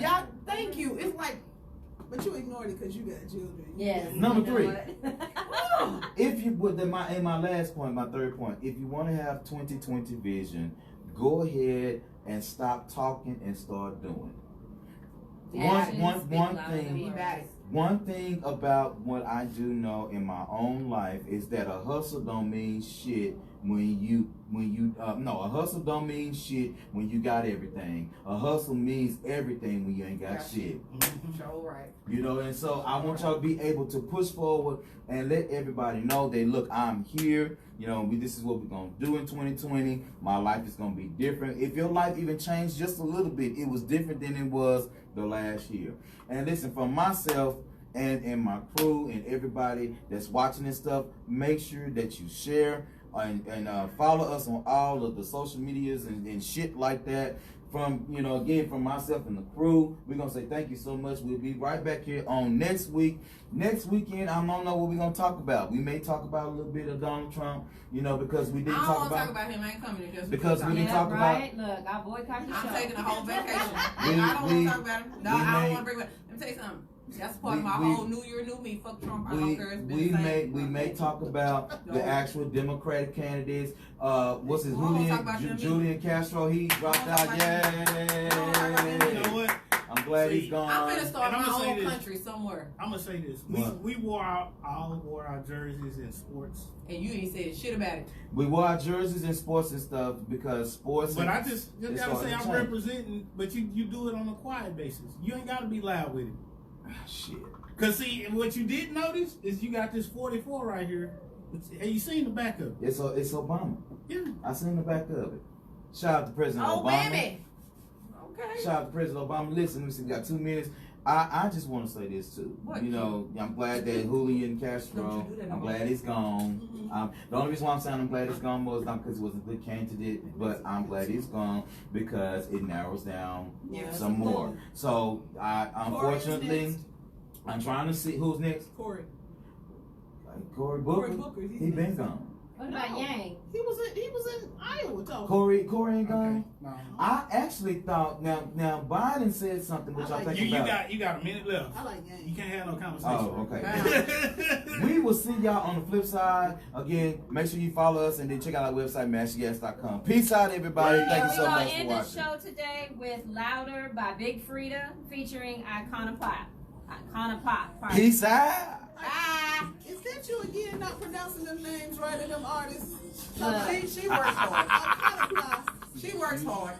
y'all, thank you. It's like, but you ignored it because you got children. Yes. Number three. If you would, in my last point, my third point, if you want to have 2020 vision, go ahead and stop talking and start doing. One thing about what I do know in my own life is that a hustle don't mean shit a hustle don't mean shit when you got everything. A hustle means everything when you ain't got shit. So right. And so I want y'all to be able to push forward and let everybody know that, look, I'm here. This is what we're going to do in 2020. My life is going to be different. If your life even changed just a little bit, it was different than it was the last year. And listen, for myself and my crew and everybody that's watching this stuff, make sure that you share and follow us on all of the social medias and shit like that. From from myself and the crew, we're gonna say thank you so much. We'll be right back here on next week. Next weekend, I don't know what we're gonna talk about. We may talk about a little bit of Donald Trump, because we didn't talk about. I don't want to talk about him. I ain't coming to just because we didn't talk about. Look, I boycott the show. I'm taking a whole vacation. I don't want to talk about him. No, I don't want to bring it. Let me tell you something. That's part of my whole New Year, new me. Fuck Trump. I don't care. We may talk about the actual Democratic candidates. What's his Julian Castro? He dropped out. Yay! You know what? I'm glad he's gone. I'm gonna start my own country somewhere. I'm gonna say this. We wore our jerseys in sports. And you ain't said shit about it. We wore our jerseys in sports and stuff because sports. But I just gotta say I'm representing. But you do it on a quiet basis. You ain't gotta be loud with it. Shit. Cause see, what you did notice is you got this 44 right here. Have you seen the back of it? It's Obama. Yeah. I seen the back of it. Shout out to President Obama. Baby. Okay. Shout out to President Obama. Listen, we got 2 minutes. I just want to say this too. What? You know, I'm glad that Julian Castro, I'm glad he's gone. The only reason why I'm saying I'm glad he's gone was not because he was a good candidate, but I'm glad he's gone because it narrows down some more. So unfortunately, I'm trying to see who's next. Cory Booker. Booker. He been gone. What about Yang? He was in Iowa talking. Corey ain't gone. No. I actually thought now Biden said something which I think You about. got a minute left. I like Yang. You can't have no conversation. Oh, okay. We will see y'all on the flip side. Again, make sure you follow us and then check out our website, mastergas.com. Peace out, everybody. Thank you so much for We're going to end watching. the show today with Louder by Big Frida featuring Icona Pop. Pardon. Peace out. Is that you again? Not pronouncing them names right of them artists? She works hard. She works hard.